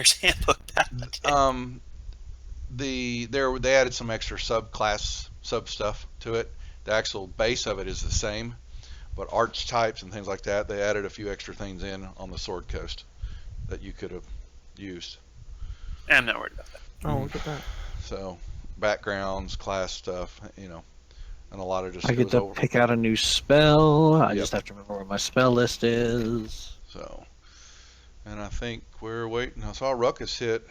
Player's Handbook. They added some extra subclass sub stuff to it. The actual base of it is the same, but archetypes and things like that, they added a few extra things in on the Sword Coast that you could have used. I'm not worried about that. Oh, look at that. So backgrounds, class stuff, and a lot of just I it get was to over. pick out a new spell. I Yep. just have to remember where my spell list is. So, and I think we're waiting. I saw Ruckus hit.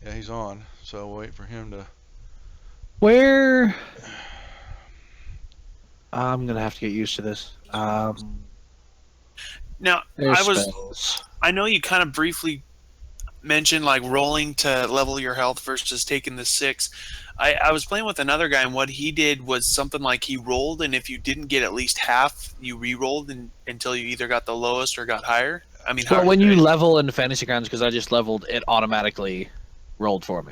Yeah, he's on. So we'll wait for him to. Where? I'm gonna have to get used to this. Now, There's spells. I know you kind of briefly mentioned like rolling to level your health versus taking the 6. I was playing with another guy, and what he did was something like he rolled, and if you didn't get at least half, you re-rolled until you either got the lowest or got higher. I mean, Well, when you level in Fantasy Grounds, because I just leveled, it automatically rolled for me.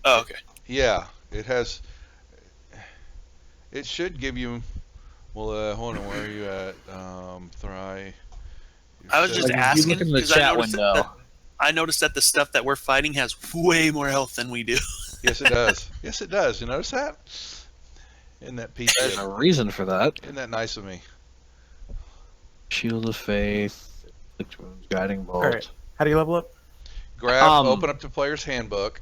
Oh, okay. Yeah, it has. It should give you. Well, hold on. Where are you at? Thry. I was just asking in the because chat window. I noticed that the stuff that we're fighting has way more health than we do. Yes, it does. Yes, it does. You notice that? Isn't that piece? There's a reason for that. Isn't that nice of me? Shield of Faith, Guiding Bolt. All right. How do you level up? Open up the player's handbook.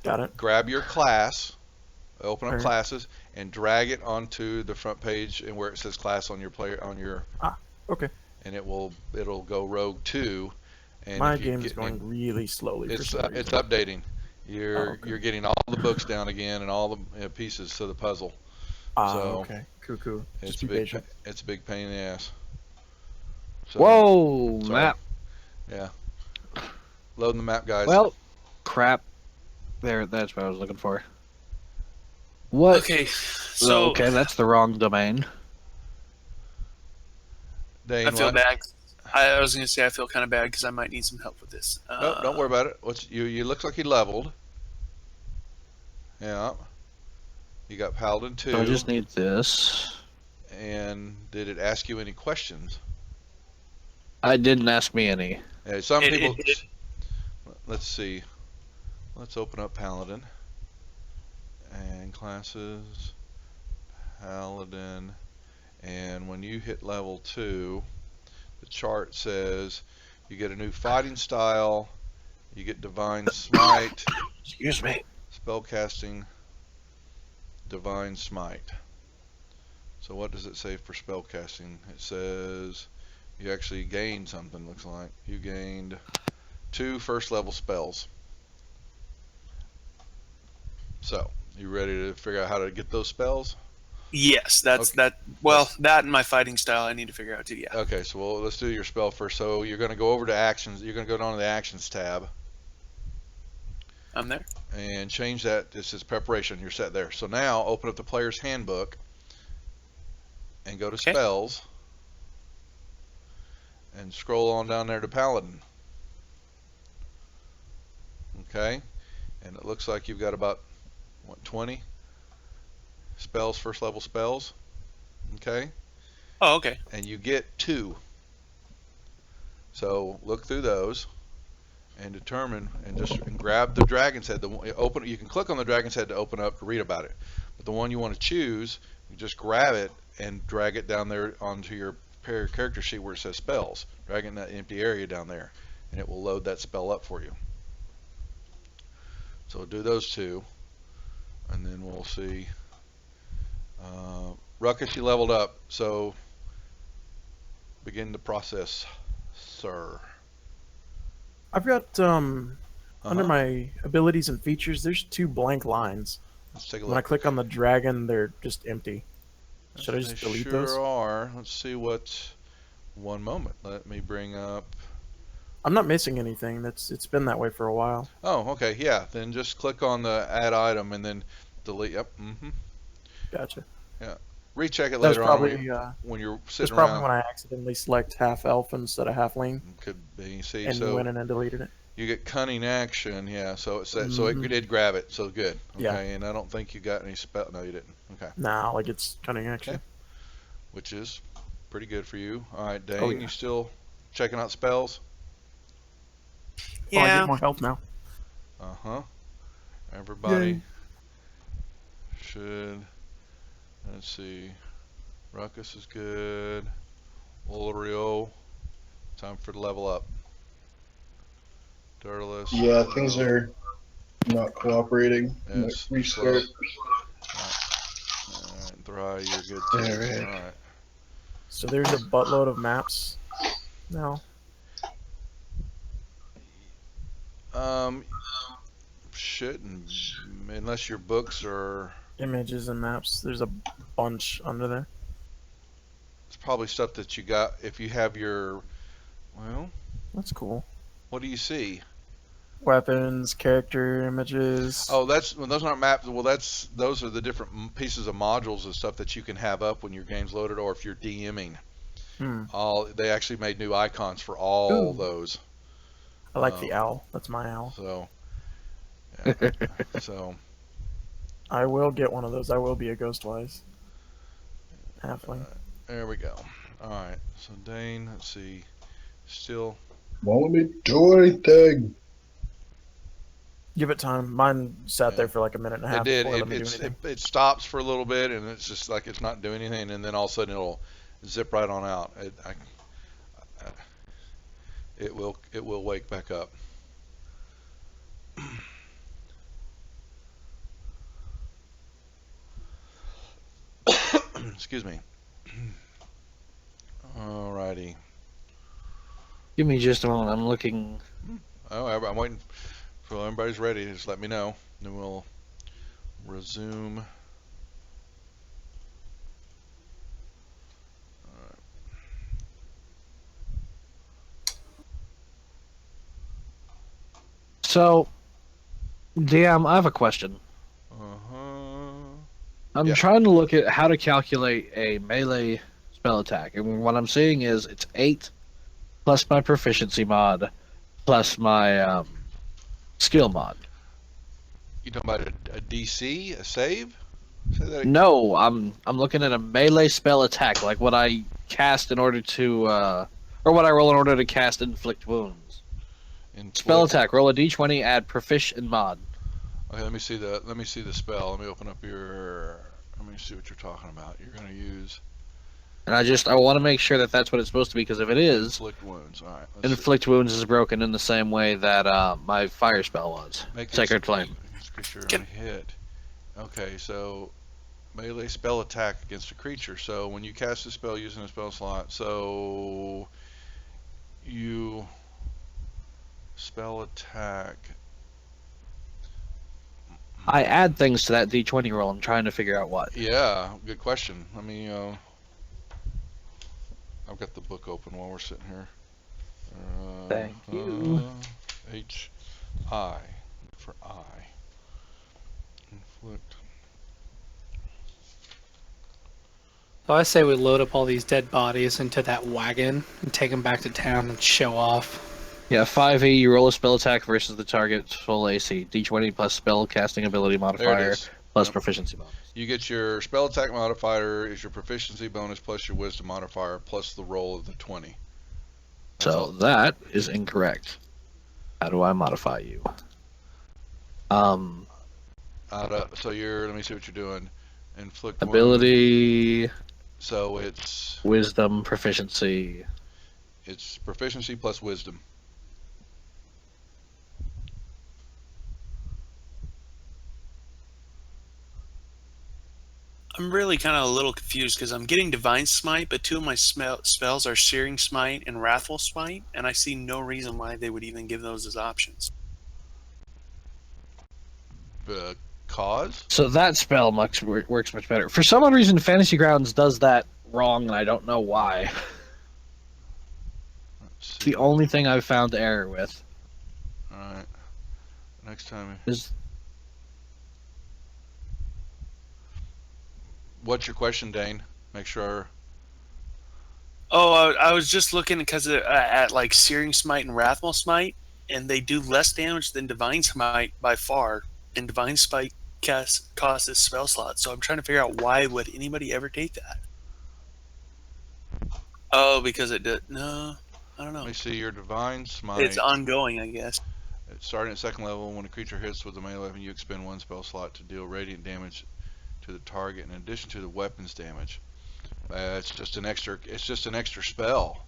Got it. Grab your class. Open up Alright. classes and drag it onto the front page and where it says class on your player on your. Okay. And it'll go Rogue 2. And My game is going really slowly. It's for some reason. it's updating. You're okay. you're getting all the books down again and all the pieces to the puzzle. So okay. Cool. It's Just a be big patient. it's a big pain in the ass. So, Whoa, sorry. map. Yeah. Loading the map, guys. Well, crap. There, that's what I was looking for. What? Okay, so okay, that's the wrong domain. Dane, I feel what? bad. I was going to say I feel kind of bad because I might need some help with this. No, don't worry about it. You looks like you leveled. Yeah. You got Paladin 2. So I just need this. And did it ask you any questions? I didn't ask me any. Some It- people. it- Let's see. Let's open up Paladin. And classes. Paladin. And when you hit level 2, the chart says you get a new fighting style. You get Divine Smite. Excuse me. Spellcasting. Divine Smite. So what does it say for spellcasting? It says you actually gained something, looks like. You gained 2 first level spells. So, you ready to figure out how to get those spells? Yes, that's Okay. that. Well, that and my fighting style I need to figure out too. Yeah. Okay, so let's do your spell first. So you're going to go over to actions. You're going to go down to the actions tab I'm there. and change that. This is preparation. You're set there. So now open up the player's handbook and go to Okay. spells and scroll on down there to Paladin. Okay, and it looks like you've got about 20 spells, first level spells. Okay, Oh, okay. and you get 2. So look through those and determine and grab the dragon's head. You can click on the dragon's head to open up to read about it. But the one you want to choose, you just grab it and drag it down there onto your character sheet where it says spells. Drag it in that empty area down there, and it will load that spell up for you. So do those 2, and then we'll see. Ruckus, you leveled up, so begin the process, sir. I've got under my abilities and features, there's 2 blank lines. Let's take a When I look. click on the dragon, they're just empty. Should I just They delete sure those? are. Let's see what. One moment. Let me bring up. I'm not missing anything. It's been that way for a while. Oh, okay. Yeah. Then just click on the add item and then delete. Yep. Gotcha. Recheck it That's later probably on when you're that's sitting probably around. when I accidentally select half elf instead of halfling Could be. See, and so went in and deleted it. you get cunning action. Yeah. So it said. So it did grab it. So good. Okay. Yeah. And I don't think you got any spell. No, you didn't. Okay. Nah, like it's cunning action. Okay. Which is pretty good for you. All right, Dane. Oh, yeah. You still checking out spells? Oh, I get Yeah. more health now. Uh-huh. Everybody Yay. should, let's see, Ruckus is good. Olario, time for the level up. Durless. Yeah, things are not cooperating. Might Yes, restart. Alright, Thry, you're good too. Alright. Alright. So there's a buttload of maps now. Shouldn't, unless your books are, Images and maps. There's a bunch under there. it's probably stuff that you got, if you have your, well, That's cool. what do you see? Weapons, character images. Oh, well, those aren't maps. Well, those are the different pieces of modules and stuff that you can have up when your game's loaded, or if you're DMing. They actually made new icons for all Ooh. those. I like the owl. That's my owl. So, yeah. So, I will get one of those. I will be a Ghostwise halfling. there we go. All right. So Dane, let's see. Still. Won't let me do anything. Give it time. Mine sat there for like a minute and a half. It did. Before it let me do anything. It stops for a little bit, and it's just like it's not doing anything, and then all of a sudden it'll zip right on out. It will wake back up. Excuse me. Alrighty. Give me just a moment. I'm looking. Oh, I'm waiting for everybody's ready. Just let me know. Then we'll resume. So, DM, I have a question. Uh-huh. I'm Yeah. trying to look at how to calculate a melee spell attack, and what I'm seeing is it's 8 plus my proficiency mod plus my skill mod. You talking about a DC, a save? Say that again. No, I'm looking at a melee spell attack, like what I cast in order to, or what I roll in order to cast inflict wounds. Spell attack. Roll a d20. Add proficient mod. Okay, let me see the spell. Let me open up your. Let me see what you're talking about. You're gonna use And I want to make sure that that's what it's supposed to be, because if it is, inflict wounds. All right. inflict wounds is broken in the same way that my fire spell was. Sacred Flame. It's a creature on a hit. Okay, so melee spell attack against a creature. So when you cast a spell using a spell slot, so you spell attack. I add things to that d20 roll. I'm trying to figure out what. Yeah, good question. Let me. I've got the book open while we're sitting here. Thank you. H-I for I. Inflict. So I say we load up all these dead bodies into that wagon and take them back to town and show off. Yeah, 5e, you roll a spell attack versus the target's full AC. d20 plus spell casting ability There it modifier is. plus Yep. proficiency bonus. You get your spell attack modifier is your proficiency bonus plus your wisdom modifier plus the roll of the 20. That's So all. that is incorrect. How do I modify you? So let me see what you're doing. Inflict wound. Ability, So it's wisdom, proficiency. proficiency plus wisdom. I'm really kind of a little confused because I'm getting Divine Smite, but two of my spells are Searing Smite and Wrathful Smite, and I see no reason why they would even give those as options. Cause? So that spell works much better. For some odd reason, Fantasy Grounds does that wrong, and I don't know why. It's the only thing I've found error with. Alright. Next time. Is What's your question, Dane? Make sure. Oh, I was just looking because at like Searing Smite and Wrathful Smite, and they do less damage than Divine Smite by far, and Divine Smite costs a spell slot. So I'm trying to figure out why would anybody ever take that? Oh, because it did. No, I don't know. Let me see your divine smite. It's ongoing, I guess. Starting at second level, when a creature hits with a melee weapon, you expend 1 spell slot to deal radiant damage to the target in addition to the weapon's damage. It's just an extra. It's just an extra spell.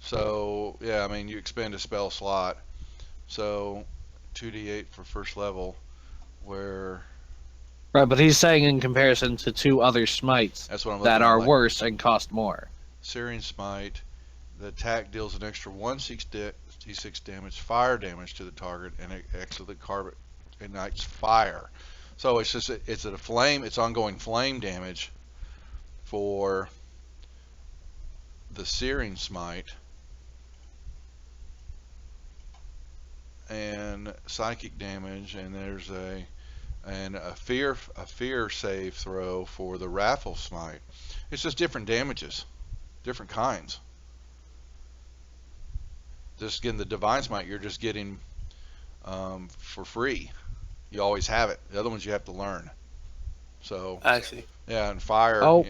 So yeah, I mean you expend a spell slot. So 2d8 for first level, where Right, but he's saying in comparison to 2 other smites that's what I'm looking that at. are Like worse and cost more. Searing Smite, the attack deals an extra 1d6 damage, fire damage to the target, and it excellent carbon ignites fire. So it's just it's a flame. It's ongoing flame damage for the Searing Smite, and psychic damage, and there's a fear save throw for the Raffle Smite. It's just different damages, different kinds. Just getting the Divine Smite, you're just getting for free. You always have it. The other ones you have to learn. So I see. yeah, and fire. Oh.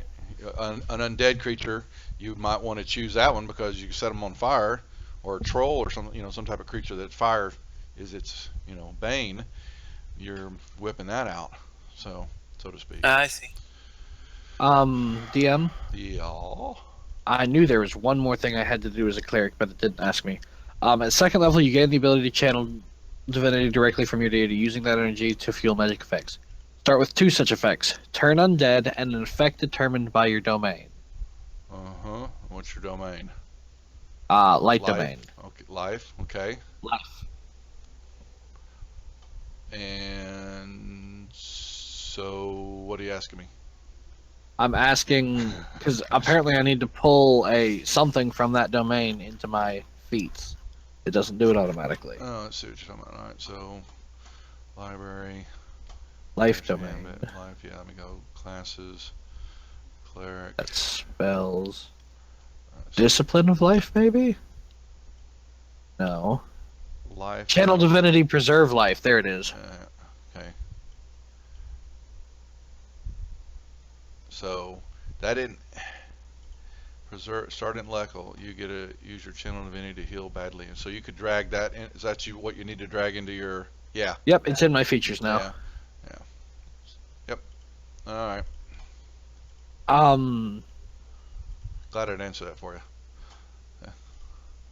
An undead creature, you might want to choose that one because you can set them on fire, or a troll or some some type of creature that fire is its bane. You're whipping that out, so to speak. I see. DM, Yeah. I knew there was one more thing I had to do as a cleric, but it didn't ask me. At second level, you gain the ability to channel divinity directly from your deity, using that energy to fuel magic effects. Start with 2 such effects: turn undead and an effect determined by your domain. What's your domain? Light Life. domain. Okay, life. Okay. Life. And so, what are you asking me? I'm asking because apparently I need to pull something from that domain into my feats. It doesn't do it automatically. Oh, let's see what you're talking about. All right, so library, Life domain. life. Yeah, let me go. Classes, cleric. That's spells. So Discipline of life, maybe? No. life. Channel divinity, preserve life. There it is. Okay. So that didn't preserve. Start in Leckle. You get to use your channel divinity to heal badly, and so you could drag that in. Is that what you need to drag into your? Yeah. Yep, it's in my features now. Yeah. Yep. All right. Glad I'd answer that for you.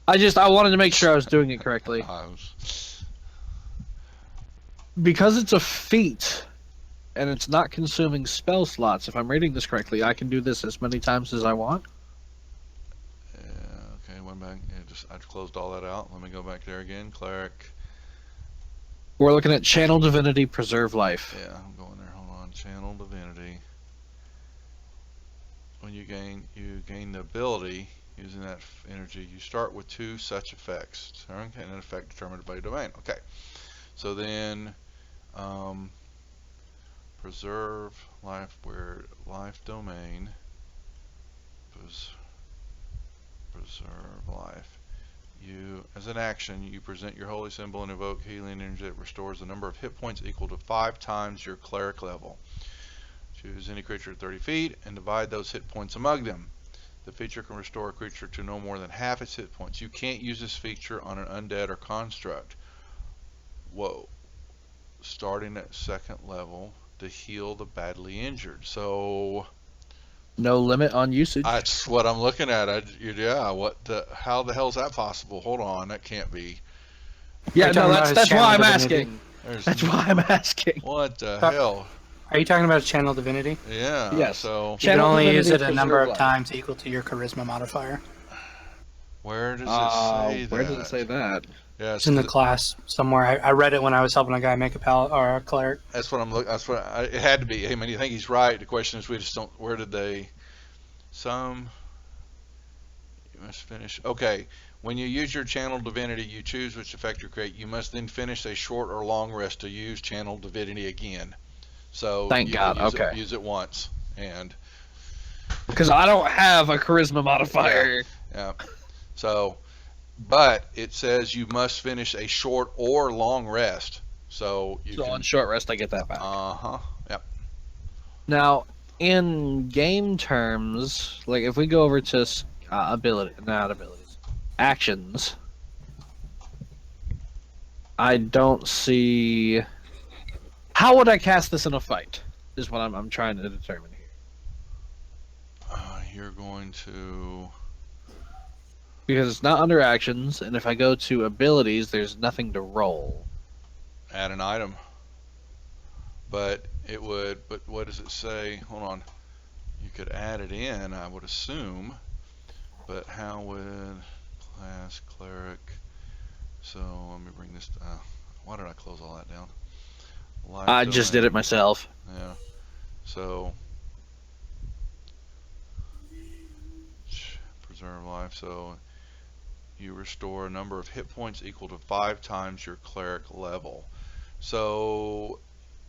I wanted to make sure I was doing it correctly. Because it's a feat, and it's not consuming spell slots, if I'm reading this correctly, I can do this as many times as I want? Yeah, okay, went back. Yeah, I closed all that out. Let me go back there again. Cleric. We're looking at channel divinity, preserve life. Yeah, I'm going there. Hold on. Channel divinity. When you gain the ability using that energy, you start with 2 such effects. Okay, and an effect determined by your domain. Okay. So then preserve life, where life domain, preserve life. You, as an action, you present your holy symbol and invoke healing energy that restores the number of hit points equal to 5 times your cleric level. Choose any creature at 30 feet and divide those hit points among them. The feature can restore a creature to no more than half its hit points. You can't use this feature on an undead or construct. Whoa. Starting at second level to heal the badly injured. So No limit on usage. that's what I'm looking at. How the hell is that possible? Hold on, that can't be. Yeah, Are you no, talking about that's his why I'm channel divinity? asking. There's That's why I'm asking. what the hell? Are you talking about channel divinity? Yeah. Yes. So You can Channel only divinity, use it a preserve number of life. times equal to your charisma modifier. where does it say that? Where does it say that? Yeah, It's in the class somewhere. I read it when I was helping a guy make a or a cleric. That's what I'm looking. It had to be. I mean, you think he's right. The question is, we just don't. Where did they? You must finish. Okay. When you use your channel divinity, you choose which effect you create. You must then finish a short or long rest to use channel divinity again. So Thank you God. can use Okay. use it once, and Because I don't have a charisma modifier. yeah. So, but it says you must finish a short or long rest. So you So can. on short rest, I get that back. Yep. Now, in game terms, like if we go over to actions, I don't see. How would I cast this in a fight? Is what I'm trying to determine here. You're going to. Because it's not under actions, and if I go to abilities, there's nothing to roll. Add an item. But it would. But what does it say? Hold on. You could add it in, I would assume. But how would class cleric? So let me bring this. Why did I close all that down? Life I just did it domain. myself. Yeah. So preserve life. So you restore a number of hit points equal to 5 times your cleric level. So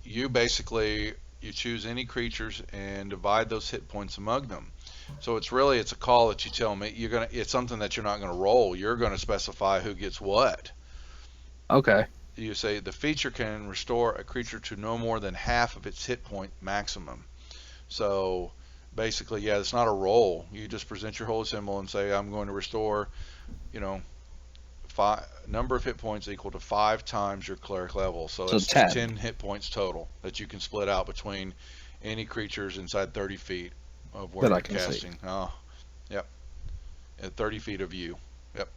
you basically you choose any creatures and divide those hit points among them. So it's a call that you tell me it's something that you're not gonna roll. You're gonna specify who gets what. Okay. You say the feature can restore a creature to no more than half of its hit point maximum. So basically, yeah, it's not a roll. You just present your holy symbol and say, I'm going to restore, you know, number of hit points equal to 5 times your cleric level. So it's 10 hit points total that you can split out between any creatures inside 30 feet of where you're casting. Oh, yep. At 30 feet of you. Yep.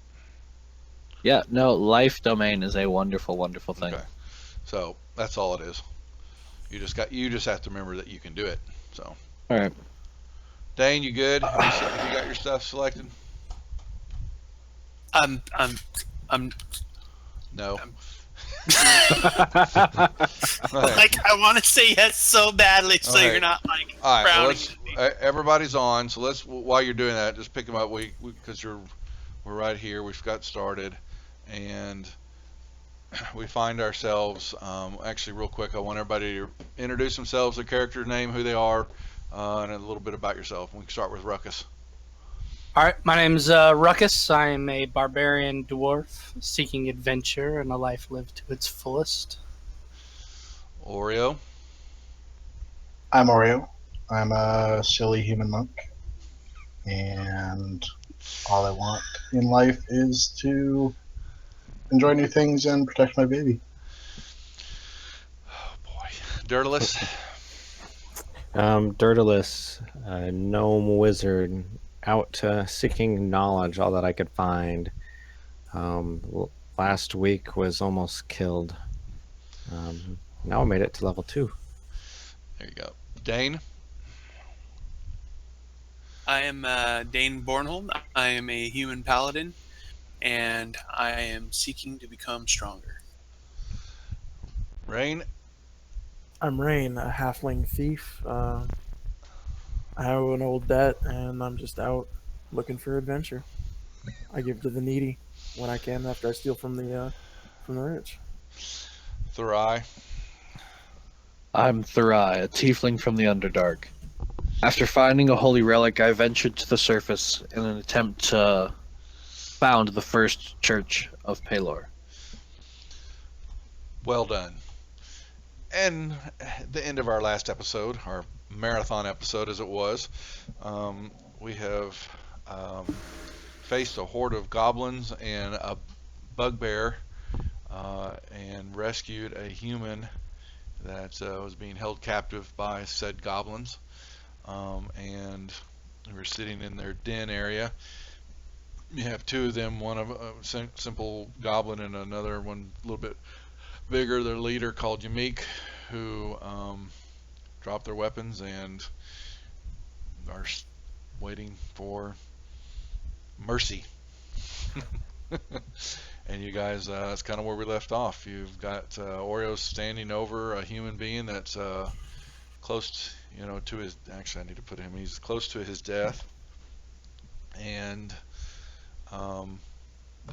Yeah, no, life domain is a wonderful, wonderful thing. Okay. So that's all it is. You just have to remember that you can do it. So. All right. Dane, you good? Have you got your stuff selected? I'm No. like I want to say yes so badly, so Okay. you're not like All right. Well, frowning. everybody's on, so while you're doing that, just pick them up. Because we're right here. We've got started, and we find ourselves. Actually, real quick, I want everybody to introduce themselves, their character's name, who they are, and a little bit about yourself. We can start with Ruckus. All right, my name's Ruckus. I am a barbarian dwarf seeking adventure and a life lived to its fullest. Oreo. I'm Oreo. I'm a silly human monk. And all I want in life is to enjoy new things and protect my baby. Oh boy. Dirtless. Dirtless, a gnome wizard, out seeking knowledge, all that I could find. Last week was almost killed. Now I made it to level 2. There you go. Dane. I am Dane Bornholm. I am a human paladin, and I am seeking to become stronger. Rain. I'm Rain, a halfling thief. I have an old debt, and I'm just out looking for adventure. I give to the needy when I can after I steal from the rich. Thurai. I'm Thurai, a tiefling from the Underdark. After finding a holy relic, I ventured to the surface in an attempt to found the first church of Pelor. Well done. And the end of our last episode, our marathon episode as it was, we have faced a horde of goblins and a bugbear and rescued a human that was being held captive by said goblins. And we were sitting in their den area. You have two of them, one of a simple goblin and another one a little bit bigger, their leader called Yamik, who dropped their weapons and are waiting for mercy. And you guys, that's kind of where we left off. You've got Oreo standing over a human being that's close, to his. Actually, I need to put him. He's close to his death, and Are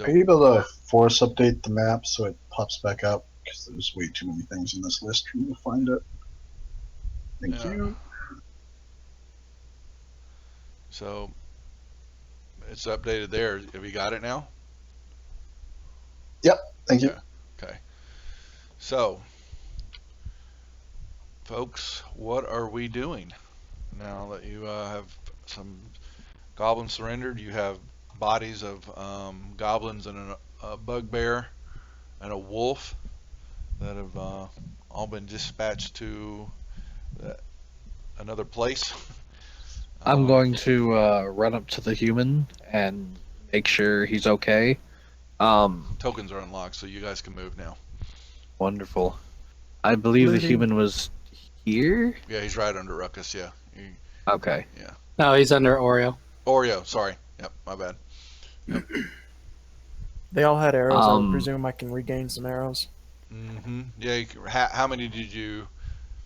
you able to force update the map so it pops back up? Because there's way too many things in this list for me to find it. Thank you. So it's updated there. Have you got it now? Yep. Thank you. Okay. So, folks, what are we doing now that you have some goblins surrendered? You have bodies of goblins and a bugbear and a wolf that have all been dispatched to another place. I'm going to run up to the human and make sure he's okay. Tokens are unlocked, so you guys can move now. Wonderful. I believe the Looting. human was here. Yeah, he's right under Ruckus. Yeah. Okay. Yeah. No, he's under Oreo. Oreo, sorry. Yep, my bad. Yep. They all had arrows. I would presume I can regain some arrows. Mm-hmm. Yeah. How many did you?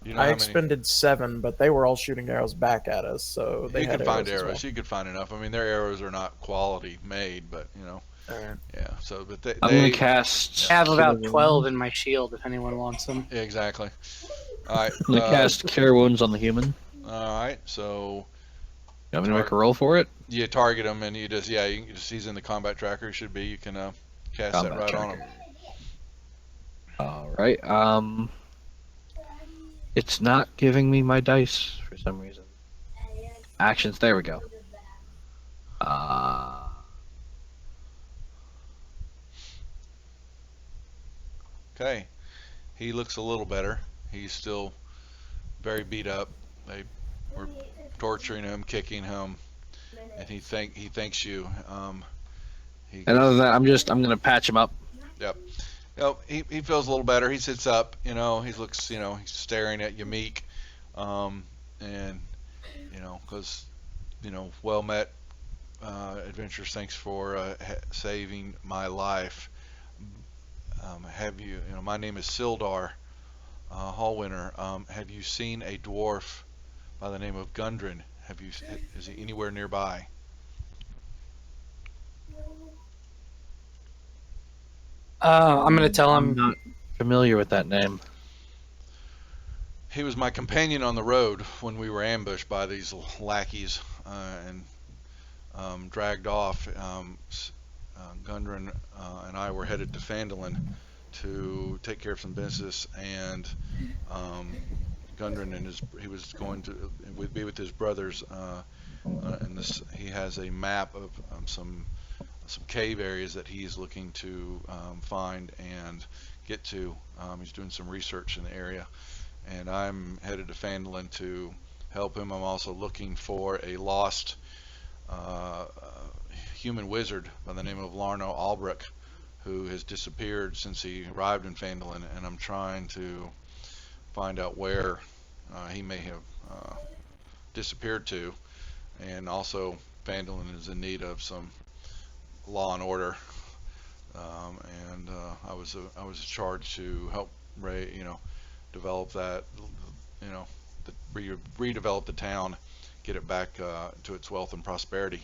You know I how expended 7, but they were all shooting arrows back at us, so they you had can find as arrows. well. You could find enough. I mean, their arrows are not quality made, but you know. All right. Yeah. So, but I'm gonna cast. I have about Cure 12 Wounds. in my shield if anyone wants them. Yeah, exactly. All right. I'm gonna cast Cure Wounds on the human. All right. So. You want me to make a roll for it? You target him, and you just he's in the combat tracker. Should be. You can cast Combat that right tracker. on him. All right. It's not giving me my dice for some reason. Actions. There we go. Okay. He looks a little better. He's still very beat up. They were torturing him, kicking him, and he thanks you. And other than that, I'm gonna patch him up. Yep. You know, he feels a little better. He sits up. You know, he looks. You know, he's staring at you meek, and you know, because you know, well met, adventurers. Thanks for saving my life. Have you? You know, my name is Sildar Hallwinter. Have you seen a dwarf by the name of Gundren? Is he anywhere nearby? I'm going to tell I'm him. not familiar with that name. He was my companion on the road when we were ambushed by these lackeys and dragged off. Gundren and I were headed to Phandalin to take care of some business, and Gundren and he was going to be with his brothers, and he has a map of some cave areas that he's looking to find and get to. He's doing some research in the area, and I'm headed to Phandalin to help him. I'm also looking for a lost human wizard by the name of Larno Albrecht, who has disappeared since he arrived in Phandalin, and I'm trying to find out where he may have disappeared to. And also, Phandalin is in need of some law and order, and I was charged to help develop that, redevelop the town, get it back to its wealth and prosperity.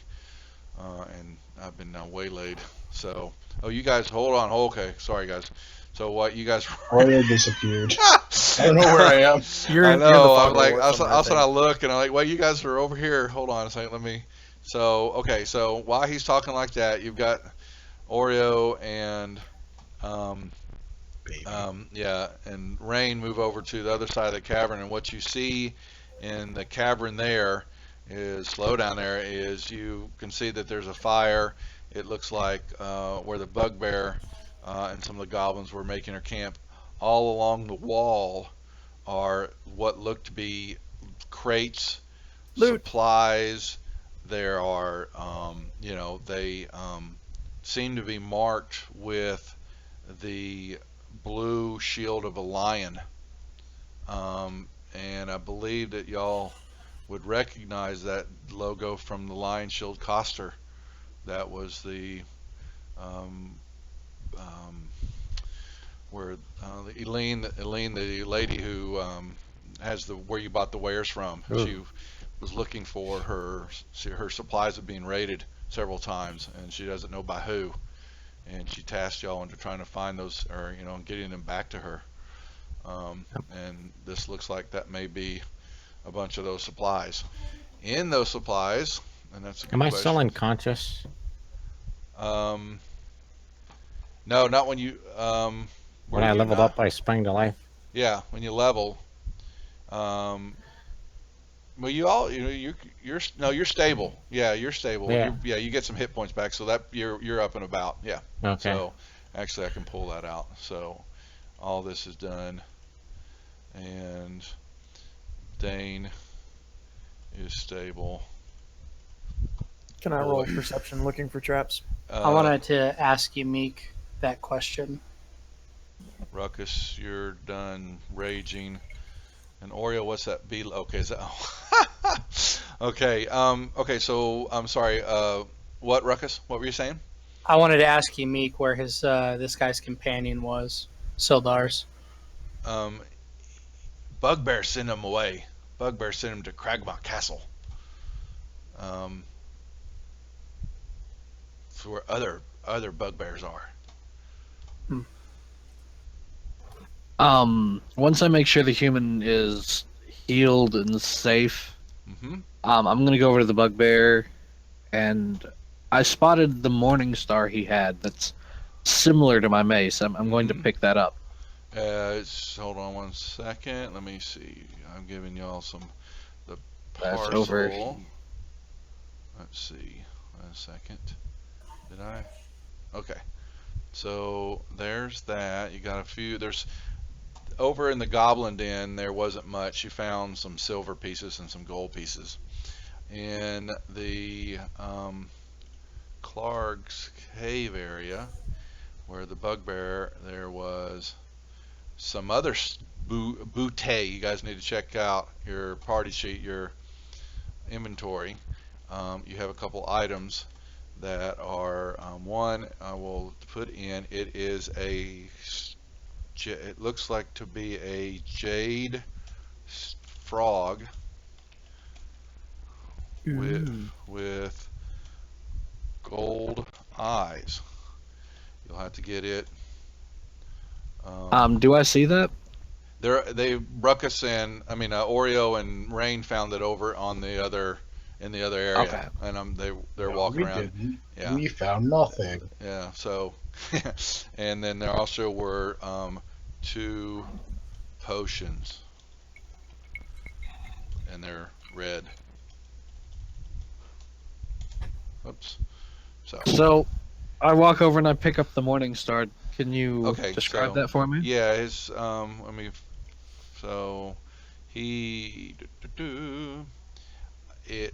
And I've been waylaid. So, you guys, hold on. Okay, sorry guys. So what you guys? Oreo disappeared. I don't know where I am. I know. I'm like, also I look and I'm like, well, you guys are over here. Hold on a second. Let me. So okay. So while he's talking like that, you've got Oreo and and Rain move over to the other side of the cavern, and what you see in the cavern there is you can see that there's a fire. It looks like where the bugbear and some of the goblins were making their camp. All along the wall are what look to be crates, supplies. There are, they seem to be marked with the blue shield of a lion. And I believe that y'all would recognize that logo from the Lion Shield Coster. That was the where Eileen, the lady who has where you bought the wares from. Ooh. She was looking for her supplies have been raided several times, and she doesn't know by who. And she tasked y'all into trying to find those, or getting them back to her. And this looks like that may be a bunch of those supplies. In those supplies, and that's a good Am I question. still unconscious? No, not when you. When I leveled up, I sprang to life. Yeah, when you level. Well, you're stable. Yeah, you're stable. Yeah. You get some hit points back, so that you're up and about. Yeah. Okay. So, Actually, I can pull that out. So all this is done, and Dane is stable. Can I roll perception looking for traps? I wanted to ask you, Meek, that question. Ruckus, you're done raging. And Oreo, what's that? Okay, is that? Okay. Okay. So I'm sorry. What, Ruckus? What were you saying? I wanted to ask you, Meek, where his this guy's companion was, Sildar's. Bugbear sent him away. Bugbear sent him to Cragmont Castle. It's where other bugbears are. Once I make sure the human is healed and safe, I'm gonna go over to the bugbear, and I spotted the morning star he had that's similar to my mace. I'm going to pick that up. Hold on one second. Let me see. I'm giving y'all the parcel. That's over. Let's see. A second. Did I? Okay. So there's that. You got a few. There's over in the Goblin Den. There wasn't much. You found some silver pieces and some gold pieces. In the Clark's Cave area, where the bugbear, there was some other bootay. You guys need to check out your party sheet, your inventory. You have a couple items that are one I will put in. It is it looks like to be a jade frog with gold eyes. You'll have to get it. Do I see that? Ruckus and Oreo and Rain found it over on the other in the other area. Okay. And they're walking around. Didn't. Yeah. We found nothing. Yeah. So, and then there also were 2 potions, and they're red. Oops. So, I walk over and I pick up the morning star. Can you describe so, that for me? Yeah, his so he it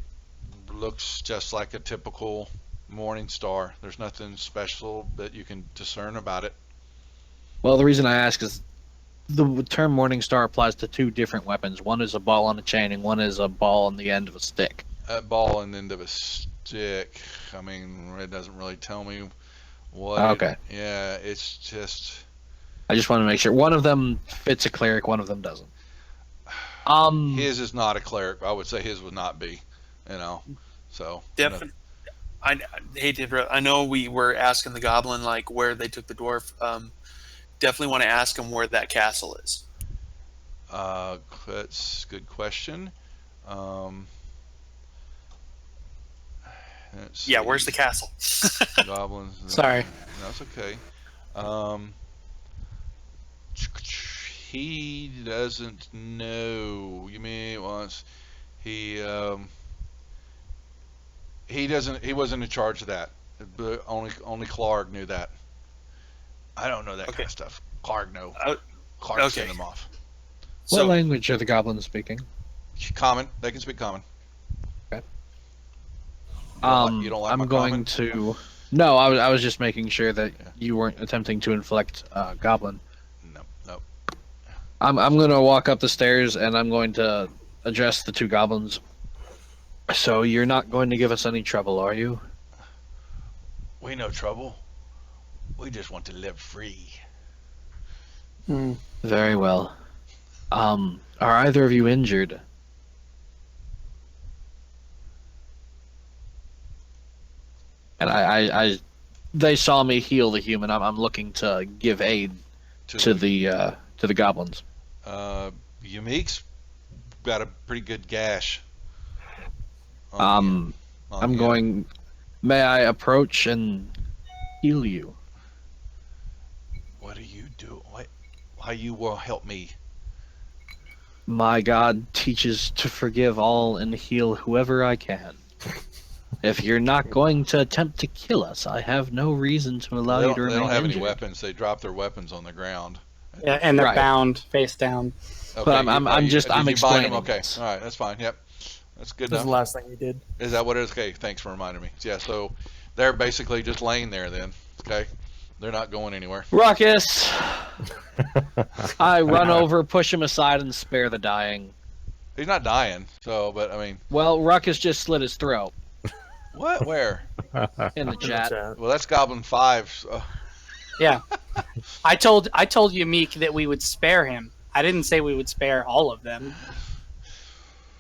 looks just like a typical morning star. There's nothing special that you can discern about it. Well, the reason I ask is the term morning star applies to 2 different weapons. One is a ball on a chain, and one is a ball on the end of a stick. A ball on the end of a stick. I mean, it doesn't really tell me what. Okay. Yeah, it's just. I just want to make sure one of them fits a cleric, one of them doesn't. His is not a cleric. I would say his would not be. So. Definitely. I know we were asking the goblin like where they took the dwarf. Definitely want to ask him where that castle is. That's a good question. Yeah, where's the castle? Goblins. Sorry. That's okay. He doesn't know. You mean once he doesn't. He wasn't in charge of that. But only Clark knew that. I don't know that kind of stuff. Clark know. Clark sent him off. What language are the goblins speaking? Common. They can speak common. Okay. You don't like I'm my going common? to. No, I was just making sure that you weren't attempting to inflict goblin. No. I'm going to walk up the stairs and I'm going to address the 2 goblins. So you're not going to give us any trouble, are you? We no trouble. We just want to live free. Very well. Are either of you injured? And they saw me heal the human. I'm looking to give aid to the goblins. Yumik's got a pretty good gash. I'm going. May I approach and heal you? What do you do? Why you will help me? My God teaches to forgive all and heal whoever I can. If you're not going to attempt to kill us, I have no reason to allow you to They remain don't have injured. any weapons. They drop their weapons on the ground. Yeah, and they're Right. bound face down. Okay, But I'm did you bind them? explaining Okay, this. all right, that's fine. Yep, that's good This is the enough. last thing he did. Is that what it is? Okay, thanks for reminding me. Yeah, so they're basically just laying there then. Okay, they're not going anywhere. Ruckus! I run over, push him aside, and spare the dying. He's not dying. So, but I mean, Well, Ruckus just slit his throat what? Where? in the chat. Well, that's Goblin 5. So. Yeah. I told you, Meek, that we would spare him. I didn't say we would spare all of them.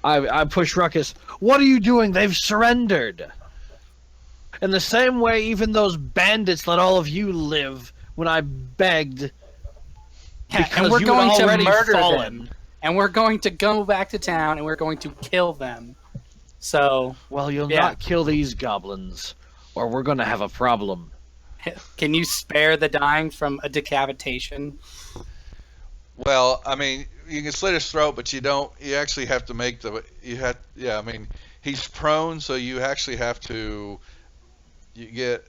I push Ruckus. What are you doing? They've surrendered. In the same way, even those bandits let all of you live when I begged. Yeah, Because and we're you going had to already murder fallen. them. And we're going to go back to town and we're going to kill them. So, Well, you'll Yeah. not kill these goblins, or we're gonna have a problem. Can you spare the dying from a decapitation? Well, I mean, you can slit his throat, but you don't. You actually have to make the. You have. Yeah, I mean, he's prone, so you actually have to. You get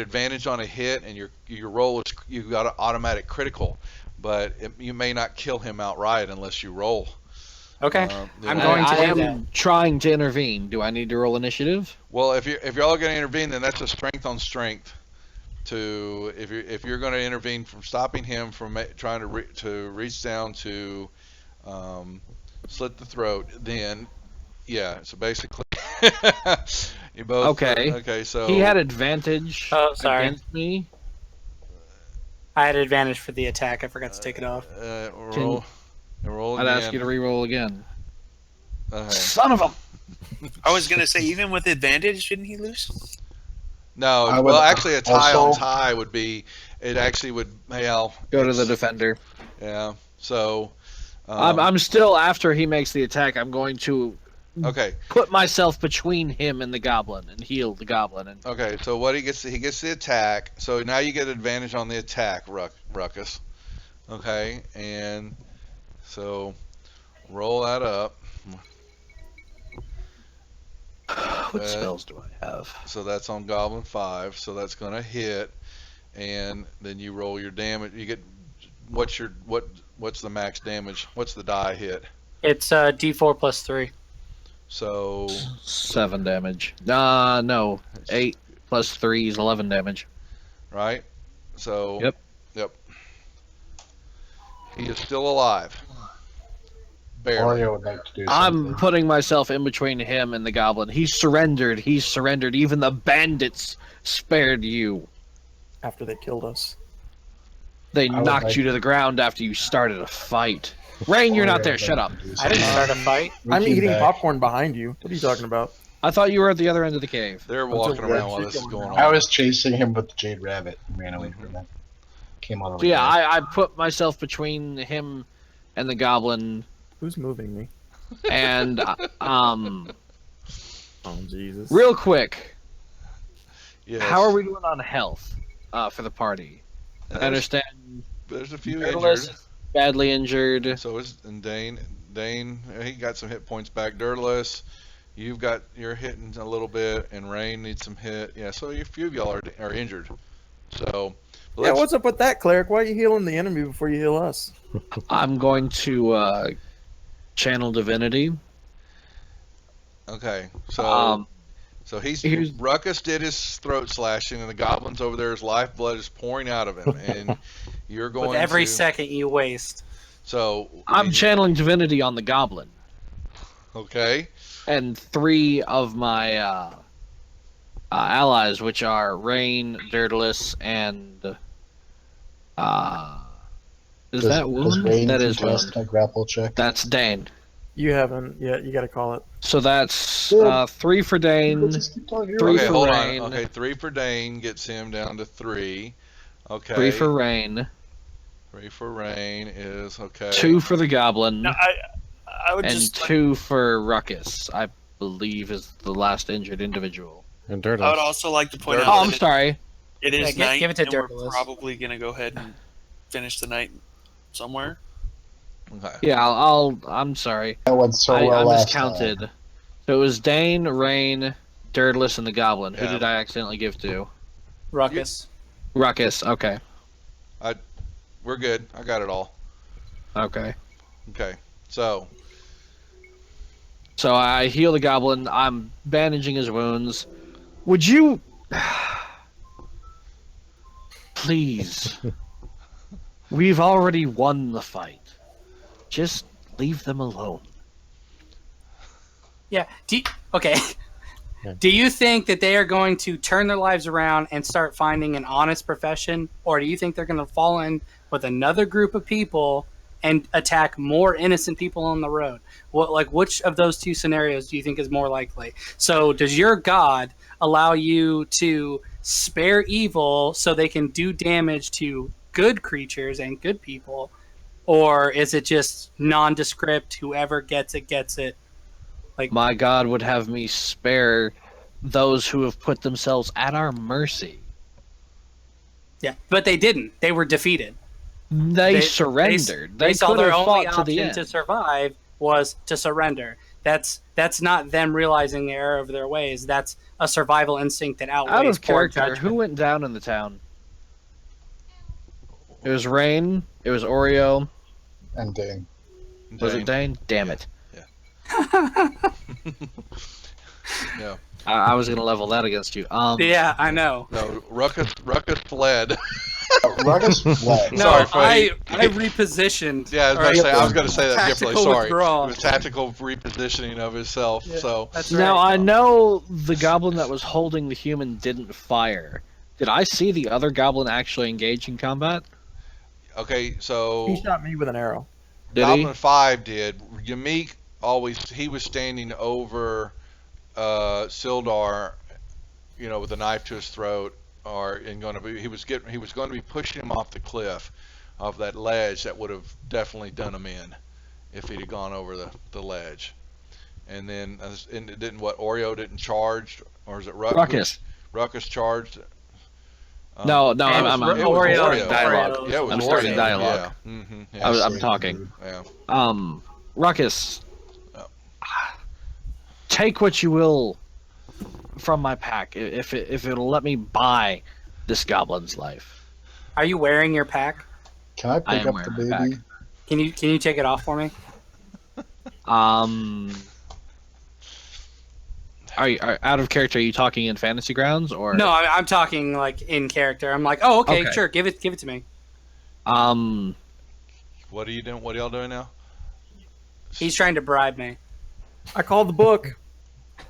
advantage on a hit, and your roll is you got an automatic critical, but you may not kill him outright unless you roll. Okay. You I'm know. going to I do am trying to intervene. Do I need to roll initiative? Well, if you're all going to intervene, then that's a strength on strength. If you're going to intervene from stopping him from trying to reach down to slit the throat, then yeah. So basically, you both. Okay. Okay. So He had advantage Oh, sorry. against me. I had advantage for the attack. I forgot to take it off. roll I'd again. ask you to re-roll again. Okay. Son of a... I was gonna say, even with advantage, shouldn't he lose? No, I would well, actually, a tie on also- tie would be. It actually would. Well, Go to the defender. Yeah. So. I'm still, after he makes the attack, I'm going to Okay. put myself between him and the goblin and heal the goblin. And Okay. So what he gets the attack. So now you get advantage on the attack, Ruckus. Okay, and so roll that up. what spells do I have? So that's on Goblin 5. So that's gonna hit, and then you roll your damage. You get what's the max damage? What's the die hit? It's D4 plus 3. So 7 damage. No. 8 plus 3 is 11 damage. right. So Yep. He is still alive. Barely. Oreo would like to do I'm something. putting myself in between him and the goblin. He's surrendered. Even the bandits spared you. After they killed us. They I would knocked like- you to the ground after you started a fight. Rain, you're not there. Shut up. I didn't start a fight. I'm came eating back. popcorn behind you. What are you talking about? I thought you were at the other end of the cave. They're Until walking red around while shit this is going going on. on. I was chasing him with the Jade Rabbit and ran away from him. Came all the So way yeah, back. I put myself between him and the goblin, Who's moving me? and Oh, Jesus. real quick, Yes. how are we doing on health for the party? I understand There's a few Daedalus injured. is badly injured. So is and Dane, he got some hit points back. Dirtless, you're hitting a little bit, and Rain needs some hit. Yeah, so a few of y'all are injured. So Yeah, what's up with that, Cleric? Why are you healing the enemy before you heal us? I'm going to channel divinity. okay. So here's- Ruckus did his throat slashing, and the goblin's over there. His lifeblood is pouring out of him, and you're going With every to. second you waste. So I'm channeling divinity on the goblin, okay. and 3 of my allies, which are Rain, Daedalus, and is Does- that does wound? Rain That is contest wound. a grapple check? That's Dane. You haven't yet. You got to call it. So that's Good. 3 for Dane. Just keep talking. Three Okay, for hold Rain. on. Okay, 3 for Dane gets him down to 3. Okay. 3 for Rain. 3 for Rain is okay. 2 for the goblin. No, I would and just. 2 for Ruckus, I believe is the last injured individual. And I would Dirtle. also like to point Dirtle. out Oh, I'm that sorry. it is Yeah, night, give it to and we're Dirtless. probably gonna go ahead and finish the night somewhere. Okay. Yeah, I'm sorry. That went so I well last miscounted. time. So it was Dane, Rain, Dirtless and the Goblin. Who Yeah. did I accidentally give to? Ruckus. Ruckus. Okay. We're good. I got it all. Okay. Okay. So So I heal the Goblin. I'm bandaging his wounds. Would you... Please. We've already won the fight. Just leave them alone. Yeah. Okay. Yeah. Do you think that they are going to turn their lives around and start finding an honest profession, or do you think they're going to fall in with another group of people and attack more innocent people on the road? Which of those two scenarios do you think is more likely? So, does your god allow you to spare evil so they can do damage to good creatures and good people, or is it just nondescript? Whoever gets it gets it. My God would have me spare those who have put themselves at our mercy. Yeah, but they didn't. They were defeated. They surrendered. They saw could their have only fought to the option end. to survive was to surrender. That's not them realizing the error of their ways. That's a survival instinct that outweighs Out of poor character, judgment. who went down in the town? It was Rain. It was Oreo. And Dane. Was it Dane? Damn it. Yeah. I was going to level that against you. Yeah, I know. No, Ruckus fled. Ruckus fled. No, Sorry, I Freddie. repositioned. Yeah, I was going to say that Tactical differently. Sorry. withdrawal. It was tactical repositioning of himself. Yeah, So that's Now, right. I know the goblin that was holding the human didn't fire. Did I see the other goblin actually engage in combat? okay, so He shot me with an arrow. Did Goblin he? 5 did. Yamik he was standing over Sildar, with a knife to his throat, he was going to be pushing him off the cliff, off that ledge that would have definitely done him in if he'd have gone over the ledge. And then Oreo didn't charge, or is it Ruckus? Ruckus charged. No, And I'm it was Oreo. Dialogue. Yeah, it was I'm Oreo. starting dialogue. Yeah. Mm-hmm. I was- Yeah. I'm talking. Yeah. Ruckus. Oh. Take what you will from my pack, if it'll let me buy this goblin's life. Are you wearing your pack? Can I I pick am up the wearing my baby? Can you take it off for me? Are out of character? Are you talking in Fantasy Grounds or No, I'm talking like in character. I'm like, oh, okay, Okay. sure, give it to me. What are you doing? What are y'all doing now? He's trying to bribe me. I called the book.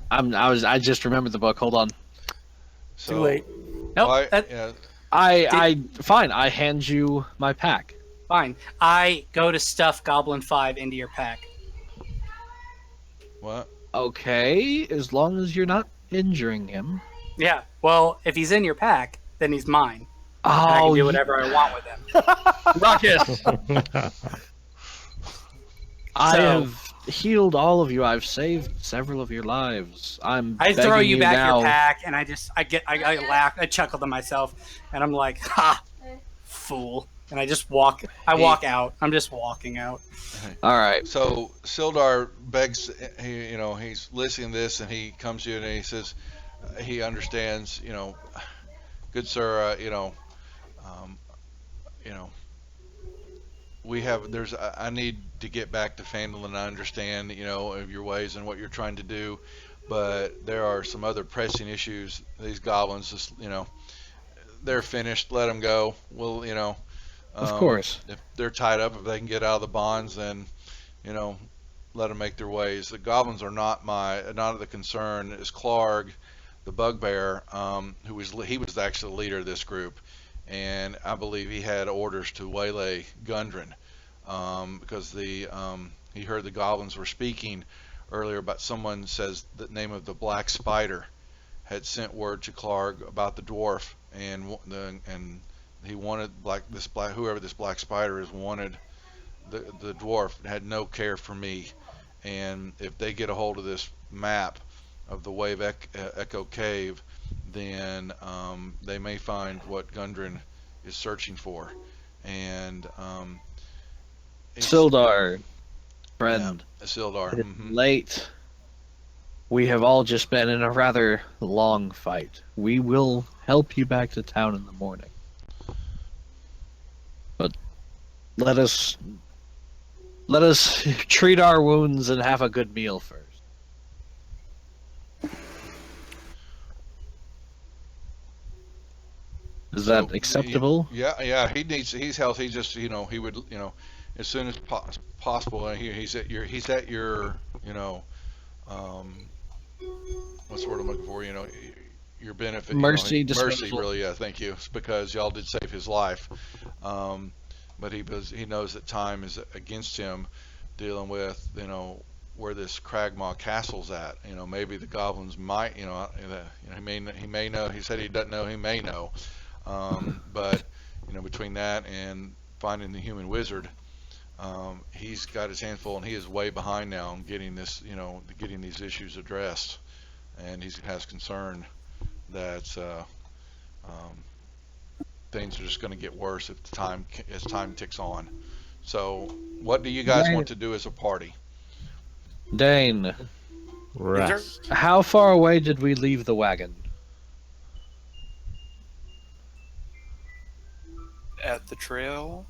I just remembered the book. Hold on. So, Too late. Nope, why- that- yeah, Fine. I hand you my pack. Fine. I go to stuff Goblin 5 into your pack. what? Okay, as long as you're not injuring him. Yeah. Well, if he's in your pack, then he's mine. And I can Oh, do whatever I want with him. Ruckus! I So- have healed all of you. I've saved several of your lives. I throw begging you back now. your pack, and I laugh, I chuckle to myself, and I'm like, ha, fool. And I just walk out. I'm just walking out. All right. So Sildar begs. He's listening to this, and he comes to you and he says, he understands. Good sir. We have. I need to get back to Phandalin. I understand. Of your ways and what you're trying to do, but there are some other pressing issues. These goblins, just they're finished. Let them go. We'll. Of course. If they're tied up, if they can get out of the bonds, then, let them make their ways. The goblins are not of the concern. Is Clark, the bugbear, he was actually the leader of this group, and I believe he had orders to waylay Gundren, because he heard the goblins were speaking earlier about someone says the name of the Black Spider had sent word to Clark about the dwarf, and he wanted whoever this Black Spider is wanted the dwarf, had no care for me, and if they get a hold of this map of the Wave Echo Cave, then they may find what Gundren is searching for, and Sildar, friend. Sildar. It is Mhm. late. We have all just been in a rather long fight. We will help you back to town in the morning. But let us treat our wounds and have a good meal first. Is that acceptable? Yeah. He's healthy. Just he would as soon as possible. He's at your um, what's the word I'm looking for? Your benefit. Mercy mercy. disposal. Really, yeah. Thank you, it's because y'all did save his life. But he knows that time is against him, dealing with where this Cragmaw castle's at. Maybe the goblins might. He may know. He said he doesn't know. He may know. But between that and finding the human wizard, he's got his hands full, and he is way behind now on getting getting these issues addressed, and he has concern that things are just going to get worse as time ticks on. So, what do you guys want to do as a party? Dane, Rest. how far away did we leave the wagon? At the trail.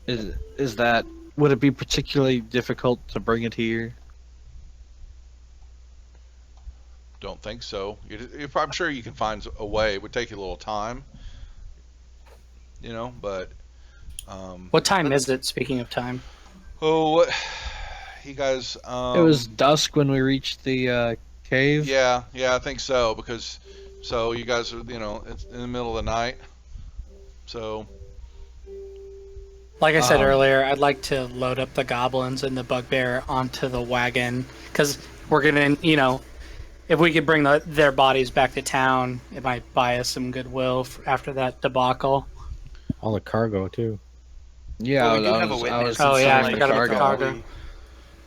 Is that, would it be particularly difficult to bring it here? Don't think so. I'm sure you can find a way. It would take you a little time, but. What time is it? Speaking of time. Oh, you guys. It was dusk when we reached the cave. Yeah, I think so, because you guys are it's in the middle of the night. So. Like I said earlier, I'd like to load up the goblins and the bugbear onto the wagon, because we're gonna, if we could bring their bodies back to town, it might buy us some goodwill after that debacle. All the cargo too. Yeah, Well, we do have a witness. Oh yeah, I like, forgot about the cargo.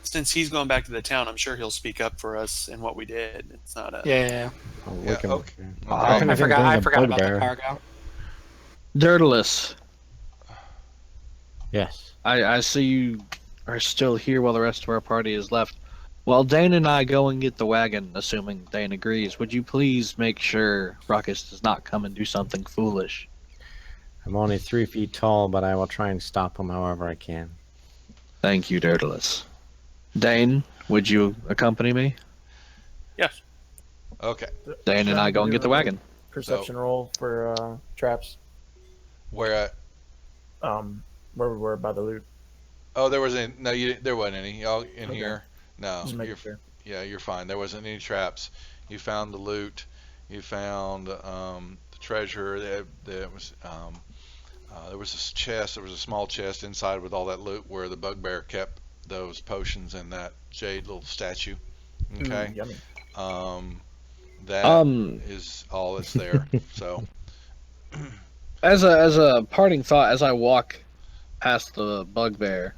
Since he's going back to the town, I'm sure he'll speak up for us and what we did. It's not a. Yeah. Oh, Yeah, look at okay. I forgot about the cargo. Dirtless, Yes. I see you are still here while the rest of our party is left. While Dane and I go and get the wagon, assuming Dane agrees, would you please make sure Ruckus does not come and do something foolish? I'm only 3 feet tall, but I will try and stop him however I can. Thank you, Dirtless. Dane, would you accompany me? Yes. Okay. Dane and I go and get the wagon. Perception roll for traps. Where at? Where we were by the loot. Oh, there wasn't. No, there wasn't any. Y'all in Okay. here? No. Just making sure. Yeah, you're fine. There wasn't any traps. You found the loot. You found the treasure. There was this chest. There was a small chest inside with all that loot where the bugbear kept those potions and that jade little statue. Okay. Yummy. That is all that's there. So. As a parting thought, as I walk past the bugbear,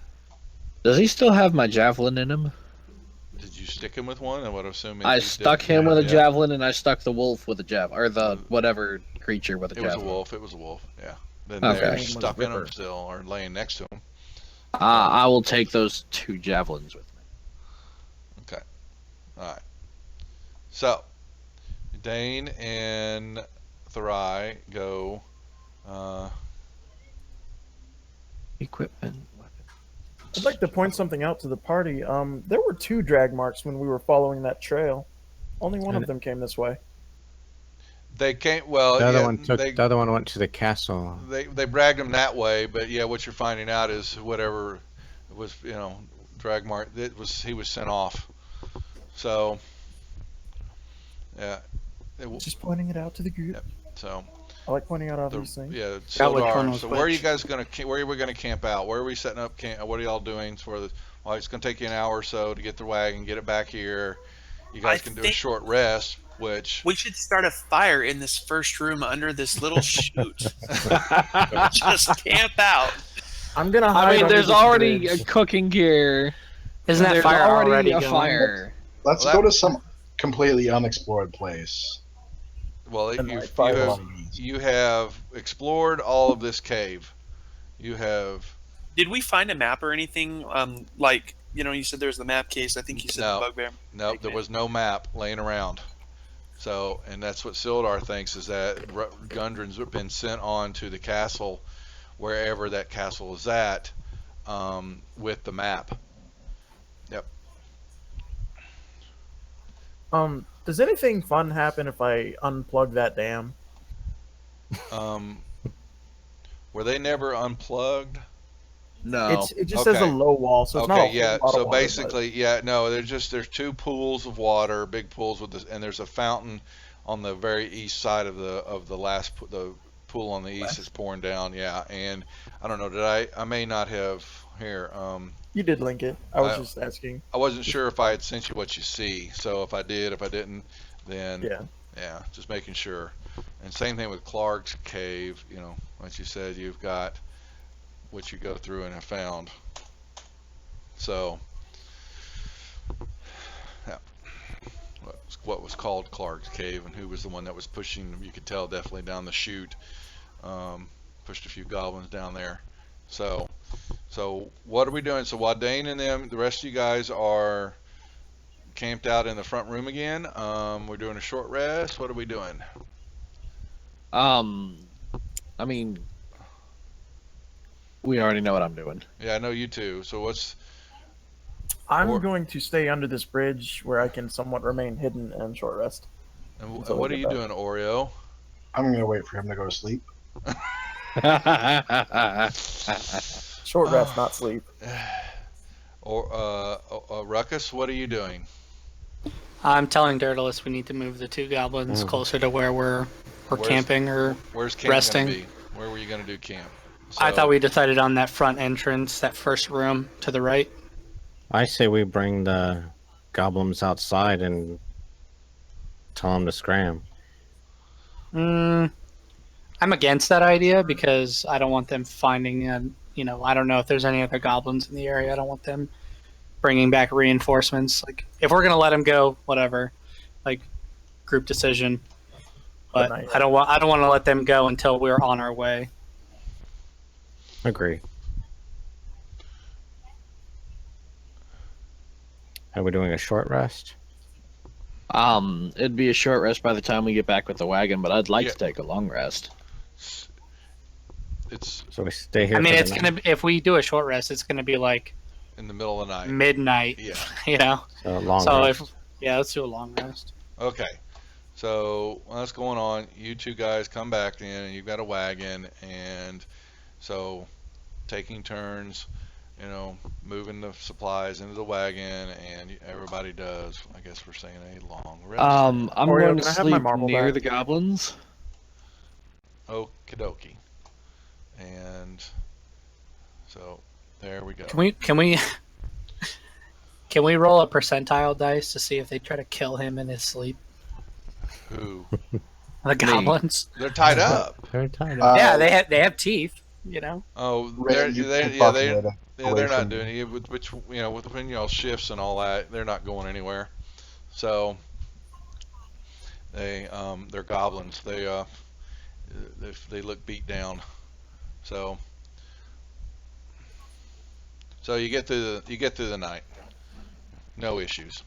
does he still have my javelin in him? Did you stick him with one? I would assume. I stuck him with a javelin, and I stuck the wolf with a javelin, or the whatever creature with a javelin. It was a wolf. Yeah. Then Okay. they're stuck in him still, or laying next to him. I will take those 2 javelins with me. Okay. All right. So, Dane and Thurai go. Equipment. I'd like to point something out to the party. There were 2 drag marks when we were following that trail. Only one of them came this way. They can't. Well, The other yeah, one took. The other one went to the castle. They bragged him that way, but yeah, what you're finding out is whatever was drag mark. He was sent off. So yeah, Just pointing it out to the group. Yep. So. I like pointing out obvious things. Yeah, Got which one Sildar. was So where are you which? guys where are we gonna camp out? Where are we setting up camp? What are y'all doing well, it's gonna take you an hour or so to get the wagon, get it back here. You guys can do a think short rest, which we should start a fire in this first room under this little chute. Just camp out. I'm gonna hide I mean, under there's this already bridge. a cooking gear. Isn't that There's fire already a going? fire. Let's Well, go to some completely unexplored place. well And like fire you have explored all of this cave. You have Did we find a map or anything like you said there's the map case. I think you said No. the bugbear. Nope, there was no map laying around. So, and that's what Sildar thinks, is that Gundren's been sent on to the castle, wherever that castle is at, with the map. Yep. Does anything fun happen if I unplug that dam? Were they never unplugged? No. It just says a Okay. low wall, so it's not a Okay, whole yeah. lot So of water, basically, yeah, no, there's two pools of water, big pools with this, and there's a fountain on the very east side of the last the pool on the east is pouring down. Yeah, and I don't know, I may not have here. you did link it. I was just asking. I wasn't sure if I had sent you what you see, so if I did, if I didn't, then yeah, just making sure. And same thing with Clark's Cave. Like you said, you've got what you go through and have found. So, yeah, what was called Clark's Cave, and who was the one that was pushing? You could tell definitely down the chute. Pushed a few goblins down there. So what are we doing? So while Dane and the rest of you guys are camped out in the front room again, we're doing a short rest. What are we doing? I mean, we already know what I'm doing. Yeah, I know you too. So I'm going to stay under this bridge where I can somewhat remain hidden and short rest. And what are you doing, Oreo? I'm going to wait for him to go to sleep. Short rest, not sleep. Or Ruckus, what are you doing? I'm telling Daedalus we need to move the two goblins closer to where we're camping or where's camp resting. Gonna be? Where were you going to do camp? I thought we decided on that front entrance, that first room to the right. I say we bring the goblins outside and tell them to scram. I'm against that idea because I don't want them finding, I don't know if there's any other goblins in the area. I don't want them bringing back reinforcements. Like, if we're going to let them go, whatever, like, group decision. But I don't want to let them go until we're on our way. Agree. Are we doing a short rest? It'd be a short rest by the time we get back with the wagon, but I'd like to take a long rest. So we stay here. I mean, it's gonna. If we do a short rest, it's gonna be like in the middle of the night, midnight. Yeah. So a long rest. Let's do a long rest. Okay. So while that's going on, you two guys come back in, and you've got a wagon, and so taking turns, moving the supplies into the wagon, and everybody does. I guess we're saying a long rest. I'm going to can I have sleep my marble near back? the goblins. Okie dokie. And so there we go. Can we roll a percentile dice to see if they try to kill him in his sleep? Who? The goblins. They're tied up. They're tied up. Yeah, they have teeth. Oh, Ray, they're not doing it. Which when y'all shifts and all that, they're not going anywhere. So they're goblins. They look beat down. So you get through the night, no issues.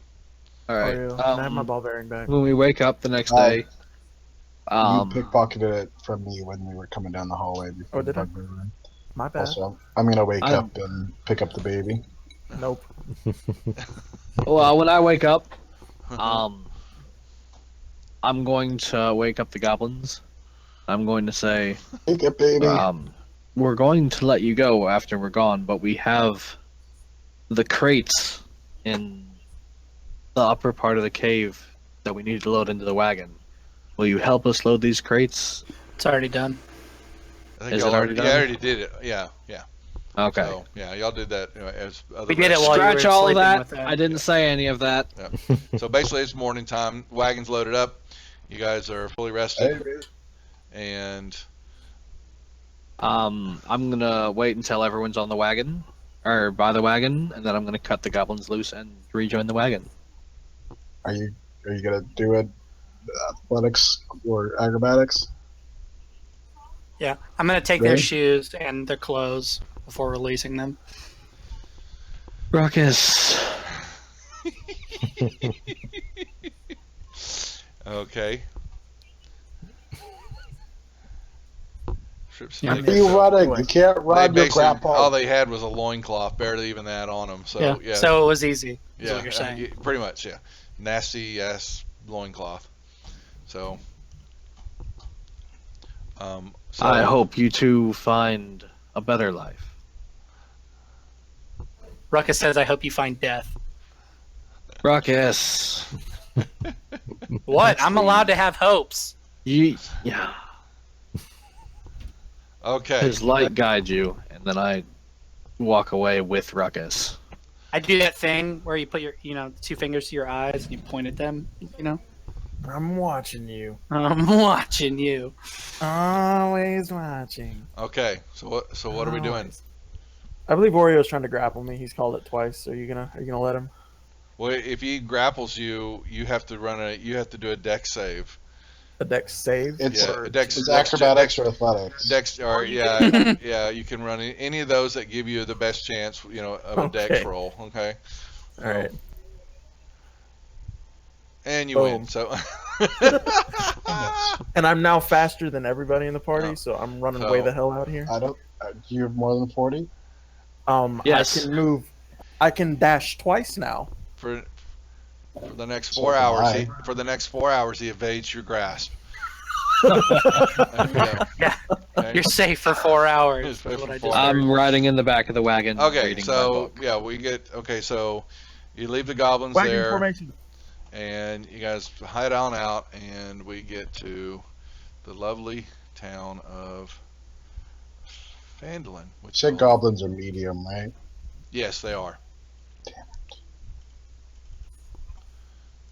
All right. Can I have my ball bearing back? When we wake up the next day, You pickpocketed it from me when we were coming down the hallway. Before did I? My bad. Also, I'm gonna wake up and pick up the baby. Nope. well, when I wake up, I'm going to wake up the goblins. I'm going to say, Pick up baby. we're going to let you go after we're gone, but we have the crates in the upper part of the cave that we need to load into the wagon. Will you help us load these crates? It's already done. I think Is y'all it already done? You already did it. Yeah. Okay. So, yeah, y'all did that as other We did it rests. while you were Scratch all of sleeping that. with that. I didn't say any of that. So basically, it's morning time. Wagon's loaded up. You guys are fully rested, and I'm gonna wait until everyone's on the wagon, or by the wagon, and then I'm gonna cut the goblins loose and rejoin the wagon. Are you gonna do it athletics or acrobatics? Yeah, I'm gonna take their Really? shoes and their clothes before releasing them. Ruckus. Okay. Strip Yeah. snake. You So running. You can't they run your basically grapple. all they had was a loincloth, barely even that on them. So yeah, So it was easy. Is yeah, what you're saying. yeah, pretty much, yeah. Nasty ass loincloth. So, so I hope you two find a better life. Ruckus says, "I hope you find death." Ruckus. What? I'm allowed to have hopes. Yeah. Okay. His light guides you, and then I walk away with Ruckus. I do that thing where you put your, 2 fingers to your eyes and you point at them. I'm watching you. I'm watching you. Always watching. Okay. So what are we doing? Always. I believe Oreo's trying to grapple me. He's called it twice. Are you gonna let him? Well, if he grapples you, you have to do a dex save. A dex save? It's, Yeah, it's acrobatics or athletics. Dex, or yeah, yeah, you can run any of those that give you the best chance, of a dex Okay. roll. Okay. All right. And you Boom. win. So. And I'm now faster than everybody in the party, Oh. so I'm running So- way the hell out here. I don't. Do you have more than 40? Yes. I can move. I can dash twice now. For the next So 4 can hours, I. for the next 4 hours, he evades your grasp. Yeah. Yeah. Okay. You're safe for 4 hours. You're safe is what for I 4 just hours. heard. I'm riding in the back of the wagon. Okay, reading my so book. yeah, so you leave the goblins Wagon there, formation. and you guys hide on out, and we get to the lovely town of Phandalin. Which Said goblins are medium, right? Yes, they are.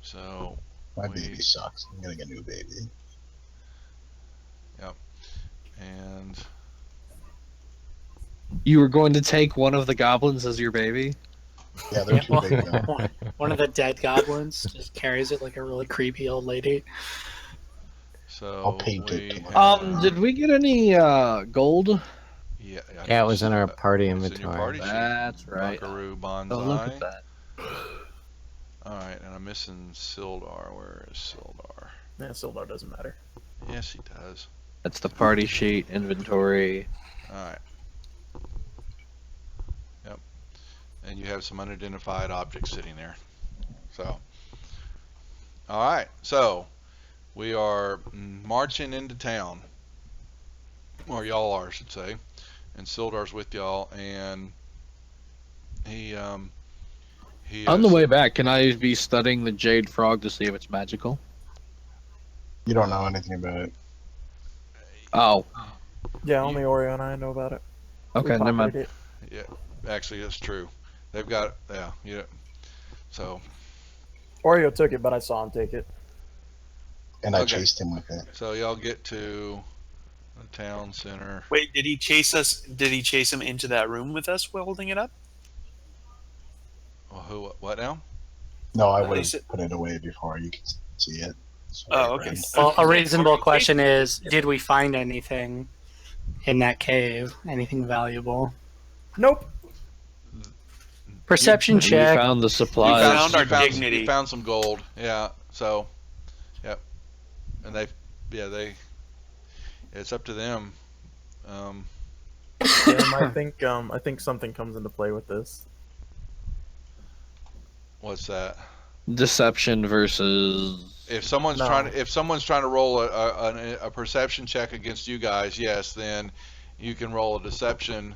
So My We- baby sucks. I'm getting a new baby. and You were going to take one of the goblins as your baby? Yeah, they're too Well, big now. one of the dead goblins just carries it like a really creepy old lady. so I'll paint it we to look have- Did we get any gold? Yeah, Yeah, it was in our party it's in your inventory. party sheet. That's right. Buckaroo Banzai. Oh, look at that. All right, and I'm missing Sildar. Where is Sildar? Yeah, Sildar doesn't matter. Yes, he does. That's the party sheet inventory. All right. Yep. And you have some unidentified objects sitting there. So. All right. So we are marching into town, or y'all are, I should say. And Sildar's with y'all, and he On is- the way back, can I be studying the jade frog to see if it's magical? You don't know anything about it. Oh, Yeah, only Oreo and I know about it. okay, We never mind. pocketed Yeah, actually, that's true. They've got yeah. So it. Oreo took it, but I saw him take it. And I Okay. chased him with it. so y'all get to the town center. Wait, did he chase us? Did he chase him into that room with us while holding it up? Well, what now? No, I They would said- have put it away before you could see it. So Oh, I okay. ran. Well, a reasonable question is, did we find anything in that cave? Anything valuable? Nope. Perception We check. found the We supplies. found our dignity. You found some gold. Yeah. So, yep. And it's up to them. Tim, I think something comes into play with this. What's that? Deception versus. If someone's No. trying to roll a perception check against you guys, yes, then you can roll a deception.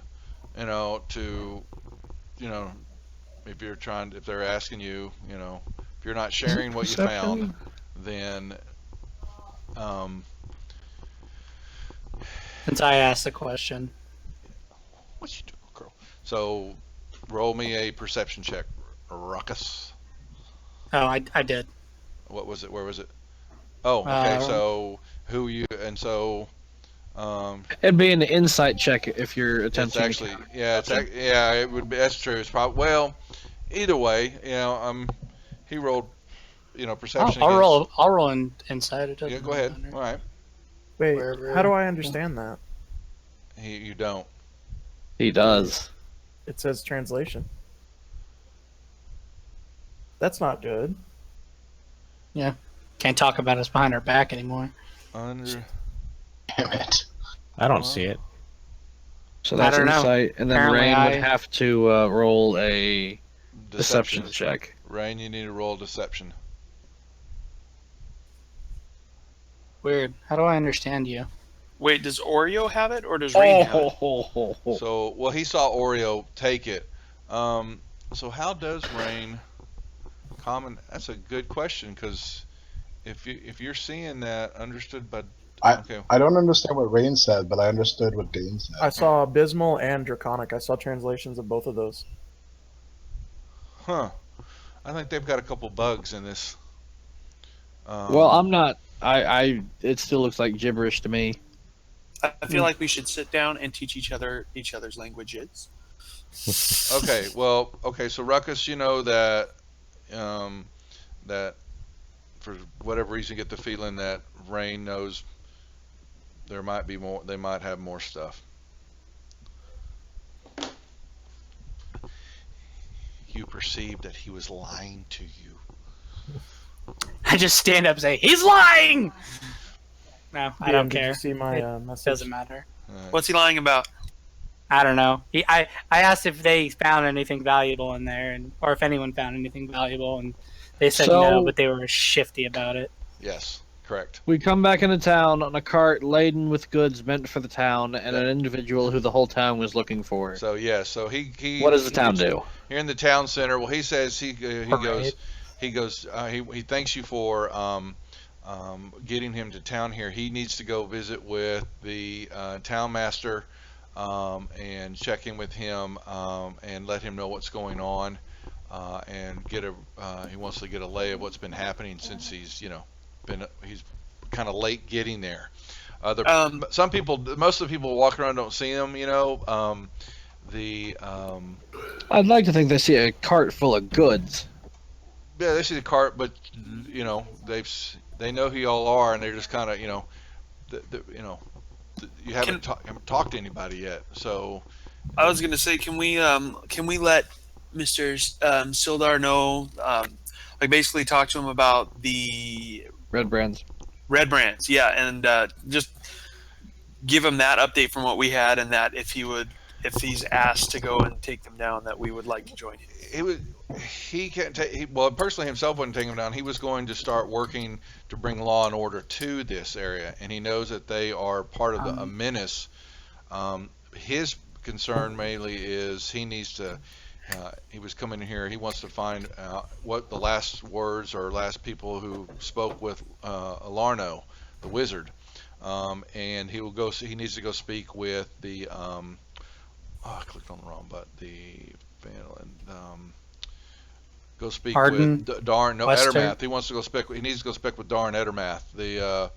If they're asking you, if you're not sharing what you found, then Since I asked the question. what you do, girl? So roll me a perception check, Ruckus. Oh, I did. What was it? Where was it? Oh, okay. Uh, So who you and so It'd be an insight check if you're it's attempting. actually it would be, that's true. It's probably, well, either way, he rolled perception. I'll roll in insight. It doesn't Yeah, go ahead. matter. All right. Wait, Wherever- how do I understand that? You don't. He does. It says translation. That's not good. Can't talk about us behind our back anymore. Under. Damn it. I don't Well, see it. So I that's don't know. insight, and then Apparently Rain would I- have to roll a deception check. Rain, you need to roll deception. Weird. How do I understand you? Wait, does Oreo have it or does Rain have it? So, well, he saw Oreo take it. So how does Rain common? That's a good question, because if you're seeing that, understood by okay. I don't understand what Rain said, but I understood what Dane said. I saw Abysmal and Draconic. I saw translations of both of those. Huh. I think they've got a couple bugs in this. Well, I'm not. It still looks like gibberish to me. I feel like we should sit down and teach each other's languages. Okay. Well. Okay. So Ruckus, you know that that for whatever reason, you get the feeling that Rain knows there might be more. They might have more stuff. You perceived that he was lying to you. I just stand up and say, "He's lying!" No, I don't Did care. you see my message? Doesn't matter. What's he lying about? I don't know. I asked if they found anything valuable in there, or if anyone found anything valuable, and they said So- no, but they were shifty about it. Yes. Correct. We come back into town on a cart laden with goods meant for the town, and an individual who the whole town was looking for. So yeah. So he. What does the town do? Here in the town center. Well, he says he Parade. he thanks you for getting him to town here. He needs to go visit with the town master and check in with him and let him know what's going on and get he wants to get a lay of what's been happening since he's kind of late getting there. Some people, most of the people walking around don't see him. I'd like to think they see a cart full of goods. Yeah, they see the cart, but they know who y'all are, and they're just kind of you haven't talked to anybody yet. So I was gonna say, can we let Mr. Sildar know, like basically talk to him about the Red brands. red brands, yeah, and just give him that update from what we had, and that if he's asked to go and take them down, that we would like to join him. He can't take. Well, personally himself wouldn't take him down. He was going to start working to bring law and order to this area, and he knows that they are part of a menace. His concern mainly is he needs to. He was coming here. He wants to find what the last words or last people who spoke with Alarno, the wizard, and he will go. He needs to go speak with the. I clicked on the wrong button. Go speak Arden, with Darn. No, Wester. Edermath. He wants to go speak. He needs to go speak with Darn Edermath, the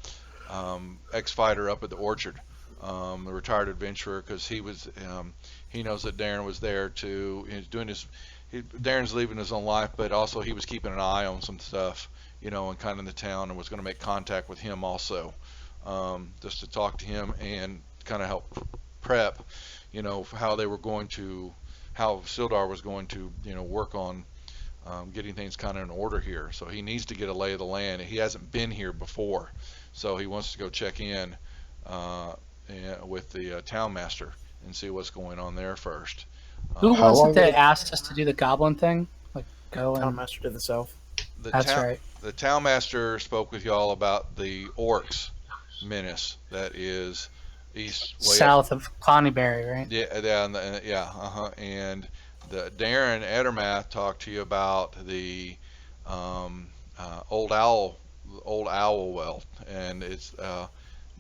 ex-fighter up at the Orchard, the retired adventurer, because he was. He knows that Darren was there to. He's doing his. Darren's leaving his own life, but also he was keeping an eye on some stuff, and kind of in the town, and was going to make contact with him also, just to talk to him and kind of help prep, how they were going to, how Sildar was going to, work on getting things kind of in order here. So he needs to get a lay of the land. He hasn't been here before, so he wants to go check in with the town master and see what's going on there first. Who How was long it that did- asked us to do the goblin thing? Like go Town and master to the south. that's right. The town master spoke with y'all about the orcs menace that is east, way South of Clonnyberry, right? And the Darren Edermath talked to you about the old owl well, and it's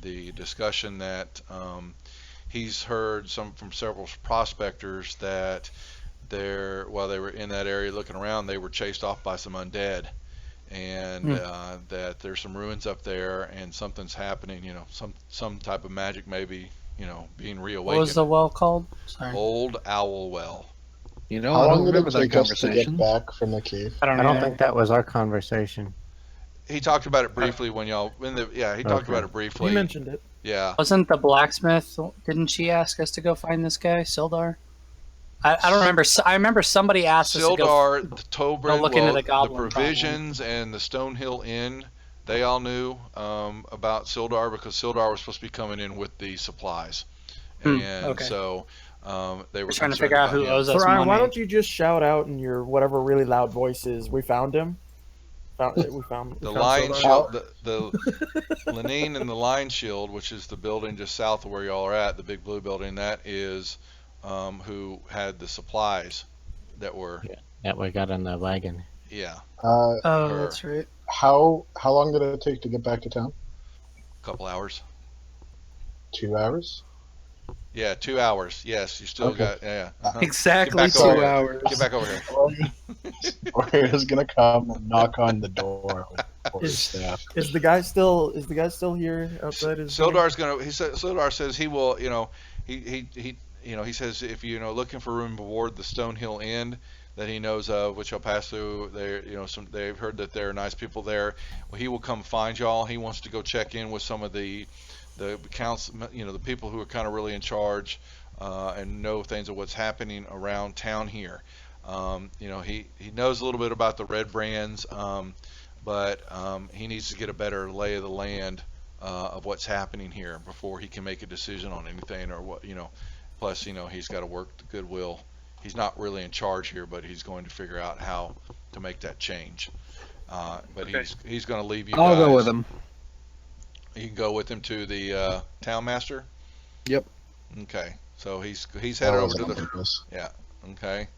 the discussion that he's heard from several prospectors that while they were in that area looking around, they were chased off by some undead, and that there's some ruins up there and something's happening. Some type of magic maybe being reawakened. What was the well called? Sorry, Old Owl Well. I How don't long did remember it that take us to conversation. get back from the cave? I don't I know. don't think that was our conversation. He talked about it briefly when y'all he talked Okay. about it briefly. He mentioned it. Yeah. Wasn't the blacksmith? Didn't she ask us to go find this guy, Sildar? I don't remember. I remember somebody asked us to Sildar, the go Tobrin, look into well, the the goblin problem. Provisions and the Stonehill Inn, they all knew about Sildar because Sildar was supposed to be coming in with the supplies, and Okay. so they were We're trying to concerned figure out about who him. owes us Brian, why money. don't you just shout out in your whatever really loud voice is? We found him. We found The Lion Sildar. Shield, the Lenine and the Lion Shield, which is the building just south of where y'all are at, the big blue building, that is who had the supplies that were, that we got in the wagon. yeah, Oh, her. that's right. How long did it take to get back to town? A couple hours. 2 hours. Yeah, 2 hours. Yes, you still Okay. got, yeah. Uh-huh. Exactly Get back over 2 here. hours. Get back over here. Warrior's gonna come and knock on the door with his staff. Is the guy still here outside his door? Sildar's gonna. Sildar says he will. He says if looking for room aboard the Stonehill Inn that he knows of, which I'll pass through. They've heard that there are nice people there. Well, he will come find y'all. He wants to go check in with some of the council, the people who are kind of really in charge and know things of what's happening around town here. He knows a little bit about the red brands, but he needs to get a better lay of the land of what's happening here before he can make a decision on anything or what. Plus, he's got to work the goodwill. He's not really in charge here, but he's going to figure out how to make that change. But Okay. he's going to leave you I'll guys. go with him. You can go with him to the town master. Yep. Okay, so he's headed over to the. Purpose. Yeah. Okay.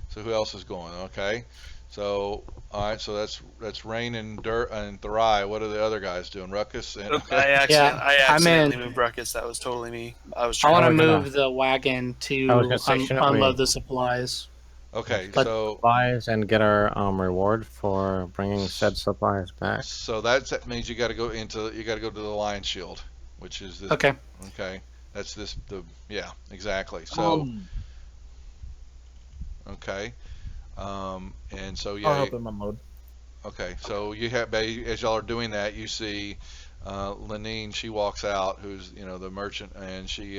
So who else is going? Okay. So all right. So that's Rain and Dirt and Thrai. What are the other guys doing? Ruckus and. I I'm accidentally in. moved Ruckus. That was totally me. I was I trying. want to we're gonna- move the wagon I to was gonna say, shouldn't we- unload the supplies. Okay. But- So Supplies and get our reward for bringing said supplies back. that means you got to go to the Lion Shield, which is this. Okay. Okay. That's yeah, exactly. So okay. And so yeah. I'll help him unload. Okay, so you have, as y'all are doing that, you see Lenine. She walks out, who's the merchant, and she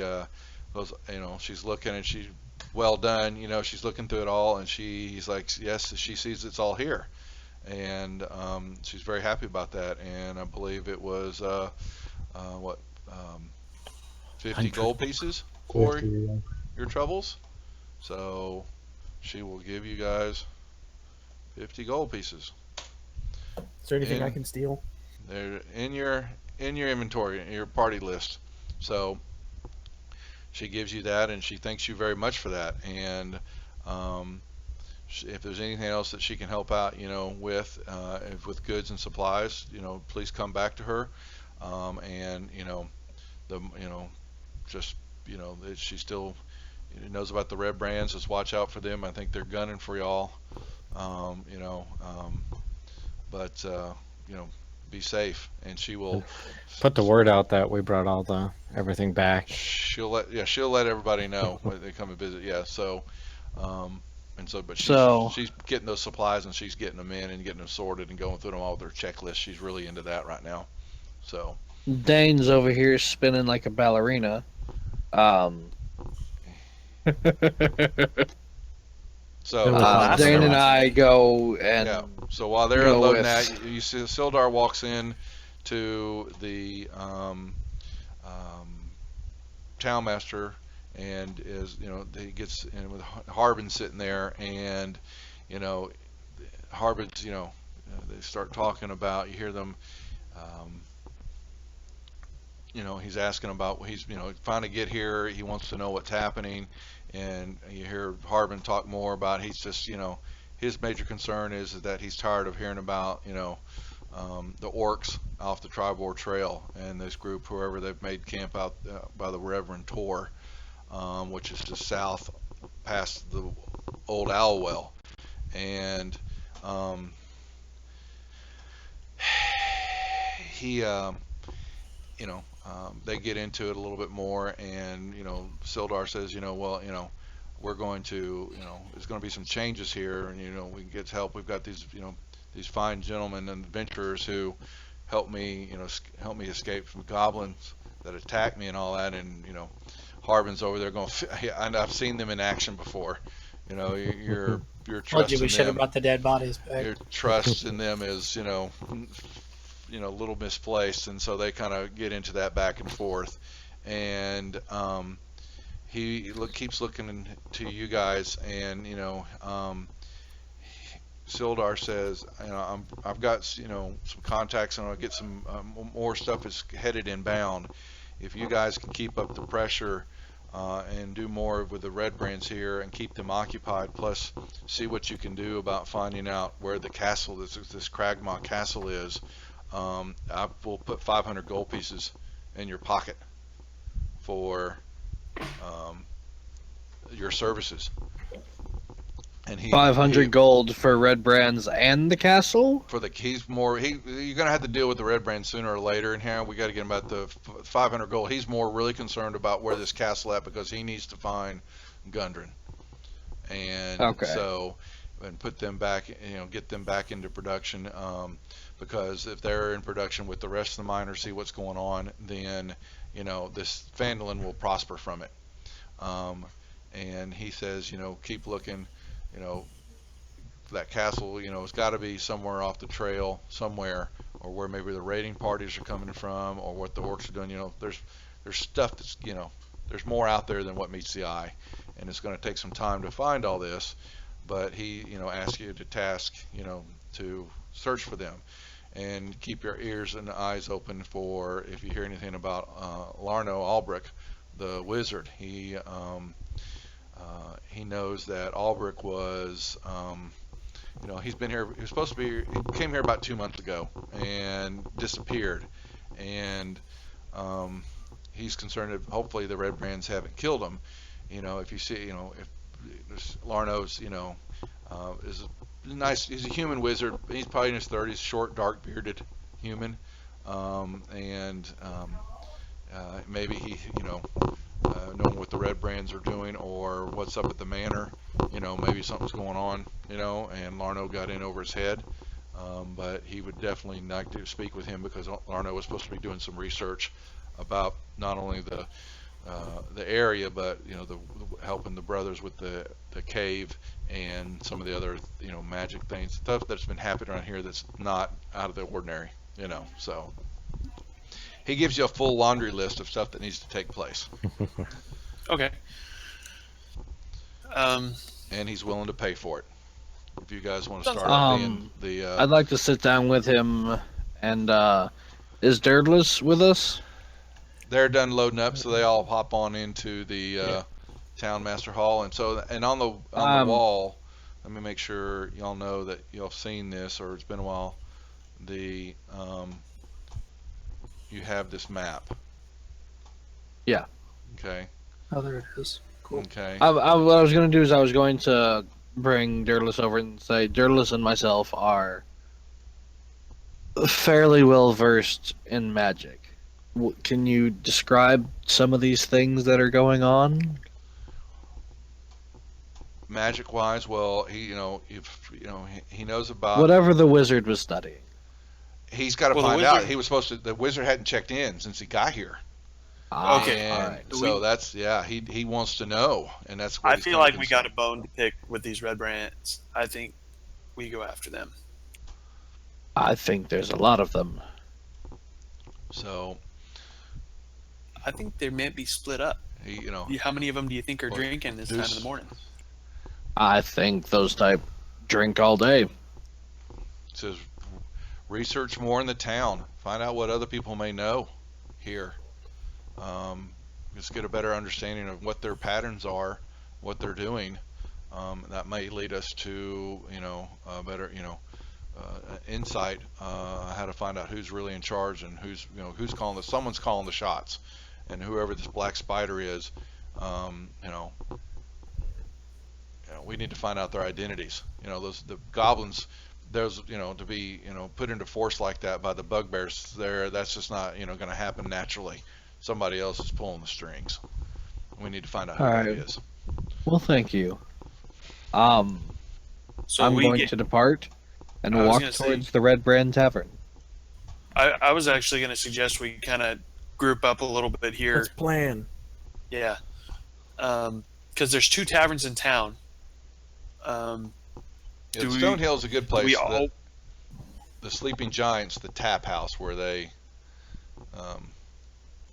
goes, she's looking and she's well done. She's looking through it all, and he's like, yes, she sees it's all here, and she's very happy about that. And I believe it was what 50 gold pieces for 50, your troubles. So she will give you guys 50 gold pieces. Is there anything I And- can steal? They're in your inventory, in your party list. So she gives you that, and she thanks you very much for that. And if there's anything else that she can help out, with goods and supplies, please come back to her. And that she still knows about the red brands. Just watch out for them. I think they're gunning for y'all. But be safe, and she will Put the word out that we brought everything back. she'll let everybody know when they come and visit. Yeah, so but she's getting those supplies, and she's getting them in and getting them sorted and going through them all with her checklist. She's really into that right now. So Dane's over here spinning like a ballerina. so Dane and I go and yeah. So while they're go unloading with- that, you see Sildar walks in to the town master, and he gets in with Harbin sitting there, and Harbin's they start talking about, you hear them he's asking about, he's finally get here, he wants to know what's happening, and you hear Harbin talk more about, he's just his major concern is that he's tired of hearing about the orcs off the Tribor Trail and this group, whoever they've made camp out by the Reverend Tor, which is just south past the old owl well. And he they get into it a little bit more, and Sildar says, we're going to, there's going to be some changes here, and we can get help. We've got these fine gentlemen and adventurers who help me escape from goblins that attack me and all that, and Harbin's over there going, yeah, and I've seen them in action before. You know, you're Told trusting you we should have them. brought the dead bodies back. Your trust in them is, you know, a little misplaced, and so they kind of get into that back and forth. And he keeps looking to you guys, and Sildar says, I've got some contacts, and I'll get some more stuff is headed inbound. If you guys can keep up the pressure and do more with the red brands here and keep them occupied, plus see what you can do about finding out where the castle, this Cragmaw castle is. I will put 500 gold pieces in your pocket for your services. And 500 gold for red brands and the castle. For the you're gonna have to deal with the red brand sooner or later. And here we got to get him about the 500 gold. He's more really concerned about where this castle at because he needs to find Gundren. And so, and put them back, get them back into production. Because if they're in production with the rest of the miners, see what's going on, then this Phandalin will prosper from it. And he says, keep looking. That castle, it's got to be somewhere off the trail, somewhere, or where maybe the raiding parties are coming from, or what the orcs are doing. There's stuff that's, there's more out there than what meets the eye, and it's going to take some time to find all this. But he, asks you to task, to search for them, and keep your ears and eyes open for if you hear anything about Larno Albric, the wizard. He knows that Albric was, he's been here. He came here about 2 months ago and disappeared. And he's concerned that hopefully the red brands haven't killed him. If you see, if Larno's, is nice. He's a human wizard. He's probably in his 30s, short, dark, bearded human. Maybe he, knowing what the red brands are doing or what's up at the manor, maybe something's going on, and Larno got in over his head. But he would definitely like to speak with him because Larno was supposed to be doing some research about not only the area, but helping the brothers with the cave and some of the other magic things, stuff that's been happening around here that's not out of the ordinary. So he gives you a full laundry list of stuff that needs to take place. Okay. And he's willing to pay for it. If you guys want to start being the I'd like to sit down with him. And is Durdless with us? They're done loading up, so they all hop on into the town master hall. And on the wall, let me make sure y'all know that y'all have seen this, or it's been a while. You have this map. Yeah. Okay. Oh, there it is. Cool. Okay. What I was going to do is I was going to bring Durdless over and say Durdless and myself are fairly well versed in magic. Can you describe some of these things that are going on? Magic wise, well, he he knows about whatever the wizard was studying. He's got to find out. He was supposed to. The wizard hadn't checked in since he got here. Okay. All right. So that's he wants to know, and that's what I feel like we got a bone to pick with these red brands. I think we go after them. I think there's a lot of them. So I think they may be split up. How many of them do you think are drinking this time in the morning? I think those type drink all day. It says research more in the town. Find out what other people may know here. Just get a better understanding of what their patterns are, what they're doing. That may lead us to a better insight how to find out who's really in charge and who's calling someone's calling the shots, and whoever this black spider is, we need to find out their identities. The goblins, to be put into force like that by the bugbears there, that's just not going to happen naturally. Somebody else is pulling the strings. We need to find out who that is. Well, thank you. I'm going to depart and walk towards the Red Brand Tavern. I was actually going to suggest we kind of group up a little bit here. Let's plan. Yeah. because there's 2 taverns in town. Yeah, Stonehill is a good place. We all The Sleeping Giants, the tap house where they.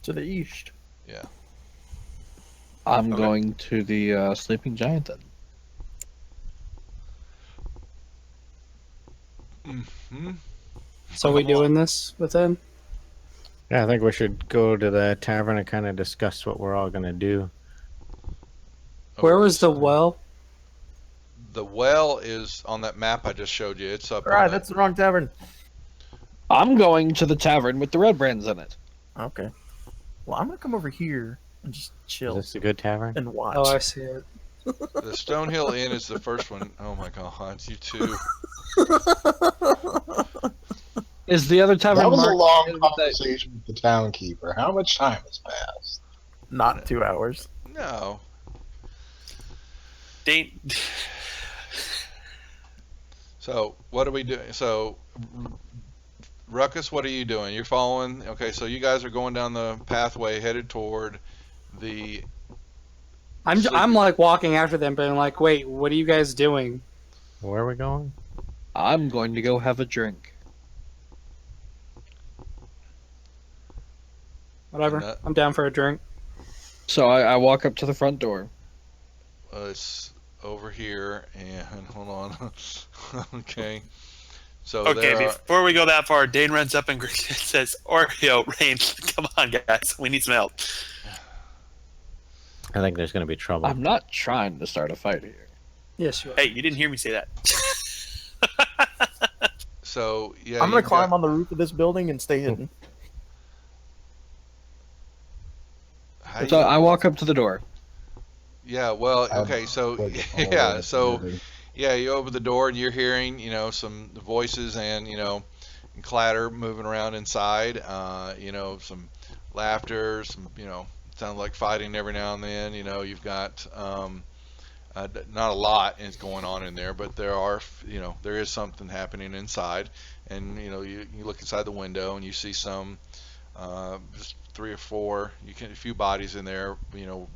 To the east. Yeah. I'm Okay. going to the Sleeping Giant then. Mm-hmm. So we doing this with him? Yeah, I think we should go to the tavern and kind of discuss what we're all gonna do. Where was the well? The well is on that map I just showed you. It's up. Right, that's the wrong tavern. I'm going to the tavern with the red brands in it. Okay. Well, I'm gonna come over here and just Is chill this a good tavern? and watch. Oh, I see it. The Stonehill Inn is the first one. Oh my God, you two. Is the other tavern That was a marked long with that- conversation with the town keeper. How much time has passed? Not 2 hours. No. Dane. So what are we doing? So Ruckus, what are you doing? You're following. Okay, so you guys are going down the pathway headed toward the. I'm like walking after them, but I'm like, wait, what are you guys doing? Where are we going? I'm going to go have a drink. Whatever. I'm down for a drink. So I walk up to the front door. It's over here, and hold on. Okay. So Okay, there are, before we go that far, Dane runs up and says, Oreo, Rain, come on, guys. We need some help. I think there's gonna be trouble. I'm not trying to start a fight here. Yes, you are. Hey, you didn't hear me say that. so yeah. I'm gonna you've climb got- on the roof of this building and stay hidden. how So you- I walk up to the door. Yeah. Well. I'm Okay. So Like, all yeah. over So. the- Yeah, you open the door and you're hearing, some voices and, clatter moving around inside. Some laughter, some, sounds like fighting every now and then. You've got not a lot is going on in there, but there are, there is something happening inside. And, you look inside the window and you see some, just 3 or 4, a few bodies in there,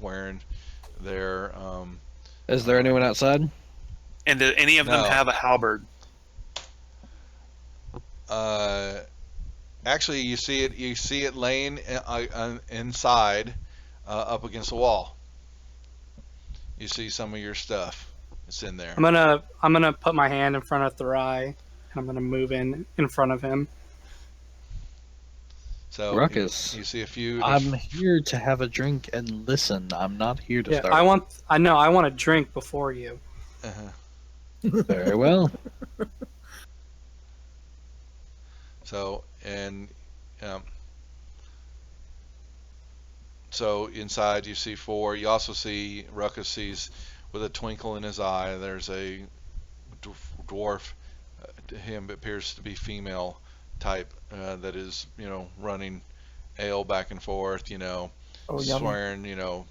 wearing their, Is there anyone outside? And do any of them No. have a halberd? Actually, you see it laying inside, up against the wall. You see some of your stuff. It's in there. I'm gonna put my hand in front of Thrai, and I'm gonna move in front of him. So Ruckus. you see a few. I'm here to have a drink and listen. I'm not here to Yeah, start. I want a drink before you. Uh-huh. Very well. So and so inside you see 4. You also see Ruckus sees with a twinkle in his eye. There's a dwarf. To him appears to be female type that is running ale back and forth. Oh, yummy. Swearing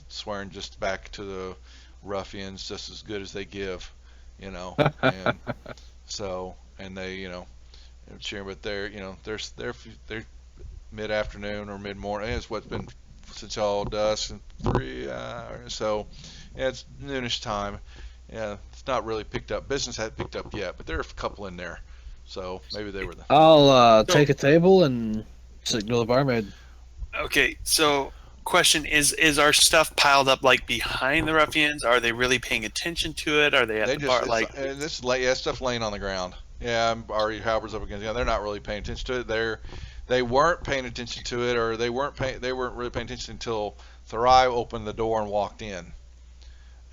swearing just back to the ruffians just as good as they give. And so and they cheering, but they're they're mid-afternoon or mid-morning. It's what's been since all dusk and 3 hours. So yeah, it's noonish time. Yeah, it's not really picked up. Business hasn't picked up yet, but there are a couple in there. So maybe they were the. I'll take a table and signal the barmaid. Okay, so question is our stuff piled up like behind the ruffians? Are they really paying attention to it? Are they at They the just bar like stuff laying on the ground. Yeah, our halberds up against. Yeah, they're not really paying attention to it. They weren't paying attention to it, or they weren't really paying attention until Thrai opened the door and walked in,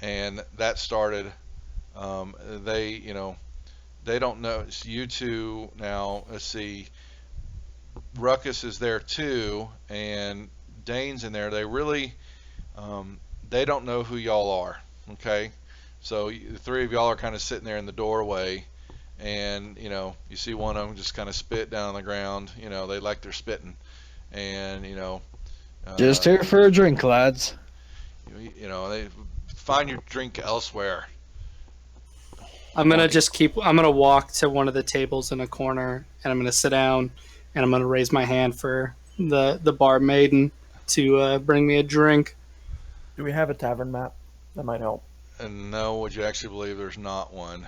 and that started. They don't know. It's you two now. Let's see. Ruckus is there too, and Dane's in there. They really, they don't know who y'all are. Okay, so the 3 of y'all are kind of sitting there in the doorway, and you see one of them just kind of spit down on the ground. They like their spitting, and Just here for a drink, lads. they find your drink elsewhere. I'm gonna walk to one of the tables in a corner, and I'm gonna sit down, and I'm gonna raise my hand for the barmaiden to bring me a drink. Do we have a tavern map? That might help. And no, would you actually believe there's not one?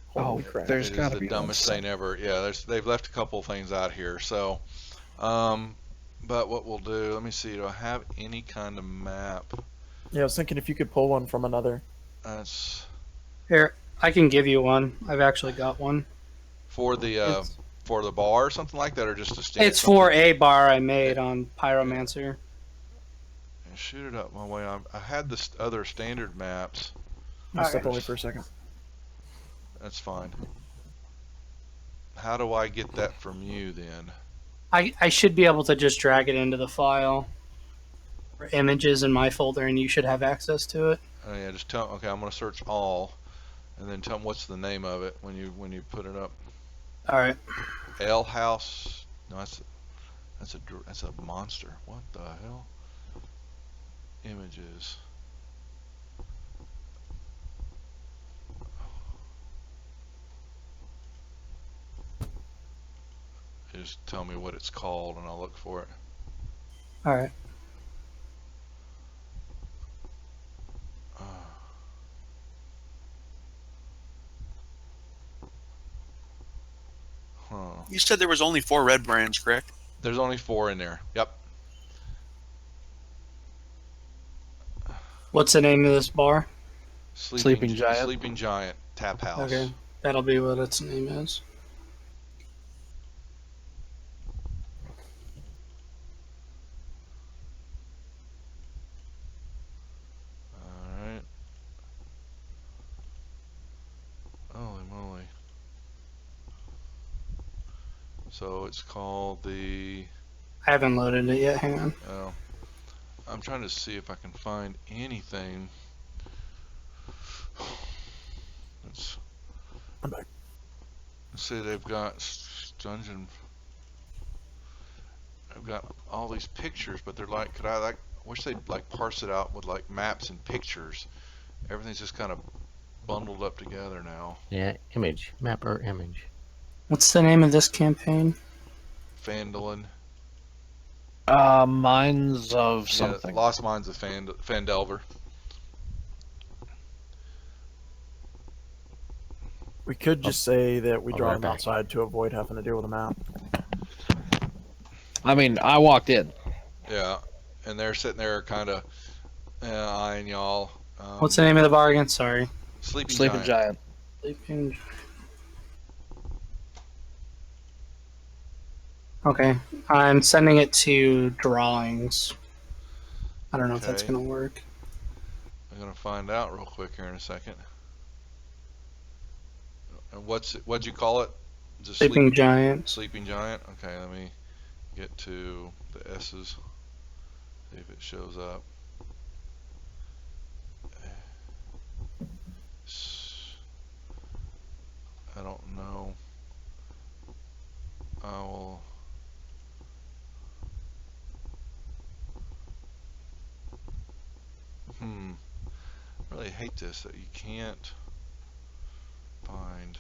Holy Oh, crap. there's It got is to the be one. dumbest thing ever. Yeah, they've left a couple things out here. So, but what we'll do, let me see. Do I have any kind of map? Yeah, I was thinking if you could pull one from another. That's Here, I can give you one. I've actually got one. for the It's, bar or something like that, or just a stand. it's for a bar I made on Pyromancer. Shoot it up my way. I had the other standard maps. I'm gonna step Alright. away for a second. That's fine. How do I get that from you then? I should be able to just drag it into the file or images in my folder, and you should have access to it. Oh yeah, just tell. Okay, I'm gonna search all, and then tell them what's the name of it when you put it up. All right. L House. No, that's a monster. What the hell? Images. Just tell me what it's called, and I'll look for it. All right. Huh. You said there was only 4 red brands, correct? There's only 4 in there. Yep. What's the name of this bar? Sleeping Giant. Sleeping Giant Tap House. Okay, that'll be what its name is. Alright. Holy moly. So it's called the... I haven't loaded it yet. Hang on. Oh. I'm trying to see if I can find anything. I'm back. Let's see, they've got dungeon. I've got all these pictures, but they're like, wish they'd like parse it out with like maps and pictures. Everything's just kind of bundled up together now. Yeah, image. Map or image. What's the name of this campaign? Phandalin. Mines of something. Yeah, Lost Mines of Phandelver. We could just say that we I'll draw be them right back. outside to avoid having to deal with a map. I mean, I walked in. Yeah, and they're sitting there kind of eyeing y'all. What's the name of the bar again? Sorry. Sleeping Giant. Sleeping. Okay, I'm sending it to drawings. I don't know if that's Okay. gonna work. I'm gonna find out real quick here in a second. And what'd you call it? Just Sleeping Giant. Sleeping Giant. Okay, let me get to the S's. See if it shows up. I don't know. I will. I really hate this that you can't find.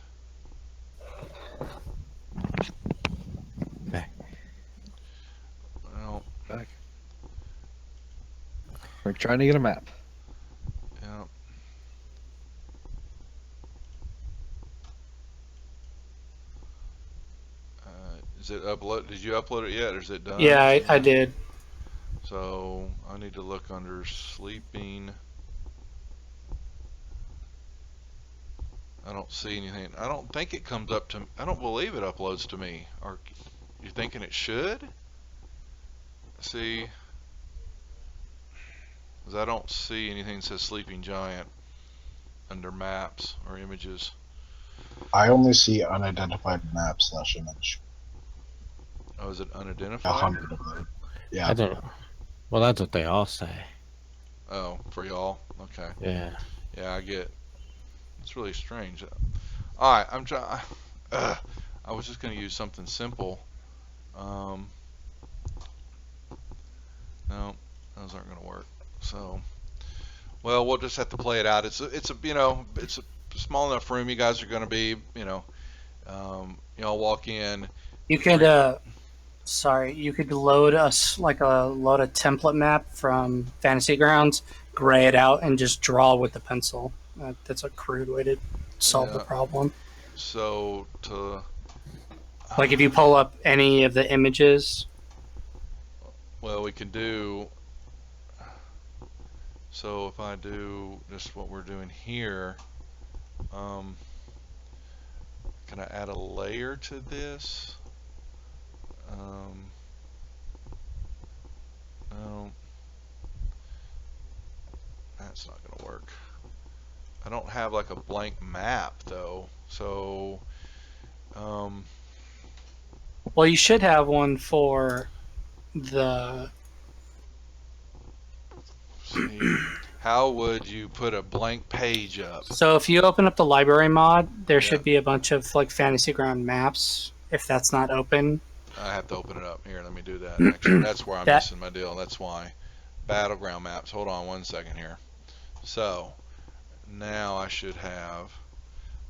Back. Well, Back. We're trying to get a map. yeah. Is it upload? Did you upload it yet, or is it done? Yeah, I did. So I need to look under sleeping. I don't see anything. I don't think it comes up to. I don't believe it uploads to me. Or you're thinking it should? See, because I don't see anything that says Sleeping Giant under maps or images. I only see unidentified map / image. Oh, is it unidentified? 100 of them. Yeah. I don't. Well, that's what they all say. Oh, for y'all. Okay. Yeah. Yeah, I get. It's really strange. All right, I'm trying. I was just gonna use something simple. No, those aren't gonna work. So, well, we'll just have to play it out. It's a it's a small enough room. You guys are gonna be, y'all walk in. You could you could load a template map from Fantasy Grounds, gray it out and just draw with the pencil. That's a crude way to solve the problem. So to like if you pull up any of the images. Well, we can do. So if I do just what we're doing here, can I add a layer to this? No, that's not going to work. I don't have like a blank map though, so well, you should have one for the. see, how would you put a blank page up? So if you open up the library mod, there should be a bunch of like Fantasy Ground maps. If that's not open, I have to open it up here. Let me do that. Actually, that's where I'm missing my deal. That's why. Battleground maps. Hold on one second here. So now I should have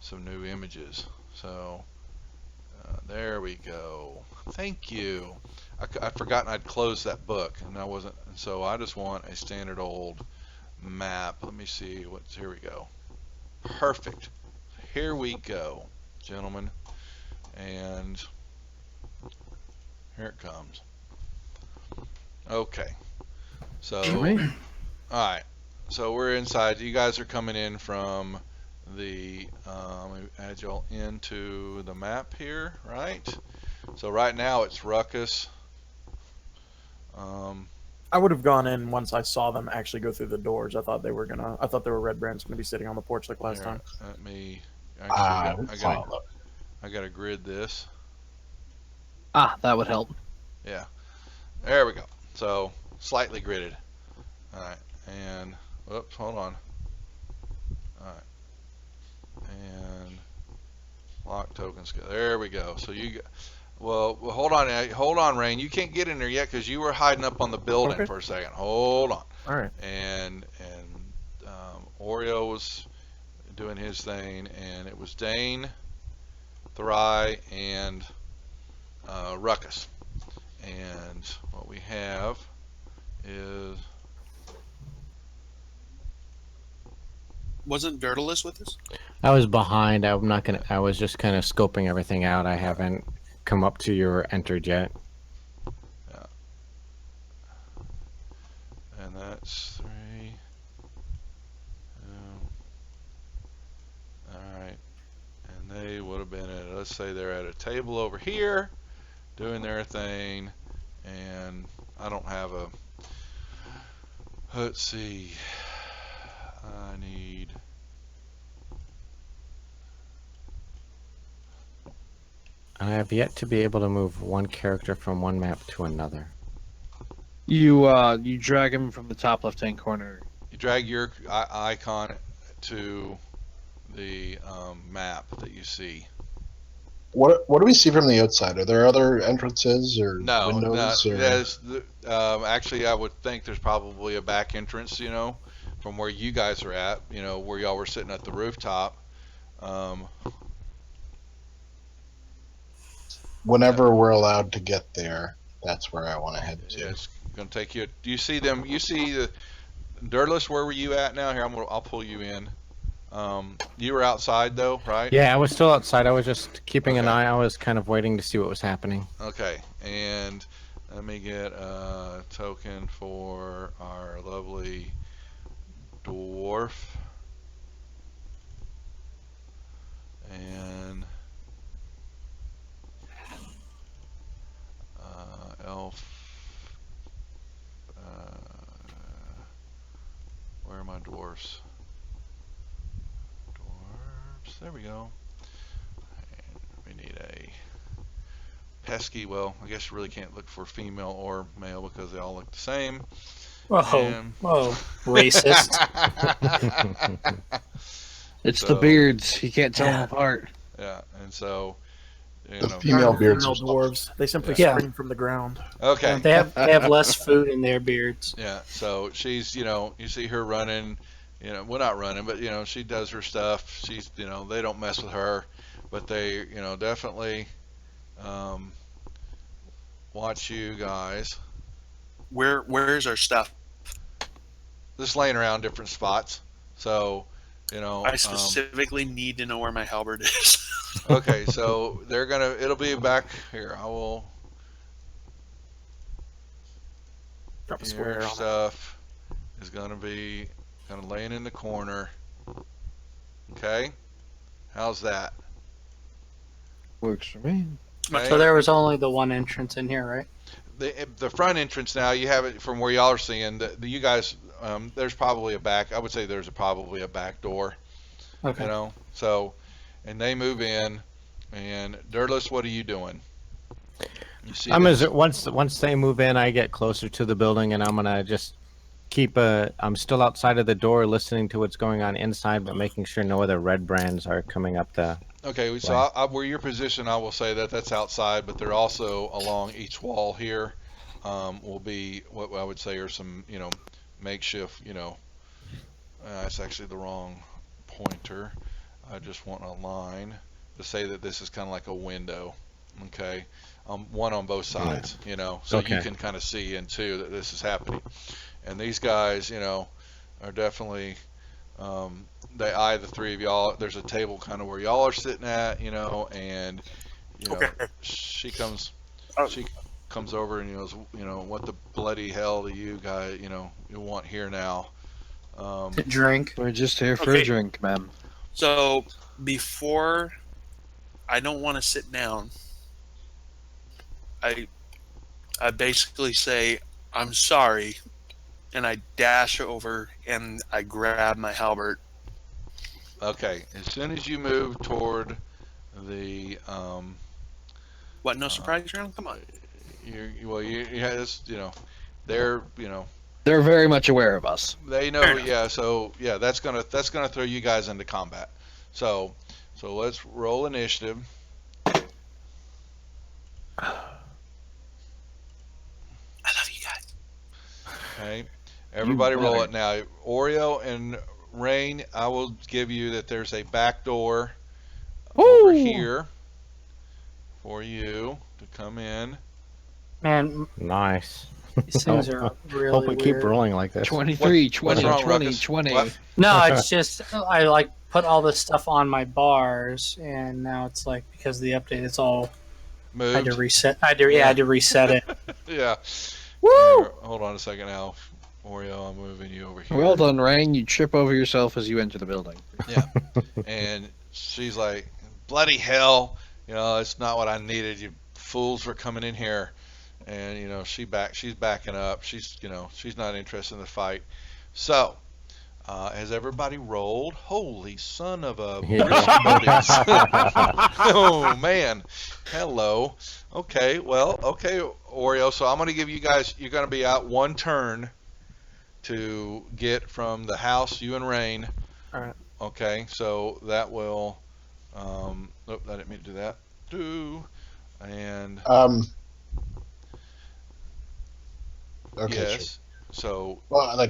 some new images. So there we go. Thank you. I'd forgotten I'd closed that book, and I wasn't. And so I just want a standard old map. Let me see what's. Here we go. Perfect. Here we go, gentlemen, and here it comes. Okay. So, all right. So we're inside. You guys are coming in from the. Let me add y'all into the map here, right? So right now it's Ruckus. I would have gone in once I saw them actually go through the doors. I thought they were Red Brands gonna be sitting on the porch like last time. Let me. I gotta grid this. That would help. Yeah. There we go. So slightly gridded. All right. And whoops, hold on. All right. And lock tokens. There we go. So you. Well, hold on, Rain. You can't get in there yet because you were hiding up on the building for a second. Hold on. All right. And Oreo was doing his thing, and it was Dane, Thry, and Ruckus. And what we have is. Wasn't Vertilus with us? I was behind. I was just kind of scoping everything out. I haven't come up to you or entered yet. Yeah. And that's 3. Alright. And they would have been at, let's say they're at a table over here doing their thing. And I don't have a, let's see. I need. I have yet to be able to move one character from one map to another. You drag him from the top left-hand corner. You drag your icon to the map that you see. What do we see from the outside? Are there other entrances or windows? No. Actually, I would think there's probably a back entrance, from where you guys are at, where y'all were sitting at the rooftop. Whenever we're allowed to get there, that's where I want to head to. Yeah, it's going to take you. Do you see them? You see the Dirtless? Where were you at now? Here, I'll pull you in. You were outside though, right? Yeah, I was still outside. I was just keeping an eye. I was kind of waiting to see what was happening. Okay, and let me get a token for our lovely dwarf. And elf. Where are my dwarfs? Dwarves. There we go. And we need a pesky. Well, I guess you really can't look for female or male because they all look the same. Whoa, racist. It's the beards. You can't tell them apart. Yeah, and so. The female beards are dwarves. They simply spring from the ground. Okay. They have less food in their beards. Yeah. So she's, you see her running, well, not running, but she does her stuff. She's, they don't mess with her, but they, definitely watch you guys. Where's our stuff? just laying around different spots. So, you know, I specifically need to know where my halberd is. okay, so it'll be back here. I will. Drop a Your square on it. stuff is gonna be kind of laying in the corner. Okay, how's that? Works for me. Okay. So there was only the one entrance in here, right? The front entrance now, you have it from where y'all are seeing. You guys, there's probably a back. I would say there's probably a back door. Okay. You know, so, and they move in, and Dirtless, what are you doing? You see once they move in, I get closer to the building, and I'm gonna just I'm still outside of the door, listening to what's going on inside, but making sure no other red brands are coming up the. Okay, so where your position, I will say that's outside, but they're also along each wall here. Will be what I would say are some, makeshift, it's actually the wrong pointer. I just want a line to say that this is kind of like a window, okay? One on both sides, so you can kind of see in two that this is happening. And these guys, are definitely, they eye the three of y'all. There's a table kind of where y'all are sitting at, and, Okay. she comes over and goes, what the bloody hell do you guys, you want here now? To drink. We're just here for Okay. a drink, ma'am. So before, I don't want to sit down. I basically say, I'm sorry, and I dash over and I grab my halberd. Okay, as soon as you move toward the, What, no surprise round? Come on. they're, They're very much aware of us. they know, Fair enough. yeah, so, yeah, that's gonna throw you guys into combat. So let's roll initiative. I love you guys. Okay, everybody roll better. it now. Oreo and Rain, I will give you that there's a back door over here for you to come in. Man, Nice. these things are really Hope we keep weird. rolling like this. 23, 20, what's wrong, 20, Ruckus? 20. What? No, it's just I put all this stuff on my bars, and now it's like because of the update, it's all I had to Moved? reset. I had to reset it. Yeah. Here, hold on a second now. Oreo, I'm moving you over here. Well done, Rain. You trip over yourself as you enter the building. Yeah. And she's like, bloody hell, it's not what I needed. You fools for coming in here. And, she's backing up. She's not interested in the fight. So, has everybody rolled? Holy son of a Oh, man. Hello. Okay, Oreo. So I'm going to give you guys, you're going to be out one turn to get from the house, you and Rain. All right. Okay, so that will, I didn't mean to do that. And Okay. yes, Sure. so Well,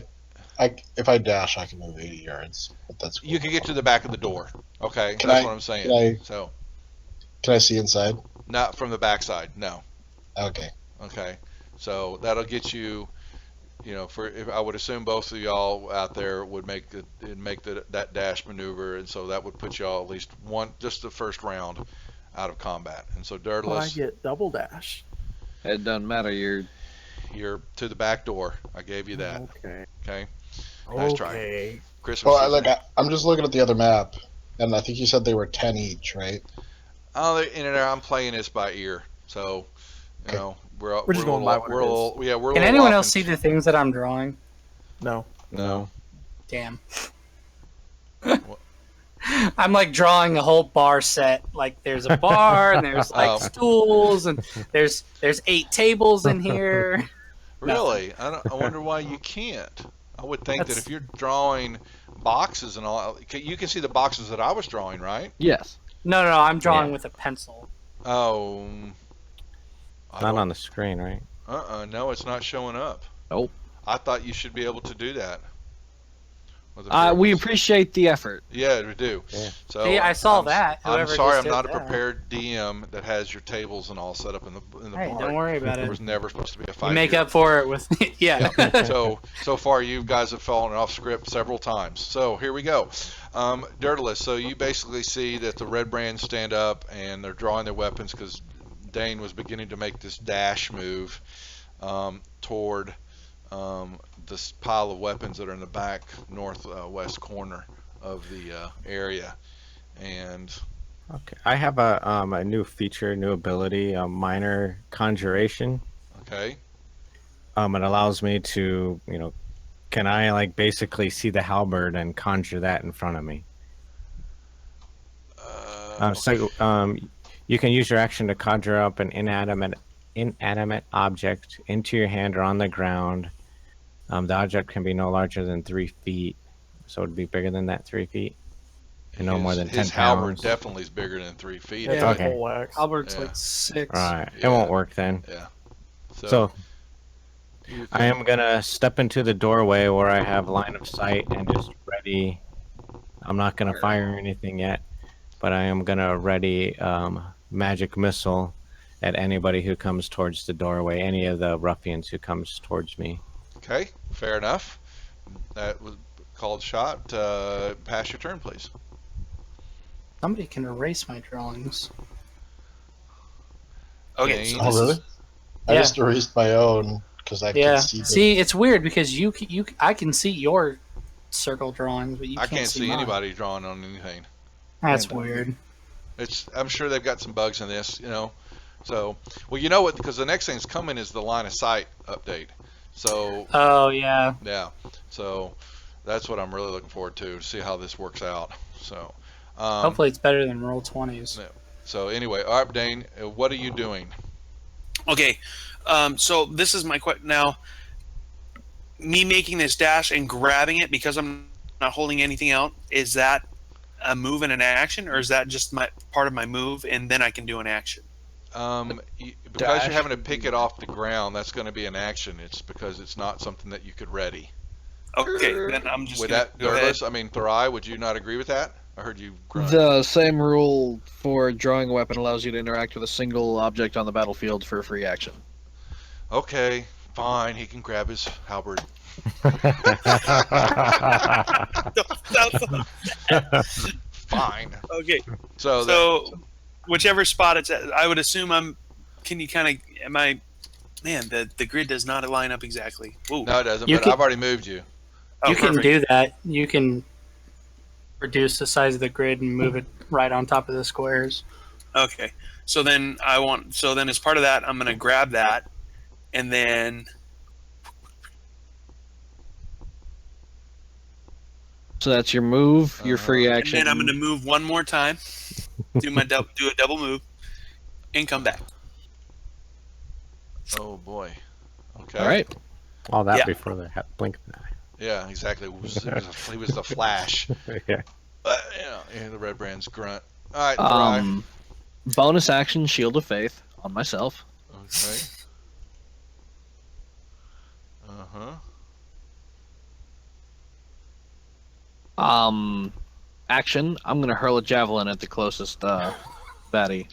if I dash, I can move 80 yards. But that's cool. you can get to the back of the door. Okay, Can that's I- what I'm saying. can I- So Can I see inside? not from the backside, no. Okay. Okay, so that'll get you. If I would assume both of y'all out there would make that dash maneuver, and so that would put y'all at least just the first round out of combat. And so Well, I Dirtless, get double dash. It doesn't matter. you're to the back door. I gave you that. Okay. Okay, Nice try. Okay. Christmas. Well, I'm just looking at the other map, and I think you said they were 10 each, right? Oh, in and there. I'm playing this by ear, so we're just going by what it is. we're. Can anyone else see the things that I'm drawing? No. No. Damn. I'm like drawing a whole bar set. Like there's a bar and there's like stools and there's 8 tables in here. Really? I wonder why you can't. I would think that if you're drawing boxes and all, you can see the boxes that I was drawing, right? Yes. No, I'm drawing with a pencil. Oh. Not on the screen, right? No, it's not showing up. Nope. I thought you should be able to do that. with the We appreciate the effort. Yeah, we do. Yeah. So See, I saw I'm, that. I'm Whoever sorry, just I'm did not a that. prepared DM that has your tables and all set up in the Hey, bar. don't worry about There it. was never supposed to be a fight. You make here. up for it with yeah. So far, you guys have fallen off script several times. So here we go. Dirtless. So you basically see that the red brands stand up and they're drawing their weapons because Dane was beginning to make this dash move toward this pile of weapons that are in the back northwest corner of the area. And Okay. I have a new feature, new ability, a minor conjuration. okay. It allows me to, can I like basically see the halberd and conjure that in front of me? So you can use your action to conjure up an inanimate object into your hand or on the ground. The object can be no larger than 3 feet, so it'd be bigger than that 3 feet, and no more than 10 his halberd pounds. definitely is bigger than 3 feet. It's Yeah. a Okay. pole axe. Albert's Yeah. like 6. Right, Yeah. it won't work then. Yeah. So you I can- am gonna step into the doorway where I have line of sight and just ready. I'm not gonna fire anything yet, but I am gonna ready magic missile at anybody who comes towards the doorway. Any of the ruffians who comes towards me. Okay, fair enough. That was called shot. Pass your turn, please. Somebody can erase my drawings. Okay, so Dane. Oh, this really? is, I Yeah. just erased my own because I Yeah. could see. See, it's weird because I can see your circle drawings, but you I can't, can't see mine. anybody drawing on anything. That's weird. I'm sure they've got some bugs in this, So, well, you know what? Because the next thing's coming is the line of sight update. So, Oh yeah. yeah. So, that's what I'm really looking forward to see how this works out. So, Hopefully it's better than roll 20s. So anyway, all right, Dane, what are you doing? okay. So this is my question now. Me making this dash and grabbing it because I'm not holding anything out. Is that a move and an action, or is that just my part of my move and then I can do an action? Because dash you're having to would pick be it off the ground, that's going to be an action. It's because it's not something that you could ready. Okay, then I'm just With gonna that, go ahead. Dirtless, I mean, Thorai, would you not agree with that? I heard you grunt. The same rule for drawing a weapon allows you to interact with a single object on the battlefield for a free action. Okay, fine. He can grab his halberd. Fine. Okay, So, so whichever spot it's at, I would assume I'm. Can you kind of? Am I? Man, the grid does not line up exactly. Ooh. no, it doesn't. You But can- I've already moved you. Oh, You can perfect. do that. You can reduce the size of the grid and move it right on top of the squares. Okay, so then as part of that, I'm gonna grab that, and then So that's your move, your free and action. then I'm gonna move one more time, do a double move, and come back. Oh boy. Okay. All right. All that Yeah. before the blink of an Yeah, exactly. He was the Flash. eye. Yeah. Yeah, the Red Brand's grunt. All right, Thorai. Bonus action, Shield of Faith on myself. Okay. Action, I'm gonna hurl a javelin at the closest baddie.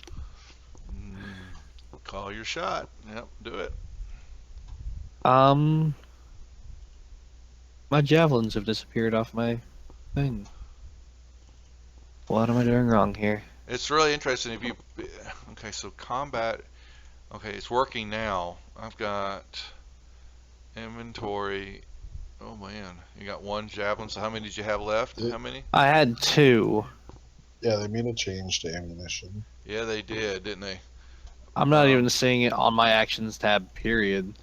Call your shot. Yep, do it. My javelins have disappeared off my thing. What am I doing wrong here? It's really interesting if you. Okay, so combat. Okay, it's working now. I've got inventory. Oh man, you got one javelin. So how many did you have left? How many? I had 2. Yeah, they made a change to ammunition. Yeah, they did, didn't they? I'm not even seeing it on my actions tab, period.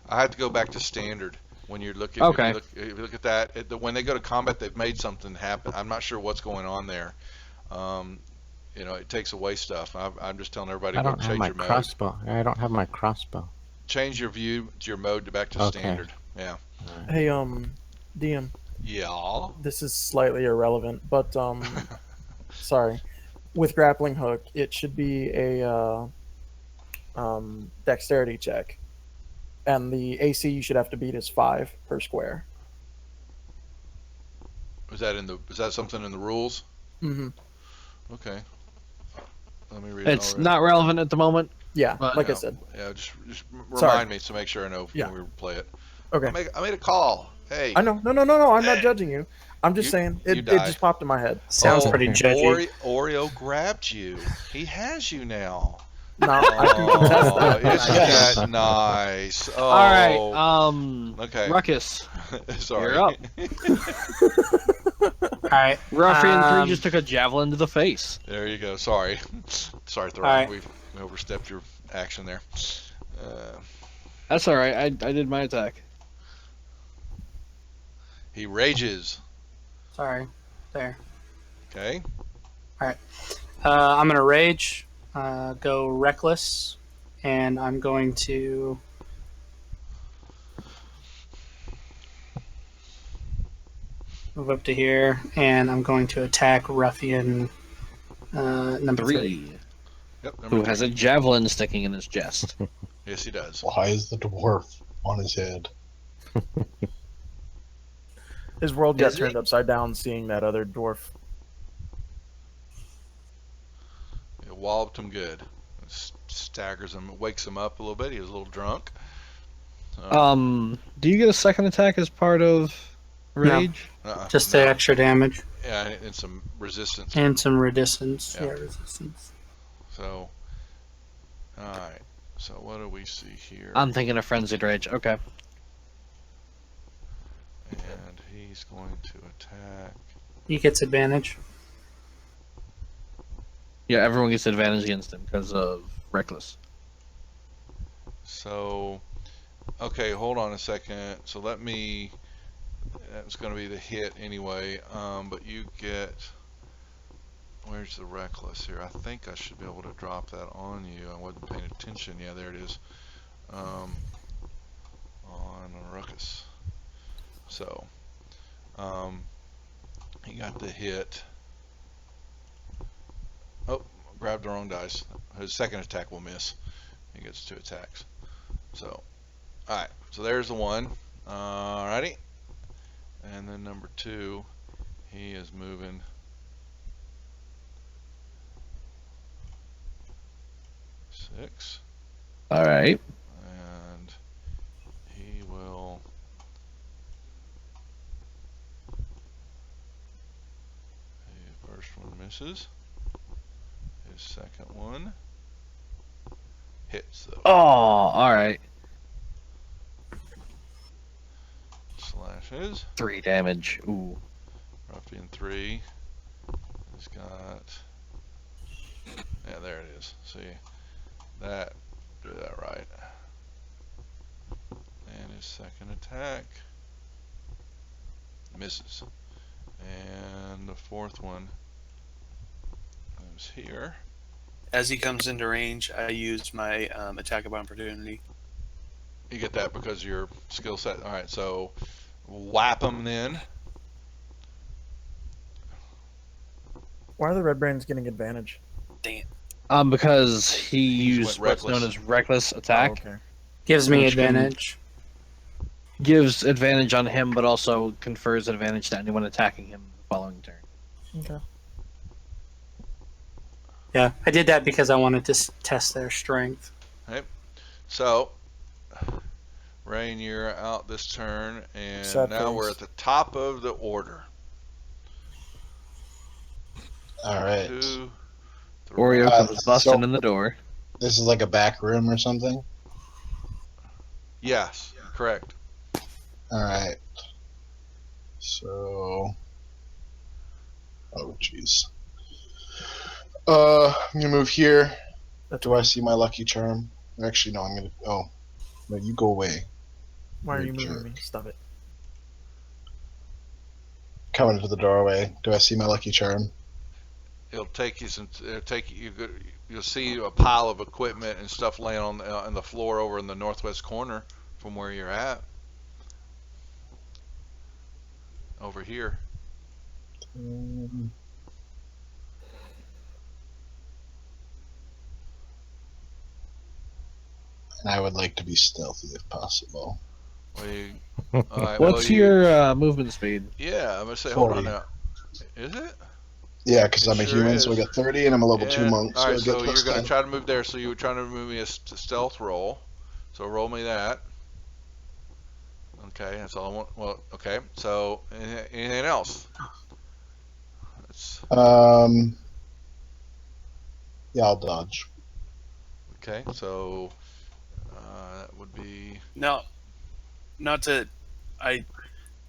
I have to go back to standard when you're looking. Okay. If you look at that, when they go to combat, they've made something happen. I'm not sure what's going on there. It takes away stuff. I'm just telling everybody I to go don't have change my your mode. crossbow. I don't have my crossbow. Change your view to your mode back to Okay. standard. Yeah. Hey, DM, Yeah. this is slightly irrelevant, but sorry. With grappling hook, it should be a dexterity check, and the AC you should have to beat is 5 per square. Is that something in the rules? Mm-hmm. Okay. Let me read It's it. not relevant at the moment. Yeah, But- like I Yeah. said. Yeah, just Sorry. remind me to make sure I know Yeah. when we play it. Okay. I made a call. Hey. I know. No. I'm not judging you. I'm just saying you it died. just popped in my head. Sounds pretty judgy. Oreo grabbed you. He has you now. No, I can contest that. Isn't Yes. that nice? Oh. All right. Okay. Ruckus. Sorry. You're up. All right. Ruffian 3 just took a javelin to the face. There you go. Sorry. Sorry, Thorin. All right. We overstepped your action there. That's all right. I did my attack. He rages. Sorry. There. Okay. I'm gonna rage. Go reckless, and I'm going to. Move up to here, and I'm going to attack Ruffian number 3. Yep. Who has a javelin sticking in his chest? Yes, he does. Why is the dwarf on his head? His world got Is turned upside down seeing that other dwarf. It walloped him good. Staggers him, wakes him up a little bit. He was a little drunk. Do you get a second attack as part of rage? Just the extra damage Yeah, and some resistance. and some resistance. Yeah. Yeah, resistance. So, alright. So what do we see here? I'm thinking of frenzied rage. Okay. And he's going to attack. He gets advantage. Yeah, everyone gets advantage against him because of reckless. So, okay, hold on a second. So let me. That's going to be the hit anyway. But you get. Where's the reckless here? I think I should be able to drop that on you. I wasn't paying attention. Yeah, there it is. On ruckus. So, he got the hit. Oh, grabbed the wrong dice. His second attack will miss. He gets 2 attacks. So, alright. So there's the one. Alrighty. And then number 2, he is moving. 6. All right. And he will. The first one misses. His second one hits though. Oh, all right. Slashes. 3 damage. Ooh. Ruffian 3. He's got. Yeah, there it is. See that? Do that right. And his second attack misses. And the fourth one is here. As he comes into range, I use my attack of opportunity. You get that because of your skill set. All right, so whap him then. Why are the Red Brains getting advantage? Because he used went what's known reckless. as reckless attack. Oh, okay. Gives me Which can- advantage. Gives advantage on him, but also confers advantage to anyone attacking him the following turn. Okay. Yeah, I did that because I wanted to test their strength. So, Rain, you're out this turn, and Sad now face. we're at the top of the order. All right. 2, 3. Oreo comes busting so- in the door. This is like a back room or something. Yes, correct. All right. So. Oh, jeez. I'm gonna move here. Do I see my lucky charm? Actually, no. I'm gonna. Oh, no. You go away. Why are you Jerk. moving me? Stop it. Coming into the doorway. Do I see my lucky charm? It'll take you some. It'll take you. You'll see a pile of equipment and stuff laying on the floor over in the northwest corner from where you're at. Over here. And I would like to be stealthy if possible. All right, What's your movement speed? Yeah, I'm gonna say. Hold on 40. now. Is it? Yeah, because It I'm a sure human, so I is. got 30, and I'm a level 2 Yeah. monk, All so right. I get So you're plus gonna 10. try to move there. So you were trying to move me a stealth roll. So roll me that. Okay. That's all I want. Well. Okay. So anything else? It's, Yeah, I'll dodge. okay. So that would be. No, not to. I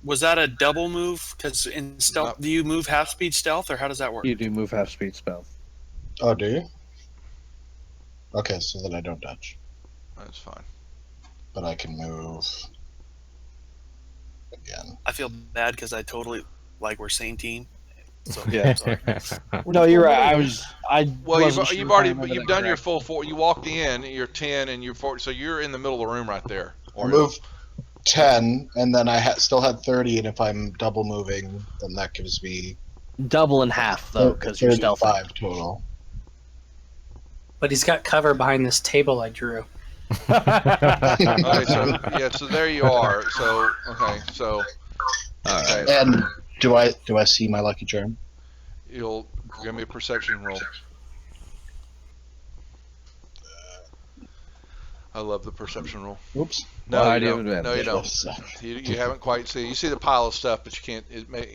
was that a double move? Because in stealth, Not, do you move half speed stealth, or how does that work? You do move half speed stealth. Oh, do you? Okay, so then I don't dodge. that's fine. But I can move again. I feel bad because I totally like we're same team. So Yeah. sorry. No, you're right. I Well, wasn't sure you've if I already remember you've that done your correctly. full 4. You walked in. You're 10 and you're 40. So you're in the middle of the room right there. I Oreo. move 10, and then I still had 30, and if I'm double moving, then that gives me Double in half though, because you're stealthing. 35 total. But he's got cover behind this table I drew. Okay, so yeah, so there you are. So okay, so okay, And do I see my lucky charm? you'll give me a perception roll. I love the perception roll. Oops. No, Why you do you have don't. No, you advantage? don't. You haven't quite seen. You see the pile of stuff, but you can't.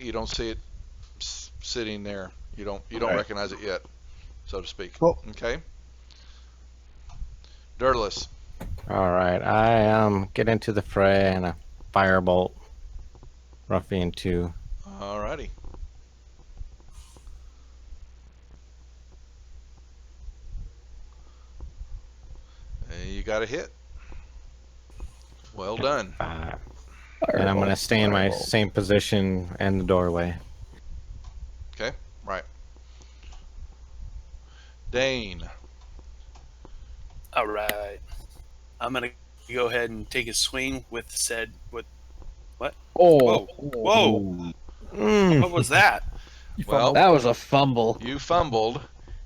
You don't see it sitting there. You don't Right. recognize it yet, so to speak. Cool. Okay. Dirtless. All right, I get into the fray and a firebolt ruffian 2. Alrighty. You got a hit. Well done. 5. And I'm gonna stay in my same position in the doorway. Okay. Right. Dane. All right. I'm gonna go ahead and take a swing with said. With Oh, whoa! Mm. What was that? Well, that was a fumble. you fumbled.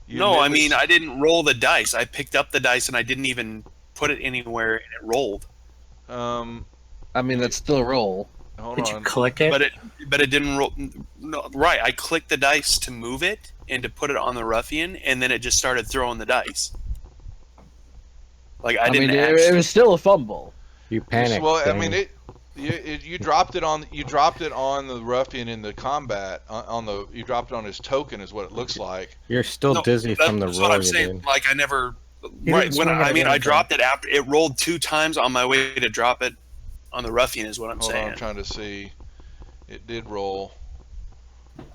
You No, I admittedly mean I didn't roll the dice. I picked up the dice and I didn't even put it anywhere, and it rolled. I mean, that's still a roll. Hold Did you on. click it? But it didn't roll. No, right. I clicked the dice to move it and to put it on the ruffian, and then it just started throwing the dice. Like I didn't. mean, actually, it was still a fumble. You panicked. Well, I Dane. mean, you dropped it on the ruffian in the combat you dropped it on his token is what it looks like. You're still No, dizzy from the that's roll what I'm you saying. did. Like I never. He Right. didn't When swing it I mean again, I dropped it after it rolled 2 times on my way to drop it on the ruffian is what I'm Hold saying. on, I'm trying to see. It did roll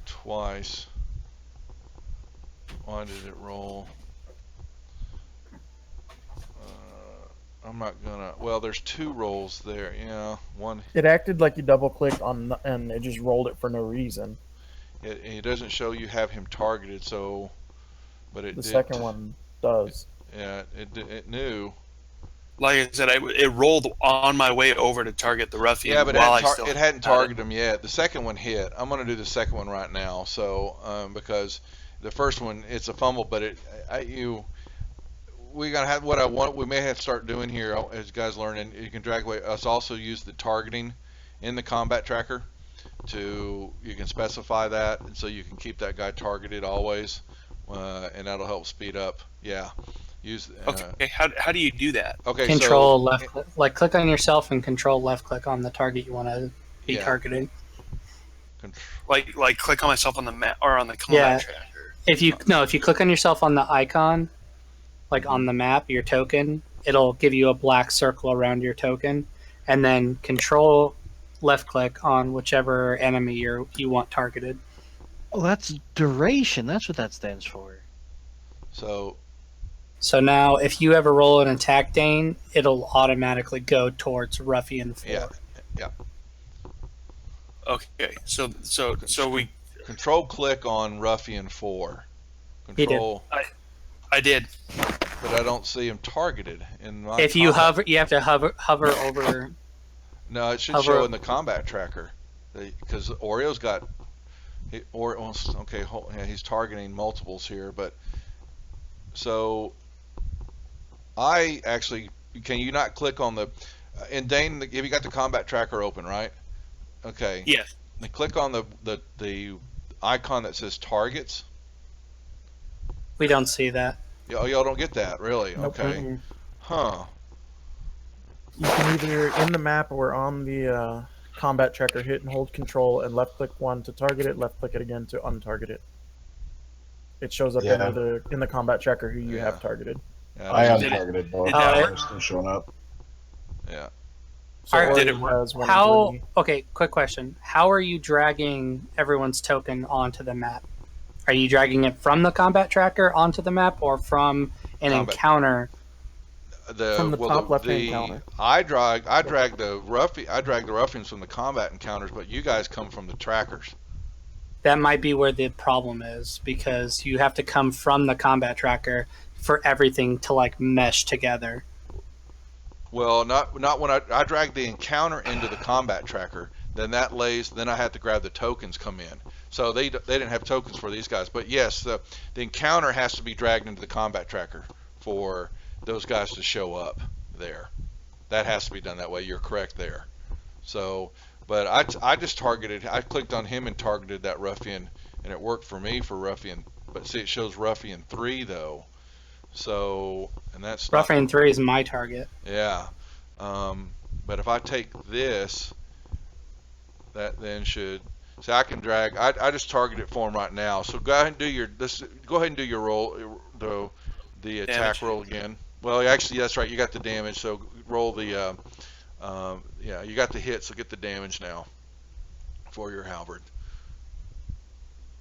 twice. Why did it roll? I'm not gonna. Well, there's 2 rolls there. Yeah, one. It acted like you double clicked on, and it just rolled it for no reason. It doesn't show you have him targeted, so. But it The did. second one does. Yeah, it knew. Like I said, it rolled on my way over to target the ruffian. Yeah, but while it hadn't targeted him yet. The second one hit. I'm going to do the second one right now. So because the first one it's a fumble, but we gotta have what I want. We may have to start doing here as guys learn, and you can drag away. Us also use the targeting in the combat tracker you can specify that, and so you can keep that guy targeted always, and that'll help speed up. Yeah. Use. Okay, how do you do that? Okay. Control so, left click. Like click on yourself and control left click on the target you want to be Yeah. targeting. Like click on myself on the map or on the combat Yeah. tracker. If you click on yourself on the icon, like on the map, your token, it'll give you a black circle around your token, and then control left click on whichever enemy you want targeted. Oh, that's duration. That's what that stands for. So So now, if you ever roll an attack, Dane, it'll automatically go towards Ruffian 4. yeah. Okay, so we. Control click on Ruffian 4. He did. Control. I did. But I don't see him targeted in my. If you combat. hover, you have to hover over. No, it should hover- show in the combat tracker, because Oreo's got. Yeah, he's targeting multiples here, but so I actually can you not click on the And Dane, have you got the combat tracker open, right? Okay. Yes. Then click on the icon that says targets. We don't see that. Y'all don't get that, really? Nope. Okay. Huh. You can either in the map or on the combat tracker hit and hold control and left click one to target it, left click it again to untarget it. It shows up Yeah. in the combat tracker who you Yeah. have targeted. Yeah, I Did it- untargeted both. did that They're work? still showing up. yeah. So Alright, did Ori it work? has one How? ability. Okay, quick question. How are you dragging everyone's token onto the map? Are you dragging it from the combat tracker onto the map, or from an Combat. encounter? From the top left-hand counter. I drag the ruffians from the combat encounters, but you guys come from the trackers. That might be where the problem is, because you have to come from the combat tracker for everything to like mesh together. Well, not when I drag the encounter into the combat tracker. Then I have to grab the tokens come in. So they didn't have tokens for these guys, but yes, the encounter has to be dragged into the combat tracker for those guys to show up there. That has to be done that way. You're correct there. So, but I just targeted. I clicked on him and targeted that ruffian, and it worked for me for ruffian. But see, it shows ruffian 3 though. So, and that's not, Ruffian 3 is my target. yeah. But if I take this, that then should. So I can drag. I just target it for him right now. So go ahead and do your Go ahead and do your roll. The attack Damage. roll again. Well, actually, that's right. You got the damage. So roll the. Yeah, you got the hit. So get the damage now for your halberd.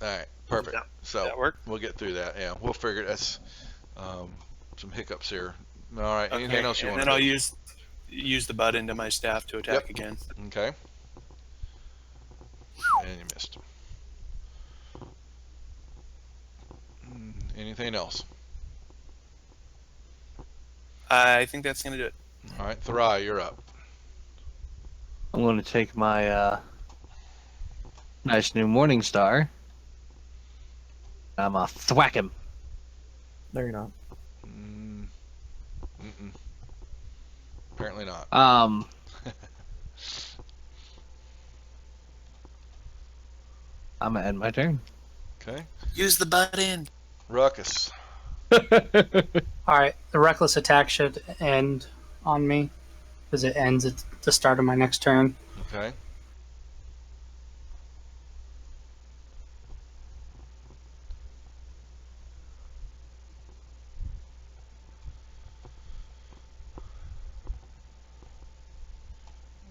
All right, perfect. That- So that work? we'll get through that. Yeah, we'll figure it. That's some hiccups here. All right. Anything else you and want then to I'll do? use the butt into my staff to attack Yep. again. Okay. And you missed. Anything else? I think that's gonna do it. All right, Tharai, you're up. I'm going to take my nice new Morning Star. I'm going to thwack him. No, you're not. Apparently not. I'm going to end my turn. Okay. Use the butt in. Ruckus. Alright, the reckless attack should end on me, because it ends at the start of my next turn. Okay.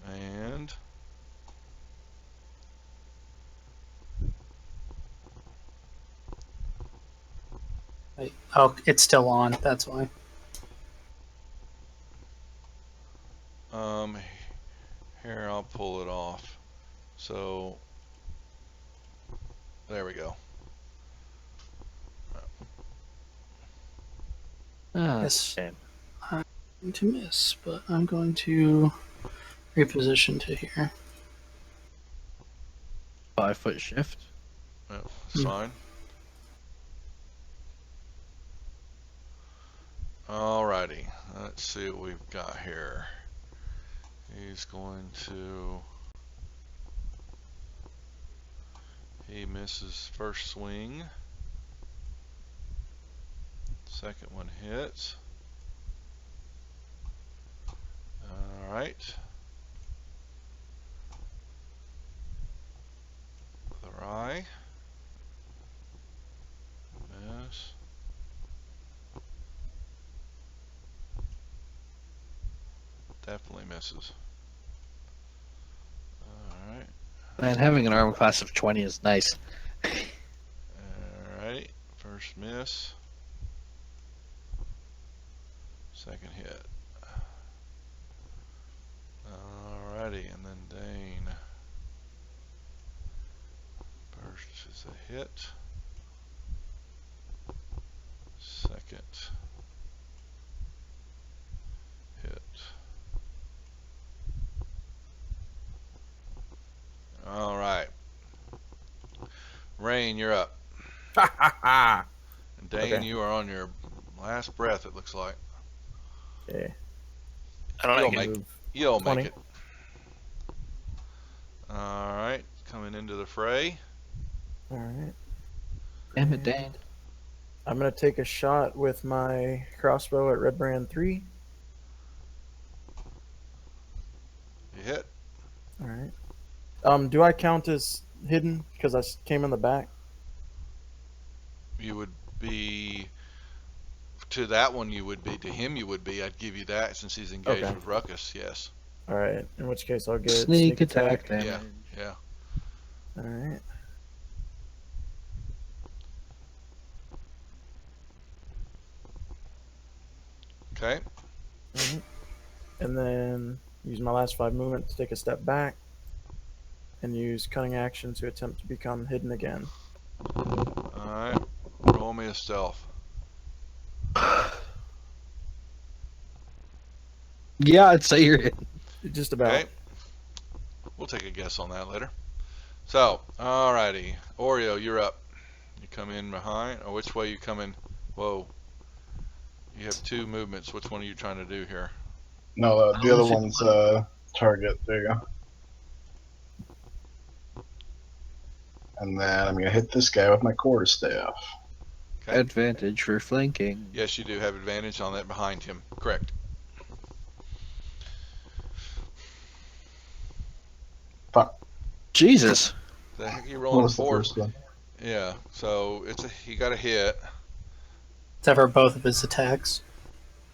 And Oh, it's still on, that's why. here I'll pull it off. So there we go. Oh, Yes. shame. I'm going to miss, but I'm going to reposition to here. 5-foot shift. That's fine. Alrighty. Let's see what we've got here. He's going to. He misses first swing. Second one hits. Alright. Thrai. Miss. Definitely misses. Alright. Man, having an armor class of 20 is nice. Alrighty. First miss. Second hit. Alrighty, and then Dane. First is a hit. Second hit. Alright. Rain, you're up. And Dane, Okay. you are on your last breath, it looks like. Okay. I don't You'll like it. make- Move You'll 20. make it. Alright, coming into the fray. All right. Damn it, Dane. I'm gonna take a shot with my crossbow at Red Brand 3. You hit. All right. Do I count as hidden because I came in the back? You would be, to that one you would be, to him you would be. I'd give you that since he's engaged Okay. with Ruckus, yes. All right. In which case, I'll get Sneak attack damage. Yeah, yeah. All right. Okay. All right. And then use my last 5 movement to take a step back, and use cunning action to attempt to become hidden again. Alright, roll me a stealth. Yeah, I'd say you're hidden. Just about. Okay. We'll take a guess on that later. So, alrighty. Oreo, you're up. You come in behind, or which way you coming? Whoa. You have 2 movements. Which one are you trying to do here? No, the other one's target. There you go. And then I'm gonna hit this guy with my quarterstaff. Okay. Advantage for flanking. Yes, you do have advantage on that behind him. Correct. Fuck. Jesus. The heck you What rolling was the for? first one? Yeah, so he got a hit. Is that for both of his attacks?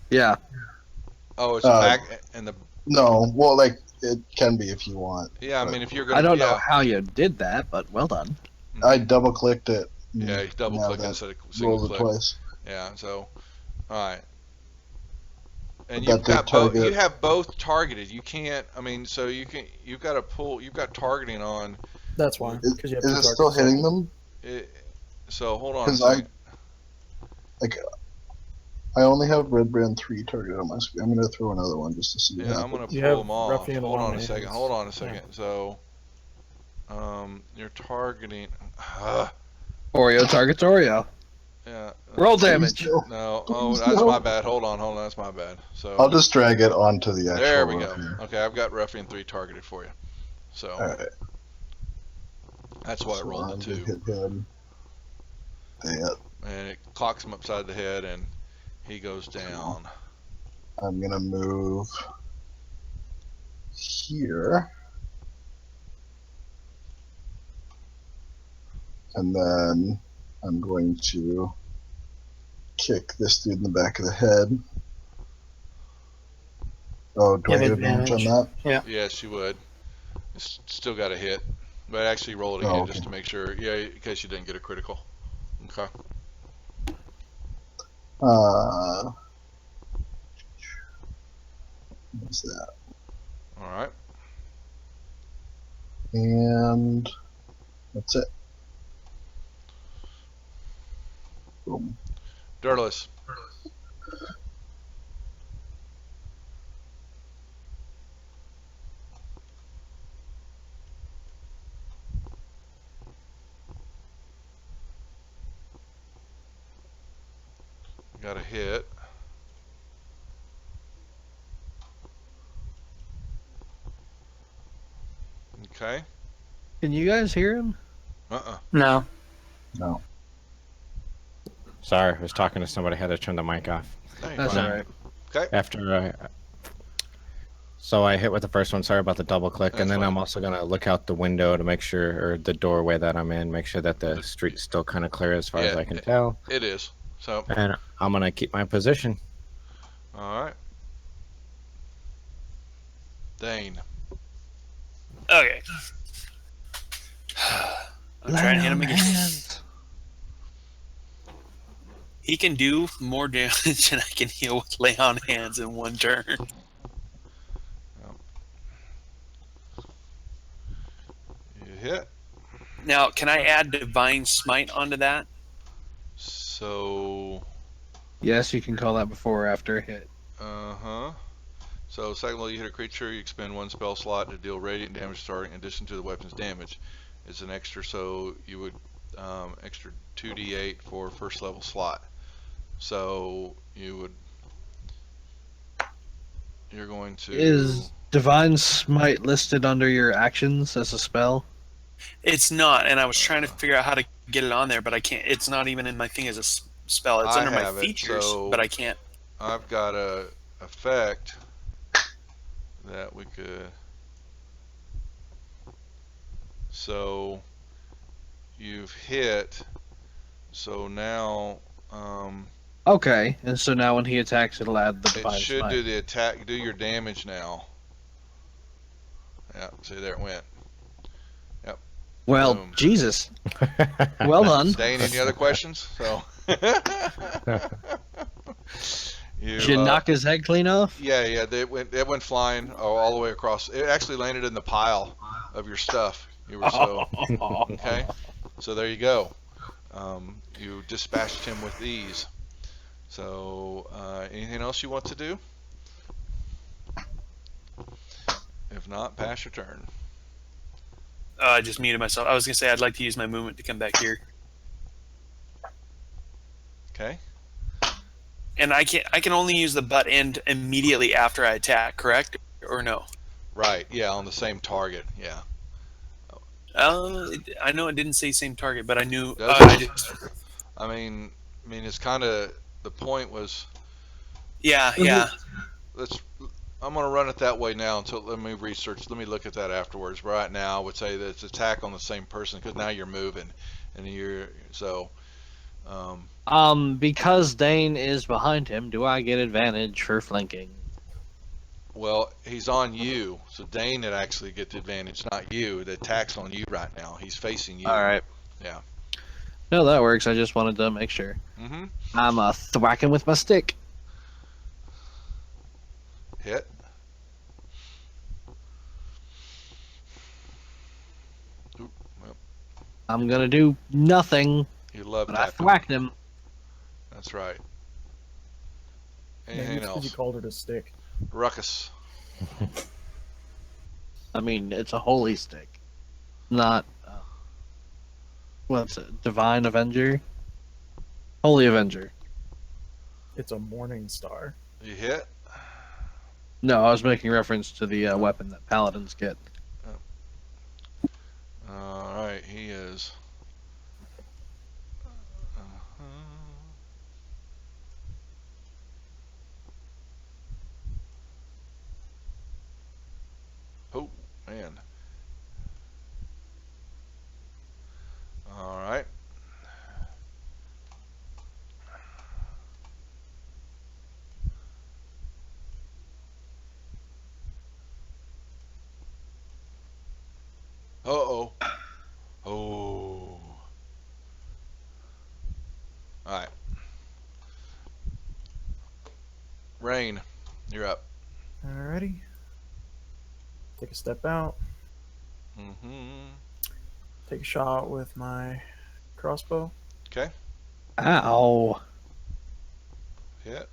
Yeah. Oh, it's a back and the. No, well, like it can be if you want. Yeah, I but mean if you're gonna. I don't know yeah. how you did that, but well done. I double clicked it. Yeah, you double click that instead of single rolled it click. twice. Yeah, so alright. And But you've that got did both. target- You have both targeted. You can't. I mean, so you've got to pull. You've got targeting on. That's why. Is, Because you have is two it still targets hitting selected. them? It, so hold on a 'Cause second. I only have Red Brand 3 targeted on my screen. I'm gonna throw another one just to see what Yeah, I'm happens. gonna You pull have them off. Ruffian Hold on along a the second. ends. Hold on a Yeah. second. So, you're targeting. Oreo targets Oreo. Yeah. Roll damage. Please no. No. Please Oh, that's no. my bad. Hold on. That's my bad. So. I'll just drag it onto the actual There we go. Ruffian. Okay, I've got Ruffian 3 targeted for you. So Alright. that's why it So rolled I'm the gonna 2, hit him. That. and it clocks him upside the head, and he goes down. I'm gonna move here. And then I'm going to kick this dude in the back of the head. Oh, do You I have get advantage on that? Yes, you would. It's still got a hit, but actually roll it Oh, again okay. just to make sure. Yeah, in case you didn't get a critical. Okay. What's that? All right. And that's it. Boom. Dirtless. Got a hit. Okay. Can you guys hear him? No. No. Sorry, I was talking to somebody. Had to turn the mic off. That's fine. alright. Okay. After so I hit with the first one. Sorry about the double click, That's and then fine. I'm also gonna look out the window to make sure, or the doorway that I'm in, make sure that the street's still kind of clear as far as Yeah, I can tell. It is. So, And I'm gonna keep my position. all right. Dane. Okay. I'm trying to hit him again. He can do more damage than I can heal with lay on hands in one turn. You hit. Now, can I add Divine Smite onto that? So, Yes, you can call that before or after a hit. So, second level, you hit a creature, you expend 1 spell slot to deal radiant damage starting in addition to the weapon's damage. It's an extra, so you would extra 2d8 for first level slot. So, you're going to. Divine Smite listed under your actions as a spell? It's not, and I was trying to figure out how to get it on there, but I can't. It's not even in my thing as a spell. It's I under my have it, features, so but I can't. I've got a effect that we could. So you've hit. So now Okay, and so now when he attacks, it'll add the it Divine should Smite. do the attack, do your damage now. Yeah, see there it went. Well, Boom. Jesus. Well done. Dane, any other questions? So. Did you knock his head clean off? Yeah, it went flying all the way across. It actually landed in the pile of your stuff. You were so okay. So there you go. You dispatched him with ease. So anything else you want to do? If not, pass your turn. I just muted myself. I was gonna say I'd like to use my movement to come back here, Okay. and I can only use the butt end immediately after I attack. Correct or no? Right. Yeah, on the same target. Yeah. I know it didn't say same target, but I knew. I mean, it's kind of the point was. Yeah. I'm gonna run it that way now until let me look at that afterwards. Right now, I would say that it's attack on the same person because now you're moving, and you're so. Because Dane is behind him, do I get advantage for flanking? Well, he's on you, so Dane would actually get the advantage, not you. The attack's on you right now. He's facing you. All right. Yeah. No, that works. I just wanted to make sure. Mm-hmm. I'm thwacking with my stick. Hit. Oop, well, I'm gonna do nothing, you love but I tapping. thwacked him. That's right. Maybe Anything it's because you else? called it a stick. Ruckus. I mean, it's a holy stick, not what's it? Divine Avenger, Holy Avenger. It's a morning star. You hit. No, I was making reference to the weapon that paladins get. All right, he is. Oh man. All right. Uh-oh. Oh. All right. Rain, you're up. Alrighty. Take a step out. Mm-hmm. Take a shot with my crossbow. Okay. Ow. Hit.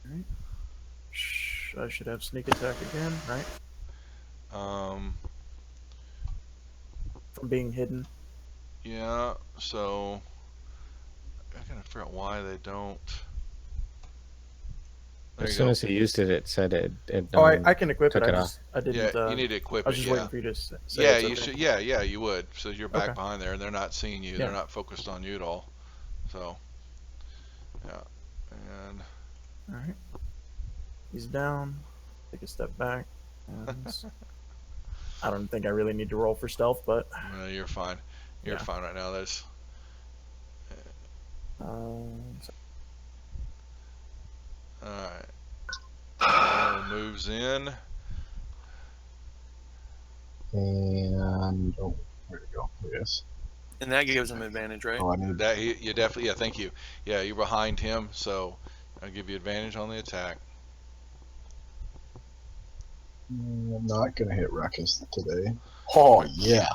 Alright. I should have sneak attack again, right? From being hidden. Yeah, so I gotta figure out why they don't. There As you soon go. as he used it, it said it. Oh, I can equip it. took it I didn't. Yeah, you need to equip I was it. just Yeah. waiting for you to say Yeah, it's you okay. should. Yeah, you would. So you're back Okay. behind there, and they're not seeing you. Yeah. They're not focused on you at all. So, yeah, and Alright. He's down. Take a step back. And I don't think I really need to roll for stealth, but you're fine. You're Yeah. fine right now. That's so all right. Moves in. And where'd it go? Yes. And that gives him advantage, right? Oh, I need. That you definitely. Yeah, thank you. Yeah, you're behind him, so I'll give you advantage on the attack. I'm not gonna hit Ruckus today. Oh yeah.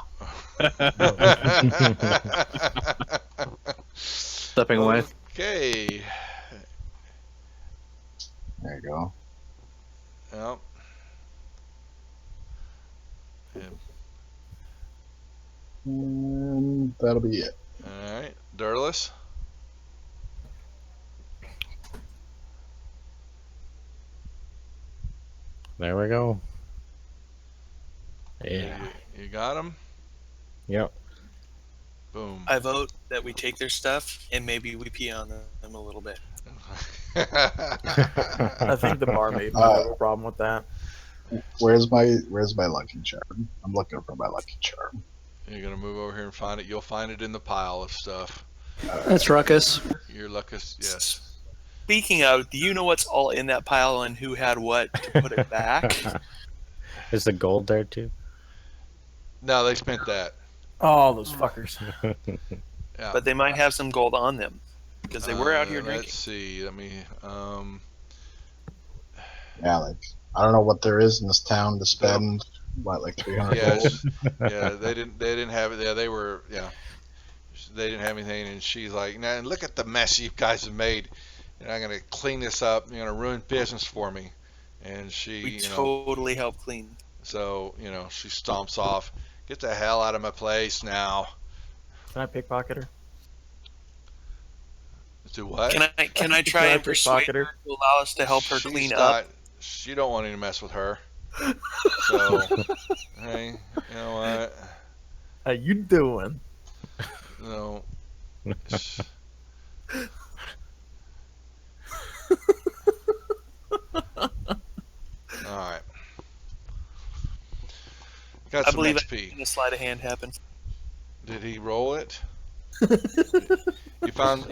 Stepping away. Okay. There you go. Yep. And that'll be it. All right, Durlus. There we go. Yeah. You got them? Yep. Boom. I vote that we take their stuff and maybe we pee on them a little bit. I think the barmaid might have a problem with that. Where's my lucky charm? I'm looking for my lucky charm. You're gonna move over here and find it. You'll find it in the pile of stuff. That's Ruckus. Your luckus, yes. Speaking of, do you know what's all in that pile and who had what to put it back? Is the gold there too? No, they spent that. Oh, those fuckers. Yeah. But they might have some gold on them because they were out here drinking. Let's see. Let me. Yeah, like I don't know what there is in this town to spend. What, like 300 gold? Yes. Yeah, they didn't have it. Yeah, they were. Yeah, they didn't have anything. And she's like, "Now look at the mess you guys have made. And I'm gonna clean this up. You're gonna ruin business for me." And she, We totally help clean. so she stomps off. Get the hell out of my place now. Can I pickpocket her? Do what? Can I try and persuade pickpocket her? her to allow us to help her She's clean not- up? You don't want any to mess with her. So, hey, you know what? How you doing? No. All right. Got I some believe XP. a sleight of hand happened. Did he roll it? You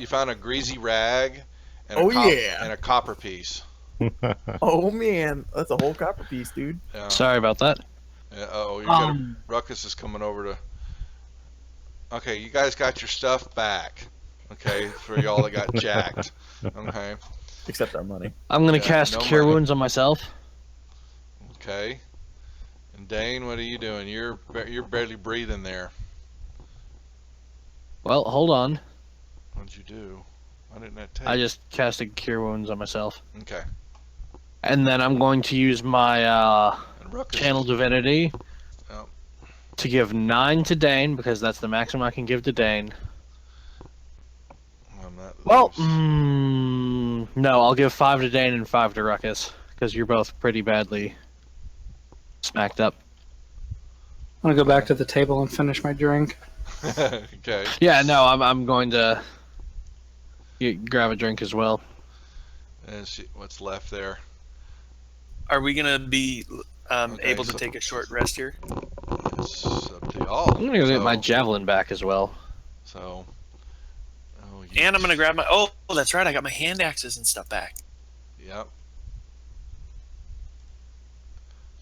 found a greasy rag and and a copper piece. Oh man, that's a whole copper piece, dude. Yeah. Sorry about that. Yeah, you got Ruckus is coming over to. Okay, you guys got your stuff back. Okay, for y'all that got jacked. Okay. Except our money. I'm gonna Yeah, cast no Cure money. Wounds on myself. Okay. And Dane, what are you doing? You're barely breathing there. Well, hold on. What'd you do? Why didn't that take? I just casted Cure Wounds on myself. Okay. And then I'm going to use my And Ruckus Channel is- Divinity Yep. to give 9 to Dane, because that's the maximum I can give to Dane. I'm not Well, loose. no, I'll give 5 to Dane and 5 to Ruckus, because you're both pretty badly smacked up. I'm gonna go back to the table and finish my drink. Okay. Yeah, no, I'm going to grab a drink as well. And see what's left there. Are we gonna be Okay, able to so- take a short rest here? It's up to y'all. I'm gonna go get my So- javelin back as well. So. And I'm gonna grab my. Oh, that's right. I got my hand axes and stuff back. Yep.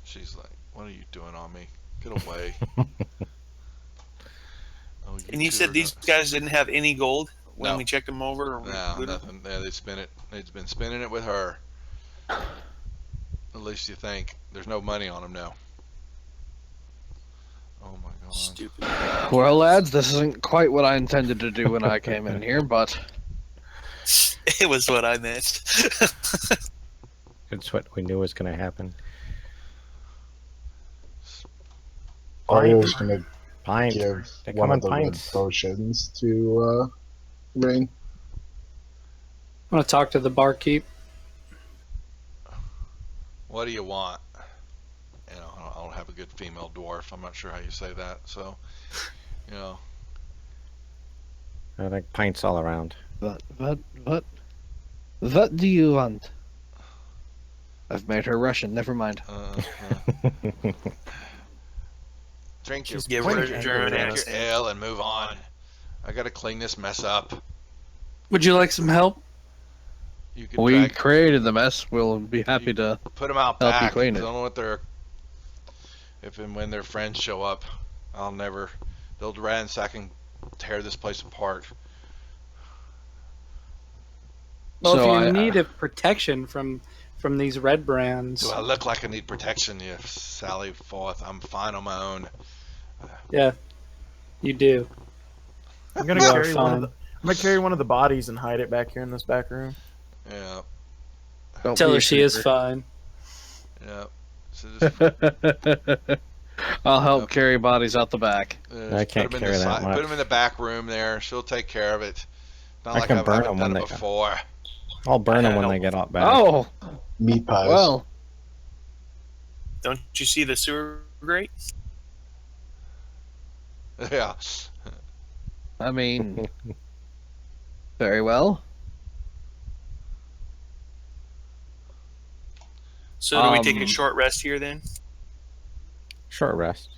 She's like, "What are you doing on me? Get away!" And you said these guys didn't have any gold when No. we checked them over. Or No, looted them? nothing. Yeah, they spin it. They've been spinning it with her. At least you think. There's no money on them now. Oh my god. Stupid. Well, lads, this isn't quite what I intended to do when I came in here, but It was what I meant. It's what we knew was going to happen. Ario's gonna Pint. give They one come in of the red pints. potions to Rain. I'm gonna talk to the barkeep. What do you want? I don't have a good female dwarf. I'm not sure how you say that. So, I think pints all around. what do you want? I've made her Russian. Never mind. Drink your, Just give her drink a your, German drink your accent. ale and move on. I gotta clean this mess up. Would you like some help? You can We drag, created the mess. We'll be happy to. put them out help you back. clean I it. don't know what their if and when their friends show up. They'll ransack and tear this place apart. Well, So if you I- need a protection from these red brands, Do I look like I need protection? You sally forth. I'm fine on my own. yeah, you do. I'm gonna You are carry one of fine. the. I'm gonna carry one of the bodies and hide it back here in this back room. Yeah, Don't Tell be her a she is creeper. fine. yeah. So just, I'll help Yep. carry bodies out the back. I can't put 'em in carry the that Put much. them in the back room there. She'll take care of it. Not I like can I burn haven't 'em done when it they- before. I'll burn them when know. they get out back. Oh, Meat pies. well. Don't you see the sewer grate? Yeah. I mean, very well. So do we take a short rest here then? Short rest.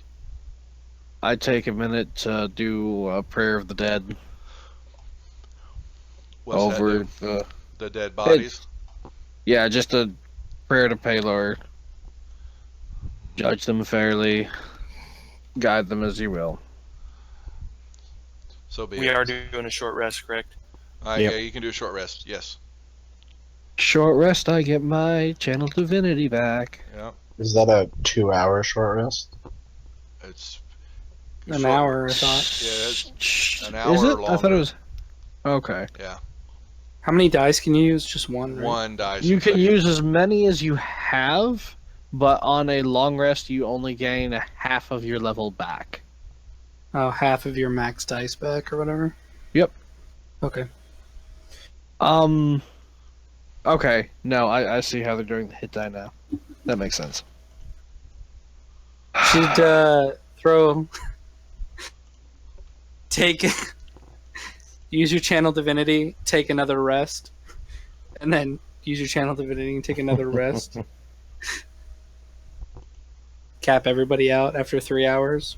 I take a minute to do a prayer of the dead What's that over do? The dead bodies? yeah, just a prayer to Paylor. Judge them fairly, guide them as you will. So be We it. are doing a short rest, correct? Yep. Yeah, you can do a short rest. Yes. Short rest, I get my channel divinity back. Yeah. Is that a 2-hour short rest? It's An short- hour, I thought. Yeah, it's an Is hour it? or I thought it longer. was. Okay. Yeah. How many dice can you use? Just one, right? One dice. You can inflict. use as many as you have, but on a long rest, you only gain a half of your level back. Oh, half of your max dice back or whatever? Yep. Okay. Okay. No, I see how they're doing the hit die now. That makes sense. Should throw. Take. Use your channel divinity, take another rest, and then use your channel divinity and take another rest. Cap everybody out after 3 hours.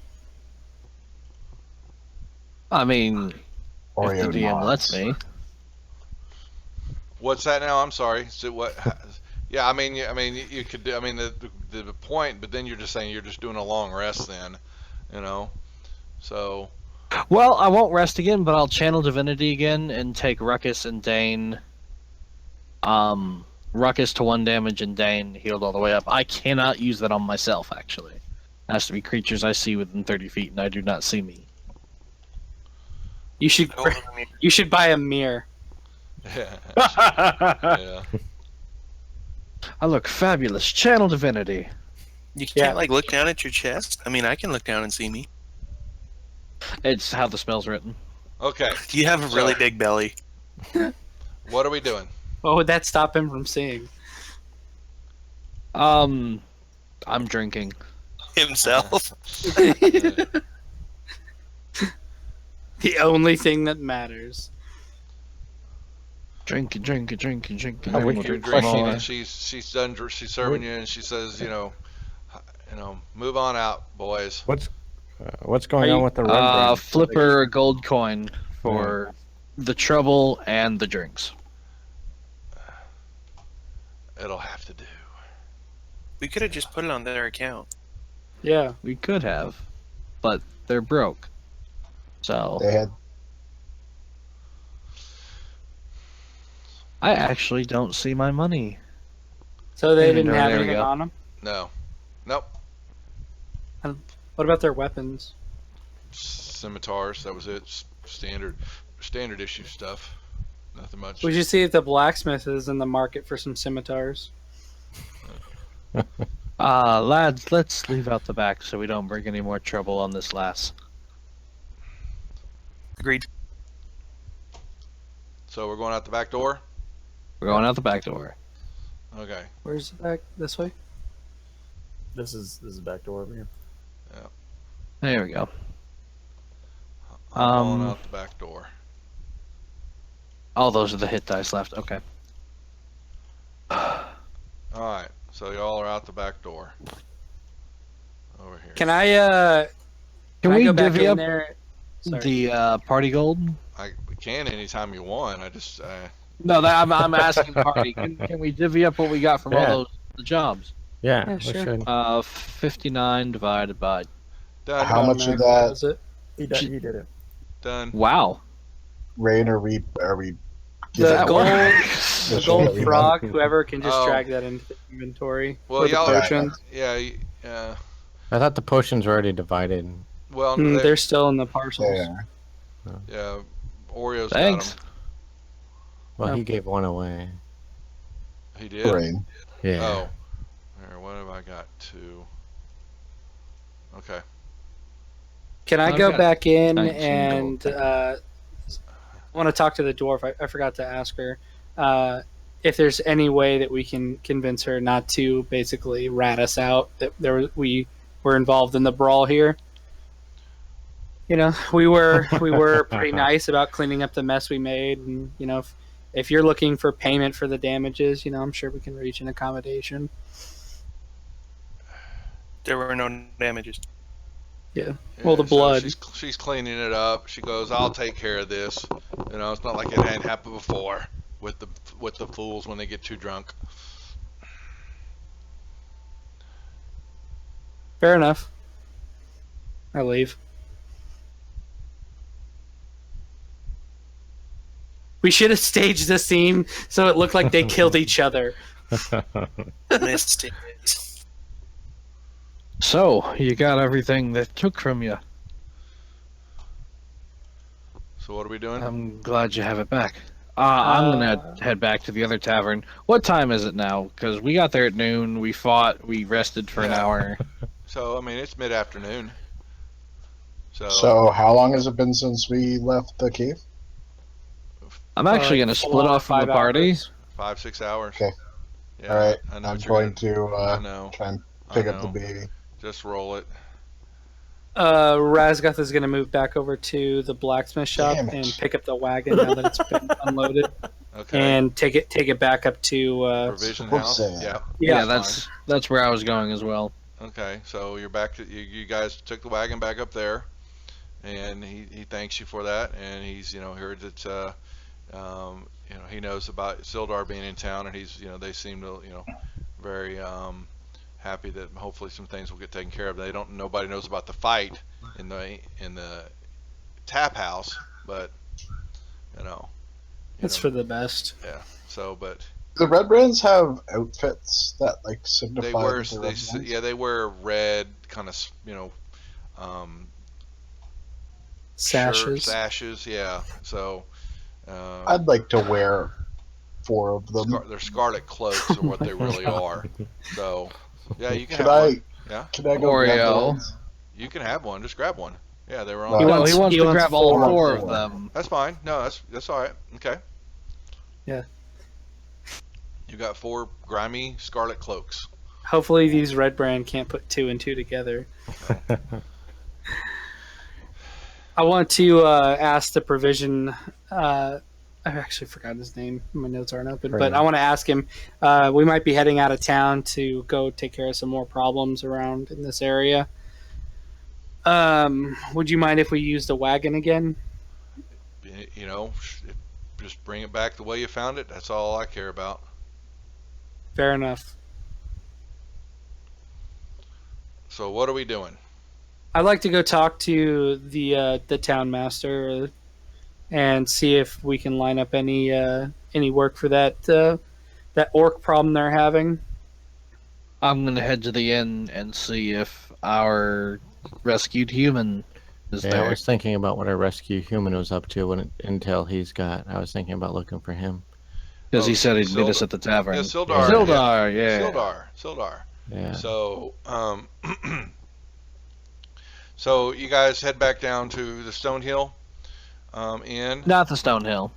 I mean, if Oreo the DM lets nods. me. What's that now? I'm sorry. So what? Yeah, I mean, you could do. I mean, the point, but then you're just saying you're just doing a long rest, then, you know. So Well, I won't rest again, but I'll channel divinity again and take Ruckus and Dane. Ruckus to 1 damage and Dane healed all the way up. I cannot use that on myself, actually. It has to be creatures I see within 30 feet, and I do not see me. You should buy a mirror. yeah, yeah. I look fabulous. Channel divinity. You can't Yeah. like look down at your chest. I mean, I can look down and see me. It's how the spell's written. Okay. You have a So- really big belly. What are we doing? What would that stop him from seeing? I'm drinking. Himself. The only thing that matters. Drinking. I You're wish drinking, question and she's serving you, and she says, move on out, boys. what's going on with the red brand? Flipper a gold coin for the trouble and the drinks. It'll have to do. We could have just put it on their account. Yeah. We could have, but they're broke. So They had I actually don't see my money. So they didn't Inventory, have there we anything go. on them? No. Nope. What about their weapons? Scimitars. That was it. Standard issue stuff. Nothing much. We should see if the blacksmith is in the market for some scimitars. Lads, let's leave out the back so we don't bring any more trouble on this lass. Agreed. So we're going out the back door. We're going out the back door. Okay. Where's the back? This way? This is back door over here. There we go. I'm going out the back door. Oh, those are the hit dice left. Okay. All right. So y'all are out the back door. Over here. Can I Can I we go back divvy in up there? Sorry. the party gold? We can anytime you want. I just No, I'm asking party. Can we divvy up what we got from all the jobs? Yeah, Yeah, we sure. should. 59 divided by. done. How much of that, Was it? He did it. Done. Wow. Rain, are we The giving gold, away the shit gold that we frog, whoever can just Oh. drag that into the inventory. Well, Or the y'all- potions. Yeah. I thought the potions were already divided. Well, They're still in the parcels. there? yeah. Oreo's Thanks. got them. Well, Oh. he gave one away. He did. Rain. Yeah. Oh. Here, what have I got? 2. Okay. Can I I've go got back in 19 and gold. I want to talk to the dwarf. I forgot to ask her. if there's any way that we can convince her not to basically rat us out that we were involved in the brawl here. You know, we were pretty nice about cleaning up the mess we made, and you know, if you're looking for payment for the damages, you know, I'm sure we can reach an accommodation. There were no damages. Yeah. Well, the So blood. she's cleaning it up. She goes, "I'll take care of this." You know, it's not like it hadn't happened before with the fools when they get too drunk. Fair enough. I leave. We should have staged the scene so it looked like they killed each other. Missed it. So, you got everything that took from you. So what are we doing? I'm glad you have it back. I'm gonna head back to the other tavern. What time is it now? Because we got there at noon. We fought. We rested for an Yeah. hour. So I mean, it's mid-afternoon. So how long has it been since we left the cave? I'm actually Like gonna split off from the 5 party. hours. 5-6 hours. Okay. Yeah, All right. I know I'm what you're going to I know. try and I pick up the know. baby. Just roll it. Razgoth is going to move back over to the blacksmith shop Damn it. and pick up the wagon now that it's been unloaded, Okay. and take it back up to. Provision What's house. that? fine. Yeah, that's where I was going as well. Okay, so you're back to you guys took the wagon back up there, and he thanks you for that, and he's heard that he knows about Sildar being in town, and he's they seem to very happy that hopefully some things will get taken care of. Nobody knows about the fight in the tap house, but It's for the best. yeah. So but The red brands have outfits that like signify. they wear that they're red brands? they wear red kind of Sashes. sashes, yeah. So I'd like to wear 4 of them. they're scarlet cloaks are what they really are. So yeah, you can Could have I? one. Yeah, Can I go grab the Oreo. ones? you can have one. Just grab one. Yeah, they were No. on. He No, wants- he wants he to wants grab all 4. 4 of them. That's fine. No, that's all right. Okay. Yeah. You got 4 grimy scarlet cloaks. Hopefully, these red brand can't put 2 and 2 together. I want to ask the provision. I actually forgot his name. My notes aren't open, but Right. I want to ask him. We might be heading out of town to go take care of some more problems around in this area. Would you mind if we use the wagon again? Just bring it back the way you found it. That's all I care about. Fair enough. So what are we doing? I'd like to go talk to the town master and see if we can line up any work for that orc problem they're having. I'm gonna head to the inn and see if our rescued human is Yeah, I there. was thinking about what our rescue human was up to until he's got. I was thinking about looking for him. Because he said he'd meet Sildar. us at the tavern. Yeah, Sildar. Sildar, yeah. Sildar. Yeah. So, so you guys head back down to the Stonehill Inn, Not the Stonehill.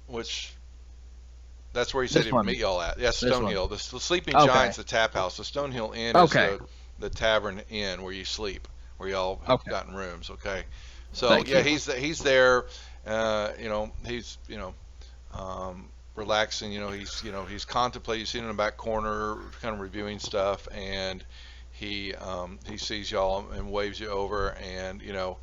which that's where he said This he'd one. meet y'all at. Yes, This Stonehill. The Sleeping Okay. Giant's the tap house. The Stonehill Inn Okay. is the tavern inn where you sleep, where y'all have Okay. gotten rooms. Okay. So Thank yeah, you. he's there. He's relaxing. He's contemplating. You see him in the back corner, kind of reviewing stuff, and he sees y'all and waves you over, and I'm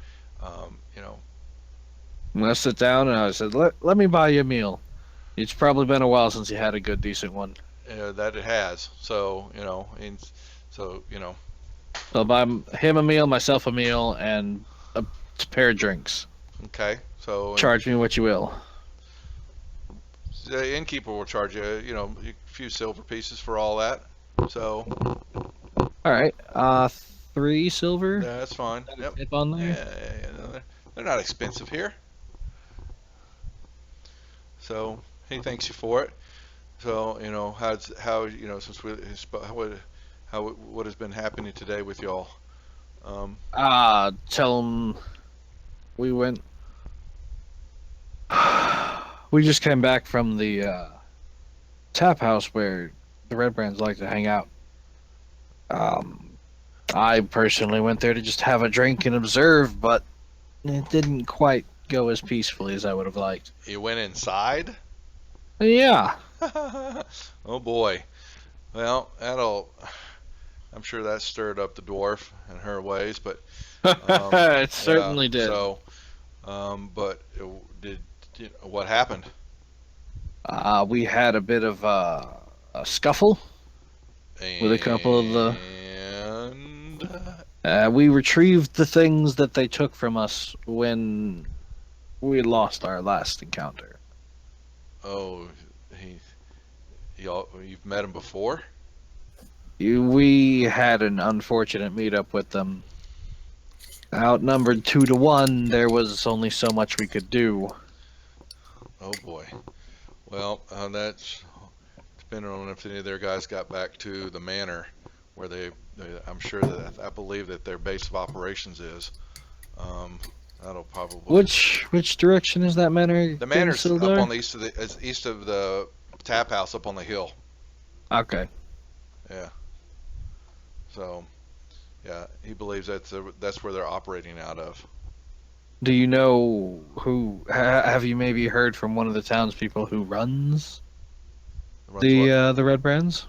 gonna sit down and I said, let me buy you a meal. It's probably been a while since you had a good, decent one. that it has. So and so So I'll buy him a meal, myself a meal, and a pair of drinks. okay. So Charge me what you will. the innkeeper will charge you, a few silver pieces for all that. So All right. 3 silver. yeah, that's fine. Yep. Tip on Yeah, there. no, they're not expensive here. So he thanks you for it. So since what has been happening today with y'all? Tell him we went. We just came back from the tap house where the Red Brands like to hang out. I personally went there to just have a drink and observe, but it didn't quite go as peacefully as I would have liked. You went inside? Yeah. Oh boy. Well, I'm sure that stirred up the dwarf in her ways, but It certainly did. So, but what happened? We had a bit of a scuffle with a couple of the. And We retrieved the things that they took from us when we lost our last encounter. oh, you've met him before? We had an unfortunate meetup with them. Outnumbered 2-1, there was only so much we could do. Oh boy. Well, that's depending on if any of their guys got back to the manor where I'm sure that I believe that their base of operations is. That'll probably. Which direction is that manor? The manor's up Sildar? on the east of the tap house up on the hill. Okay. Yeah. So, yeah, he believes that's where they're operating out of. Do you know who? Have you maybe heard from one of the townspeople who runs the Red Brands?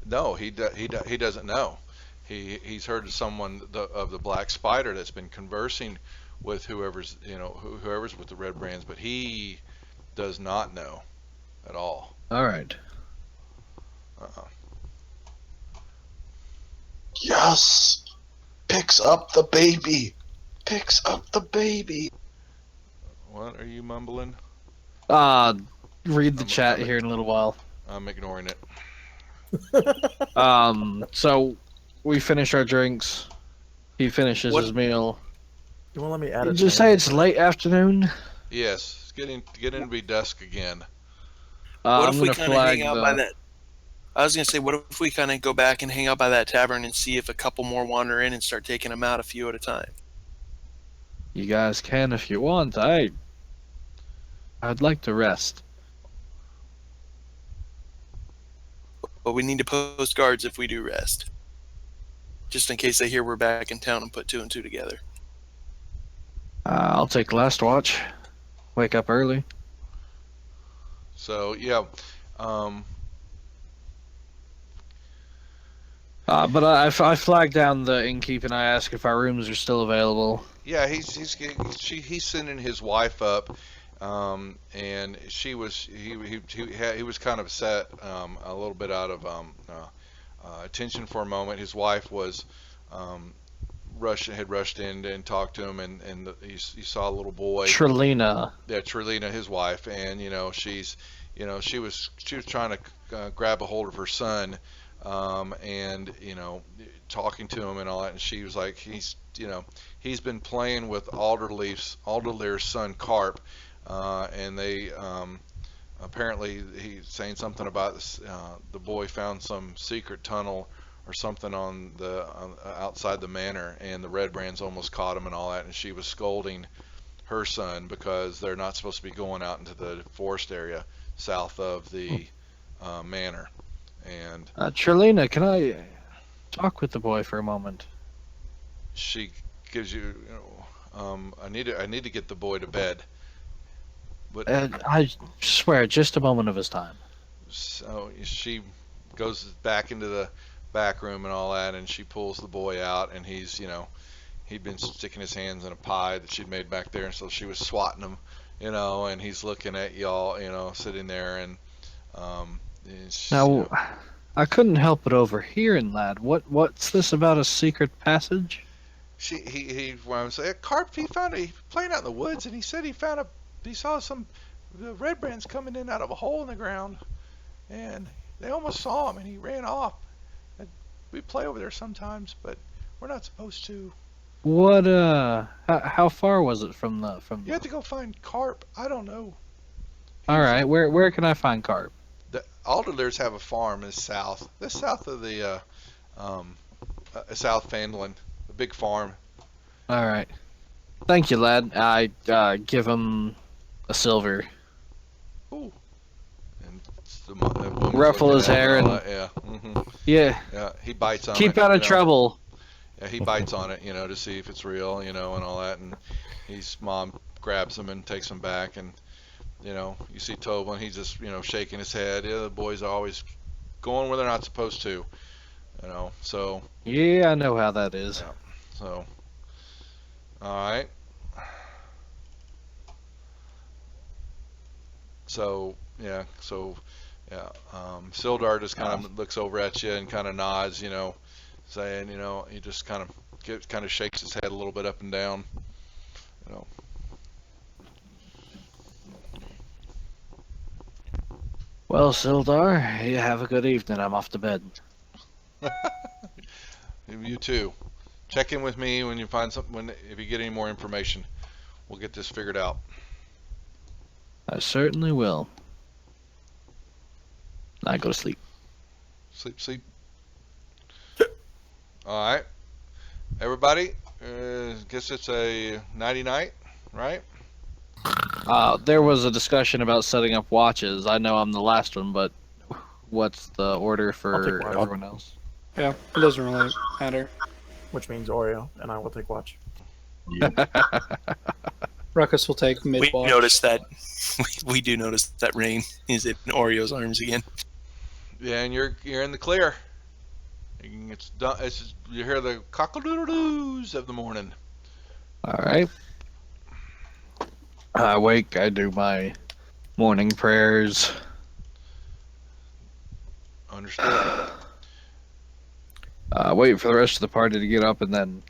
No, he doesn't know. He's heard of someone of the Black Spider that's been conversing with whoever's with the Red Brands, but he does not know at all. All right. Yes! Picks up the baby! Picks up the baby! What are you mumbling? Read the chat here in a little while. I'm ignoring it. So we finish our drinks. He finishes his meal. You won't let me add it. Did you say it's late afternoon? Yes, it's getting to be dusk again. What I'm if we gonna kind of hang flag out by that? I was gonna say, what if we kind of go back and hang out by that tavern and see if a couple more wander in and start taking them out a few at a time? You guys can if you want. I'd like to rest. But we need to post guards if we do rest, just in case they hear we're back in town and put 2 and 2 together. I'll take last watch. Wake up early. So yeah, But I flagged down the innkeep and I asked if our rooms are still available. yeah, he's sending his wife up, and he was kind of set a little bit out of attention for a moment. His wife was had rushed in and talked to him, and he saw a little boy. Trelina. Yeah, Trelina, his wife, and she was trying to grab a hold of her son, and talking to him and all that, and she was like, he's been playing with Alderleir's son Carp, and they apparently he's saying something about this, the boy found some secret tunnel or something on the outside the manor, and the Red Brands almost caught him and all that, and she was scolding her son because they're not supposed to be going out into the forest area south of the manor. And Trelina, can I talk with the boy for a moment? she gives you, I need to get the boy to bed. But I swear, just a moment of his time. so she goes back into the back room and all that, and she pulls the boy out, and he'd been sticking his hands in a pie that she'd made back there, and so she was swatting him, and he's looking at y'all, sitting there, and now, I couldn't help but overhearing, lad. What's this about a secret passage? When I was like, Carp, he playing out in the woods, and he said he saw the Red Brands coming in out of a hole in the ground, and they almost saw him, and he ran off. And we play over there sometimes, but we're not supposed to. What how far was it from the You have to go find Carp. I don't know. All right, where can I find Carp? The Alderleirs have a farm in the south. The south of the South Fandolin, the big farm. All right. Thank you, lad. I give him a silver. Ooh. And Ruffle his hair and yeah. yeah, He bites on it. keep out of trouble. Yeah, he bites on it, to see if it's real, and all that. And mom grabs him and takes him back, and you see Tobin, he's just shaking his head. Yeah, the boys are always going where they're not supposed to, So Yeah, I know how that is. yeah, so all right. So yeah, Sildar just kind of looks over at you and kind of nods, saying, he just kind of shakes his head a little bit up and down, Well, Sildar, you have a good evening. I'm off to bed. You too. Check in with me when you find something. If you get any more information, we'll get this figured out. I certainly will. I go to sleep. Sleep. All right, everybody. Guess it's a nighty night, right? There was a discussion about setting up watches. I know I'm the last one, but what's the order I'll for take one. everyone else? Yeah, it doesn't really matter. Which means Oreo, and I will take watch. Ruckus will take mid We watch. noticed that. We do notice that Rain is in Oreo's arms again. Yeah, and you're in the clear. It's done. You hear the cock-a-doodle-doos of the morning. All right. I wake. I do my morning prayers. Understood. Wait for the rest of the party to get up, and then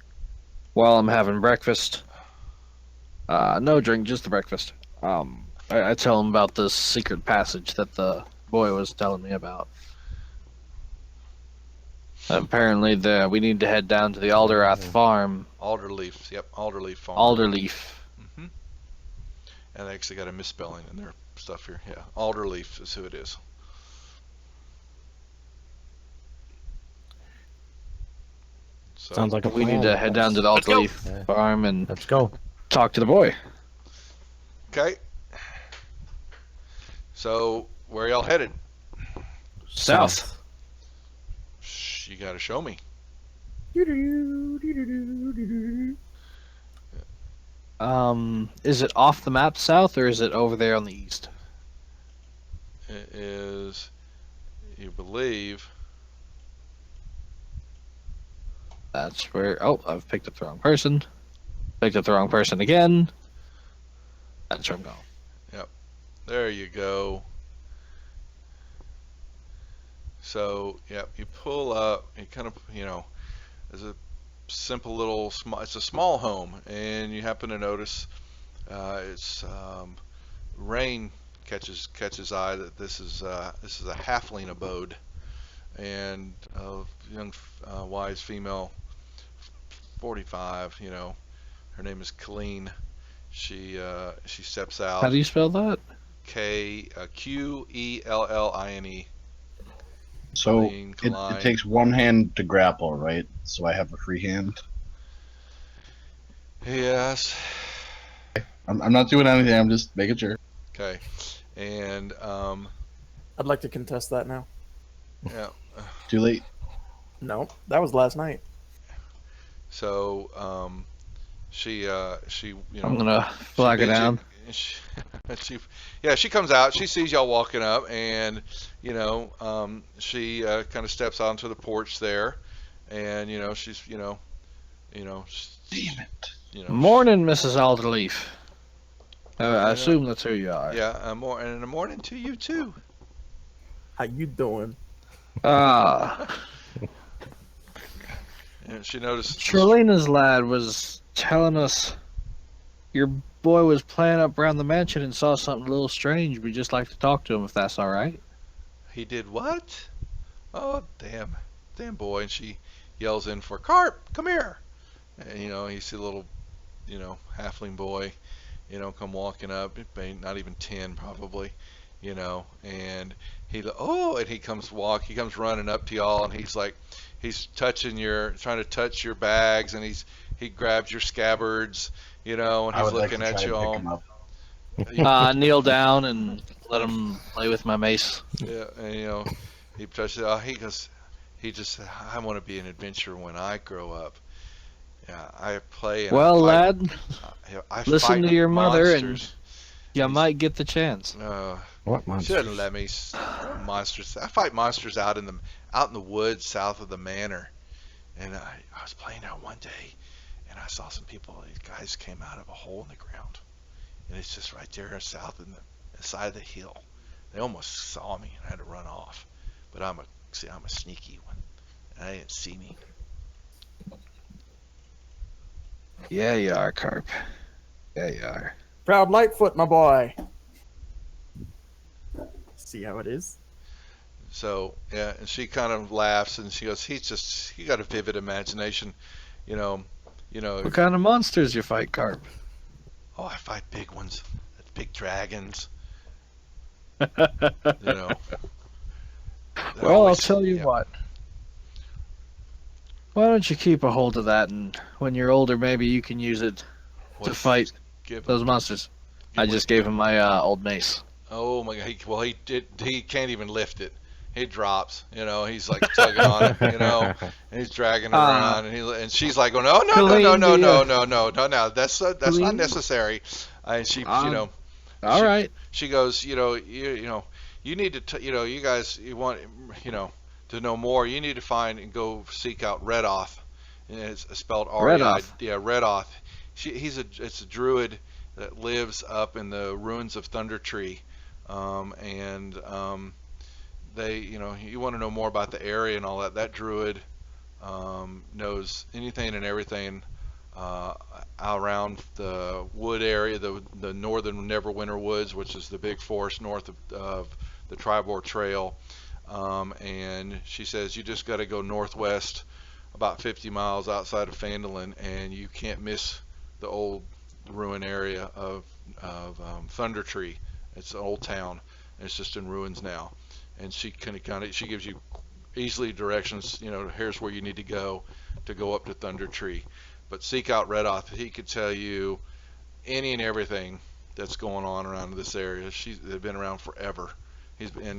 while I'm having breakfast, no drink, just the breakfast. I tell him about this secret passage that the boy was telling me about. Apparently, we need to head down to the Alderath farm. Alderleaf. Yep, Alderleaf farm. Alderleaf. And they actually got a misspelling in their stuff here. Yeah, Alderleaf is who it is. So, Sounds like a We plan. need to head down to the Let's go. Alderleaf farm and Let's go. talk to the boy. okay. So, where y'all headed? South. Shh, you gotta show me. Is it off the map south, or is it over there on the east? It is, you believe, That's where. Oh, I've picked up the wrong person. Picked up the wrong person again. That's where I'm going. there you go. So, yep, you pull up, you kind of, there's a simple little, it's a small home, and you happen to notice it's Rain catches eye that this is a halfling abode, and a young wise female, 45, her name is Colleen. She steps out. How do you spell that? Qelline. So Colleen, it Klein. takes one hand to grapple, right? So I have a free hand. Yes. I'm not doing anything. I'm just making sure. Okay. And I'd like to contest that now. yeah. Too late. No, that was last night. So she I'm gonna flag it down. She comes out. She sees y'all walking up, and she kind of steps onto the porch there, and she's Damn it. Morning, Mrs. Alderleaf. I Yeah. assume that's who you are. Yeah, and in the morning to you too. How you doing? Ah, And she noticed. Charlena's lad was telling us your boy was playing up around the mansion and saw something a little strange. We'd just like to talk to him if that's all right. He did what? Oh, damn boy! And she yells in for Carp, come here. And you see a little, halfling boy, come walking up. Not even 10 probably, and he comes running up to y'all, and he's like, he's trying to touch your bags, and he grabs your scabbards, and I he's would like to looking try at to you pick all. him up. Kneel down and let him play with my mace. Yeah, and he touches. He goes. He just said, "I want to be an adventurer when I grow up." Yeah, I play and Well, I fight. lad, I listen fight to your mother, and monsters. you might get the chance. What She monsters? doesn't let me. Monsters. I fight monsters out in the woods south of the manor. And I was playing out one day, and I saw some people. These guys came out of a hole in the ground, and it's just right there south in the side of the hill. They almost saw me, and I had to run off. But I'm a sneaky one, and they didn't see me. Yeah, you are, Carp. Yeah, you are. Proud Lightfoot, my boy. See how it is? So yeah, and she kind of laughs, and she goes, he got a vivid imagination, you know. What kind of monsters you fight, Carp? Oh, I fight big ones, big dragons. Well, I'll Always, tell you yeah. what. Why don't you keep a hold of that, and when you're older, maybe you can use it to fight those monsters. I just gave him my old mace. Oh my God! He can't even lift it. He drops. He's like tugging on it. And he's dragging her around, and she's like, "Oh no, no, no, no, no, no, no, no, no, no! That's not necessary." And she, all right. She goes, you need to, you guys, you want, to know more. You need to find and go seek out Redoth. And it's spelled R-E-I. Redoth. Yeah, Redoth. It's a druid that lives up in the ruins of Thunder Tree. They, you want to know more about the area and all that. That druid knows anything and everything around the wood area, the northern Neverwinter Woods, which is the big forest north of the Tribor Trail. And she says you just got to go northwest about 50 miles outside of Phandalin, and you can't miss the old ruin area of Thunder Tree. It's an old town, and it's just in ruins now. And she she gives you easily directions. Here's where you need to go up to Thunder Tree. But seek out Redoth. He could tell you any and everything that's going on around this area. They've been around forever. He's been,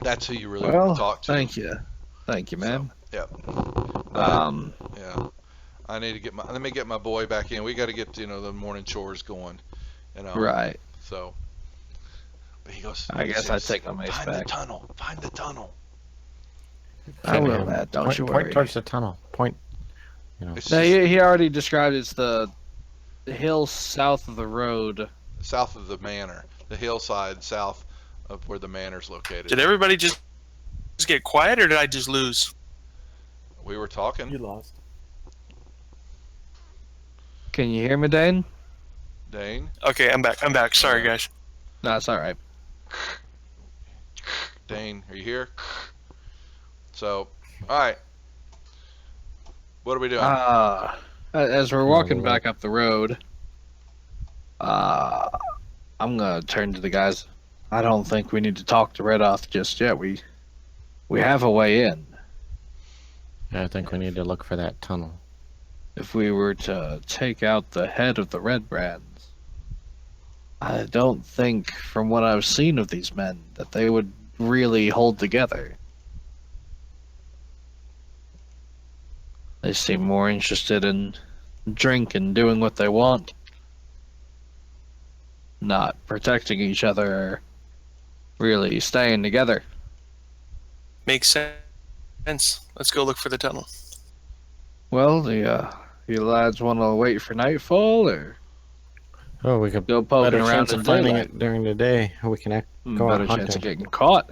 that's who you really want to talk to. Thank you, man. So, yeah. I need to let me get my boy back in. We got to get the morning chores going. Right. So, but he goes. I guess I take my mace Find back. Find the tunnel. I will, Matt. Don't you worry. Point towards the tunnel. Point. No, he already described it's the hill south of the road. South of the manor. The hillside south of where the manor's located. Did everybody just get quiet, or did I just lose? We were talking. You lost. Can you hear me, Dane? Dane? Okay, I'm back. Sorry, guys. No, it's all right. Dane, are you here? So, all right. What are we doing? As we're walking back up the road, I'm gonna turn to the guys. I don't think we need to talk to Redoth just yet. We have a way in. Yeah, I think we need to look for that tunnel. If we were to take out the head of the Red Brands, I don't think, from what I've seen of these men, that they would really hold together. They seem more interested in drink and doing what they want, not protecting each other or really staying together. Makes sense. Let's go look for the tunnel. Well, you lads want to wait for nightfall, or Oh, we could go poking better around chance in of finding daylight? it during the day. We can go out Better chance of hunting. getting caught.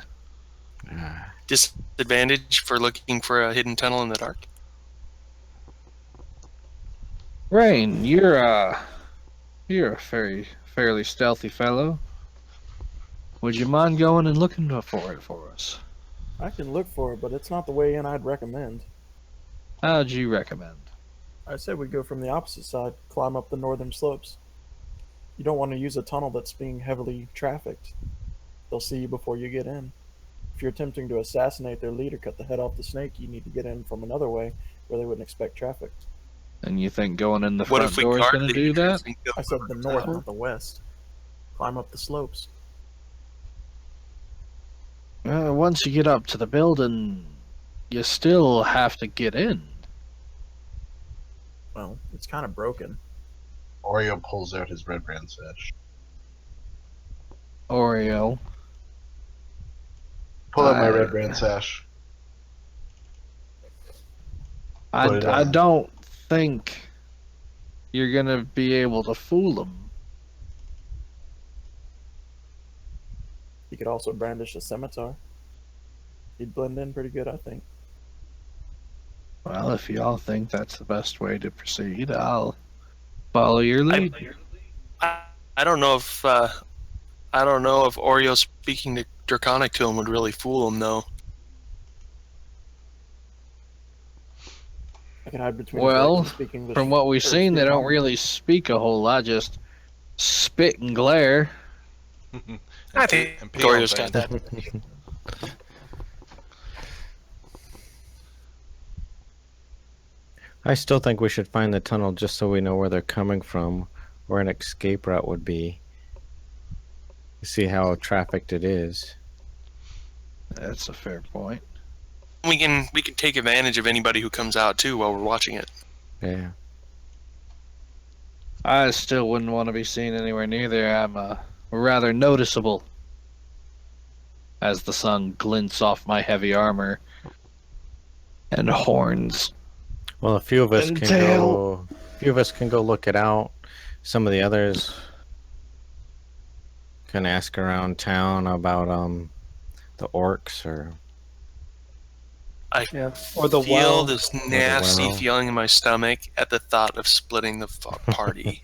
Disadvantage for looking for a hidden tunnel in the dark. Rain, you're a fairly stealthy fellow. Would you mind going and looking for it for us? I can look for it, but it's not the way in I'd recommend. How'd you recommend? I said we go from the opposite side, climb up the northern slopes. You don't want to use a tunnel that's being heavily trafficked. They'll see you before you get in. If you're attempting to assassinate their leader, cut the head off the snake, you need to get in from another way where they wouldn't expect traffic. And you think going in the What front if we door is guard going to the do that? entrance and go I said the around north, town? not the west. Climb up the slopes. Once you get up to the building, you still have to get in. Well, it's kind of broken. Oreo pulls out his red brand sash. Oreo. Pull out my I- red brand sash. I, Put it I on. don't think you're going to be able to fool them. You could also brandish a scimitar. He'd blend in pretty good, I think. Well, if y'all think that's the best way to proceed, I'll follow your lead. I don't know if Oreo speaking to Draconic to him would really fool him, though. I could hide between Well, his legs and speak English. From what we've or seen, they speak don't common. really speak a whole lot, just spit and glare. I think and pee on Oreo's got things. that. I still think we should find the tunnel just so we know where they're coming from, where an escape route would be. See how trafficked it is. That's a fair point. We can take advantage of anybody who comes out too while we're watching it. Yeah. I still wouldn't want to be seen anywhere near there. I'm rather noticeable as the sun glints off my heavy armor and horns. Well, a few of us And can tail. go. A few of us can go look it out. Some of the others can ask around town about the orcs or. Yeah. Or the Feel well. this nasty well. feeling in my stomach at the thought of splitting the party.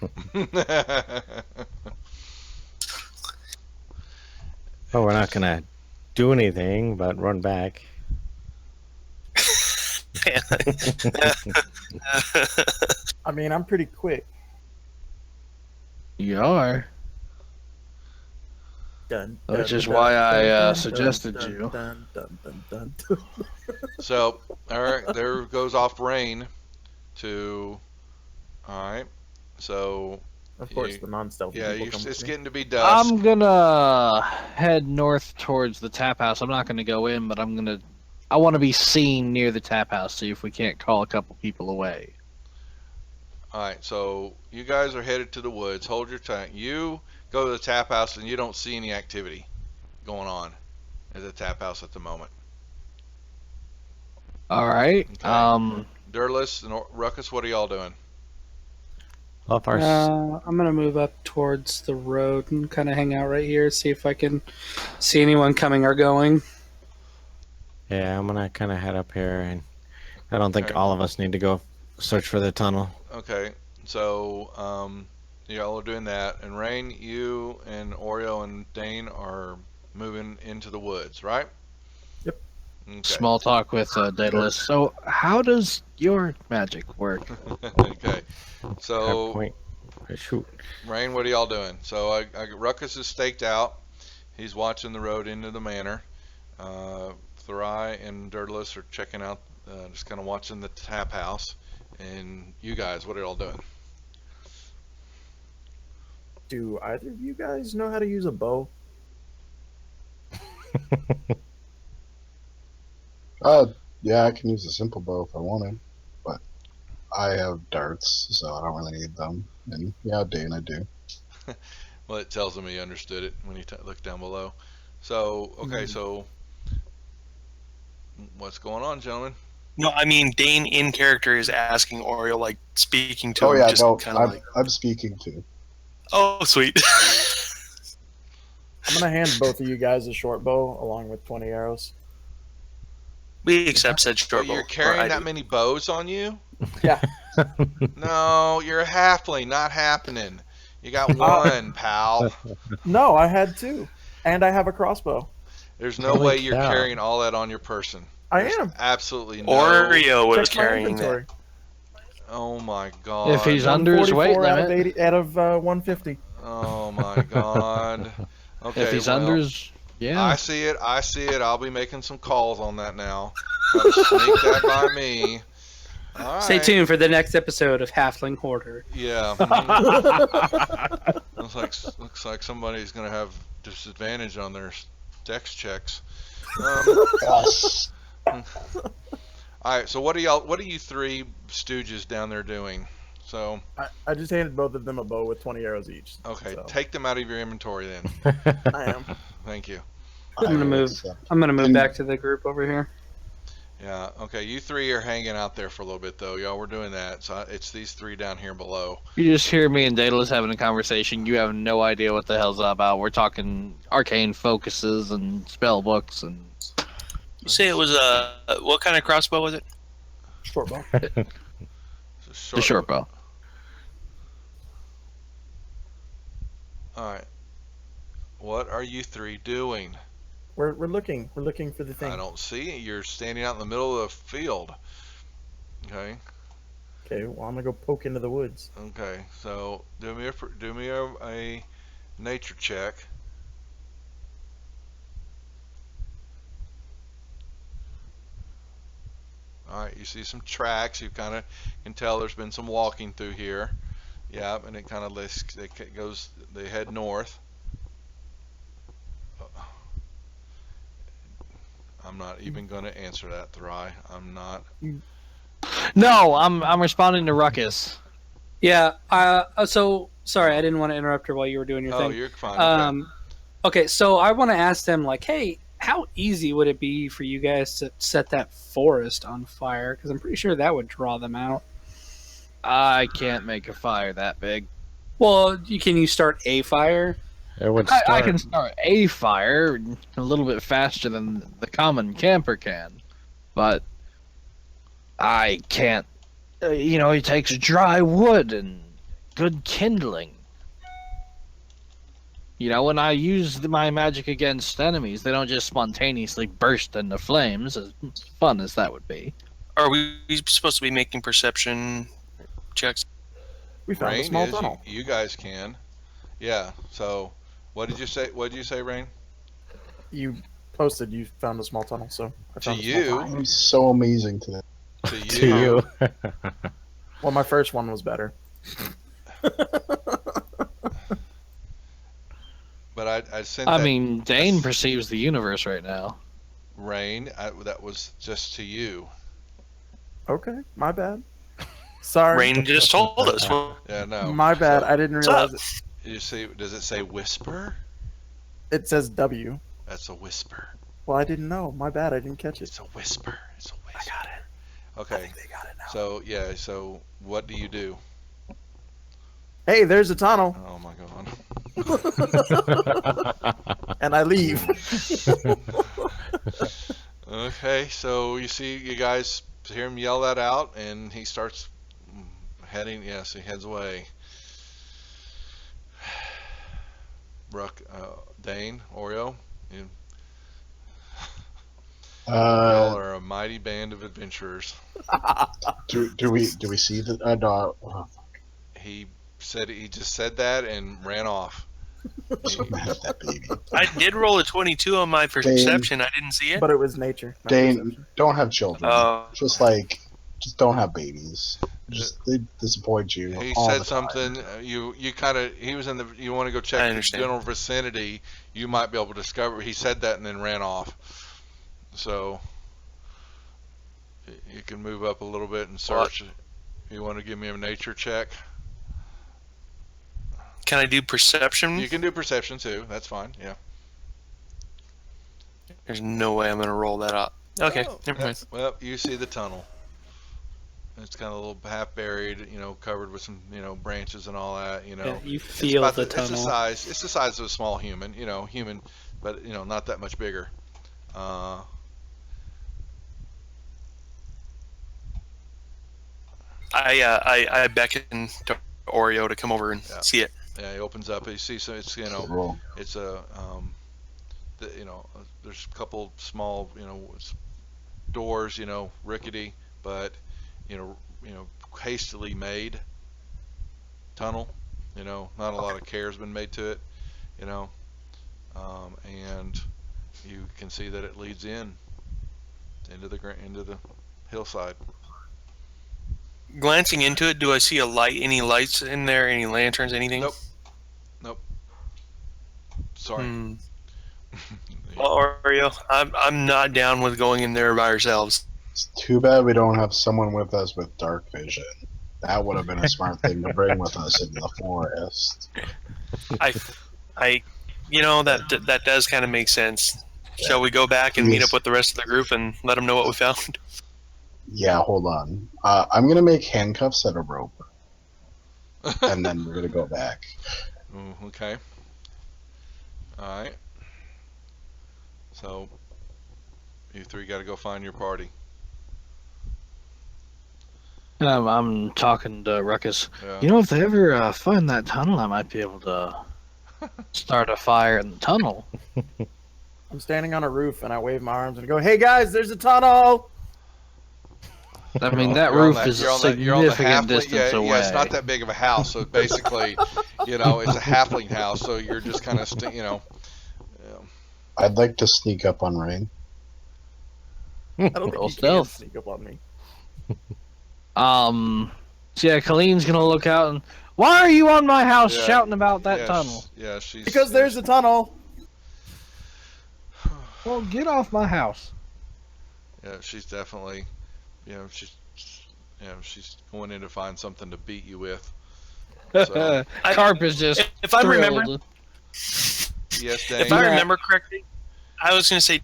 Oh, we're not gonna do anything but run back. I mean, I'm pretty quick. You are. Dun, Which dun, is dun, why dun, I dun, suggested dun, you. Dun, dun, dun, dun, dun. So, all right, there goes off rain to. All right, so Of course, You- the non-stealthy yeah, people come it's with me. getting to be dusk. I'm gonna head north towards the tap house. I'm not gonna go in, but I want to be seen near the tap house. See if we can't call a couple people away. All right, so you guys are headed to the woods. Hold your tongue. You go to the tap house and you don't see any activity going on at the tap house at the moment. All right. Okay. Durless and Ruckus, what are y'all doing? Off our. I'm gonna move up towards the road and kind of hang out right here, see if I can see anyone coming or going. Yeah, I'm gonna kind of head up here, and I don't think Okay. all of us need to go search for the tunnel. Okay, so y'all are doing that, and Rain, you and Oreo and Dane are moving into the woods, right? Yep. Okay. Small talk with Daedalus. So, how does your magic work? Okay. Have So point. Shoot. Rain, what are y'all doing? So Ruckus is staked out. He's watching the road into the manor. Thurai and Dirtless are checking out, just kind of watching the tap house. And you guys, what are y'all doing? Do either of you guys know how to use a bow? Yeah, I can use a simple bow if I wanted, but I have darts, so I don't really need them. And yeah, Dane, I do. Well, it tells him he understood it when he looked down below. So, okay, so what's going on, gentlemen? No, I mean Dane in character is asking Oreo, like speaking to Oh him, yeah, just no, kind of like, I'm speaking too. oh sweet. I'm gonna hand both of you guys a short bow along with 20 arrows. We accept said So short bow. you're or carrying I that do. many bows on you? Yeah. No, you're a halfling, not happening. You got one, pal. No, I had two, and I have a crossbow. There's no Holy way you're cow. carrying all that on your person. I There's am. absolutely no. Oreo was Check my carrying that. inventory. Oh my god. If he's under his weight 144 out of limit. 80 out of 150. Oh my god. Okay, If he's well, under his, yeah. I see it. I see it. I'll be making some calls on that now. Try to sneak that by me. All Stay right. tuned for the next episode of Halfling Hoarder. Yeah. Looks like somebody's gonna have disadvantage on their dex checks. Yes. All right. So what are you three stooges down there doing? So I just handed both of them a bow with 20 arrows each. okay, so. take them out of your inventory then. I am. Thank you. I'm gonna move. I'm gonna move And- back to the group over here. Yeah. Okay. You three are hanging out there for a little bit though. Y'all were doing that. So it's these three down here below. You just hear me and Daedalus having a conversation. You have no idea what the hell's that about. We're talking arcane focuses and spell books and. You say it was what kind of crossbow was it? Short bow. It's a The short bow. All right. What are you three doing? We're looking. We're looking for the thing. I don't see it. You're standing out in the middle of the field. Okay. Okay, well I'm gonna go poke into the woods. Okay. So do me a nature check. All right. You see some tracks. You kind of can tell there's been some walking through here. Yeah, and it kind of goes. They head north. I'm not even going to answer that, Thry. I'm not. No, I'm responding to Ruckus. Yeah. So sorry, I didn't want to interrupt her while you were doing your thing. You're fine. Okay. Okay, so I want to ask them, like, hey, how easy would it be for you guys to set that forest on fire? Because I'm pretty sure that would draw them out. I can't make a fire that big. Well, can you start a fire? It would I start. can start a fire a little bit faster than the common camper can, but I can't. It takes dry wood and good kindling. When I use my magic against enemies, they don't just spontaneously burst into flames, as fun as that would be. Are we supposed to be making perception checks? We found a Rain small is. tunnel. You guys can. Yeah. So, what did you say? What did you say, Rain? You posted you found a small tunnel, so I To found a small you. tunnel. I'm so amazing today. To you. To you. Well, my first one was better. But I sent I that mean, Dane perceives the universe right now. Rain. That was just to you. Okay, my bad. Sorry. Rain just told us. Yeah. No. My bad. So, I didn't What's realize up? it. you see? Does it say whisper? It says W. That's a whisper. Well, I didn't know. My bad. I didn't catch it. It's a whisper. It's a whisper. I got it. I Okay. think they got it now. So yeah. So what do you do? Hey, there's a tunnel, Oh my god. and I leave. Okay, so you guys hear him yell that out, and he starts heading. Yes, he heads away. Bruck, Dane, Oreo, y'all are a mighty band of adventurers. Do we see the no, He just said that and ran off. that baby? I did roll a 22 on my perception. I didn't see it. But it was nature. not Dane, perception. don't have children. Oh. Just don't have babies. They disappoint you. He all said the time. something. You kind of. He was in the. You want to go I check the understand. general vicinity. You might be able to discover. He said that and then ran off. So you can move up a little bit and search. You want to give me a nature check? Can I do perception? You can do perception too. That's fine. Yeah. There's no way I'm going to roll that up. Okay, Oh, never mind. Well, you see the tunnel. It's kind of a little half buried, covered with some, branches and all that, Yeah, you It's feel about the It's tunnel. the size of a small human, but not that much bigger. I beckon to Oreo to come over and Yeah. see it. Yeah, he opens up. You see, so it's Roll. it's a there's a couple small doors, rickety, but hastily made tunnel. Not a lot of care has been made to it. And you can see that it leads into the hillside. glancing into it, do I see a light? Any lights in there? Any lanterns? Anything? Nope. Nope. Sorry. Hmm. Well, Oreo, I'm not down with going in there by ourselves. It's too bad we don't have someone with us with dark vision. That would have been a smart thing to bring with us into the forest. I, that does kind of make sense. Shall we go back and meet up with the rest of the group and let them know what we found? Yeah, hold on. I'm gonna make handcuffs out of rope, and then we're gonna go back. Ooh, okay. All right. So, you three got to go find your party. I'm talking to Ruckus. Yeah. You know, if they ever find that tunnel, I might be able to start a fire in the tunnel. I'm standing on a roof and I wave my arms and go, "Hey guys, there's a tunnel!" I mean, that You're on roof is a significant distance away. Yeah, it's not that big of a house, so basically, it's a halfling house, so you're just kind of, I'd like to sneak up on Rain. I don't think you can sneak up on me. So yeah, Colleen's gonna look out and, why are you on my house shouting about that tunnel? She's... Because there's a tunnel! Well, get off my house. Yeah, she's definitely, she's going in to find something to beat you with. So. Carp is just if I remember, yes, Dane? If I remember correctly, I was going to say,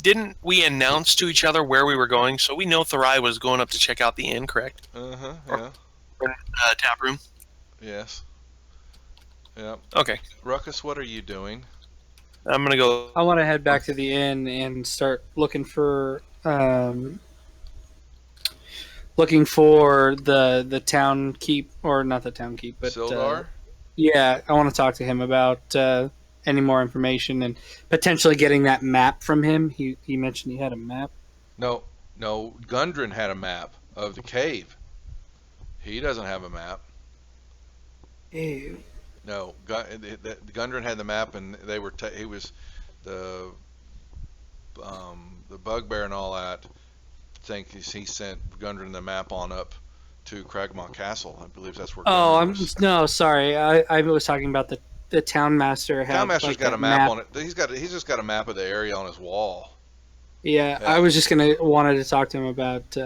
didn't we announce to each other where we were going? So we know Tharai was going up to check out the inn, correct? Yeah. Tap room. Yes. Yeah. Okay. Ruckus, what are you doing? I'm gonna go. I want to head back to the inn and start looking for the town keep, or not the town keep, but Sildar? Yeah, I want to talk to him about any more information and potentially getting that map from him. He mentioned he had a map. No, Gundren had a map of the cave. He doesn't have a map. Ew. No, Gundren had the map, and they were he was the bugbear and all that. I think he sent Gundren the map on up to Cragmont Castle. I believe that's where. No, sorry. I was talking about the town master. Townmaster's got a map on it. He's just got a map of the area on his wall. Yeah, I was just wanted to talk to him about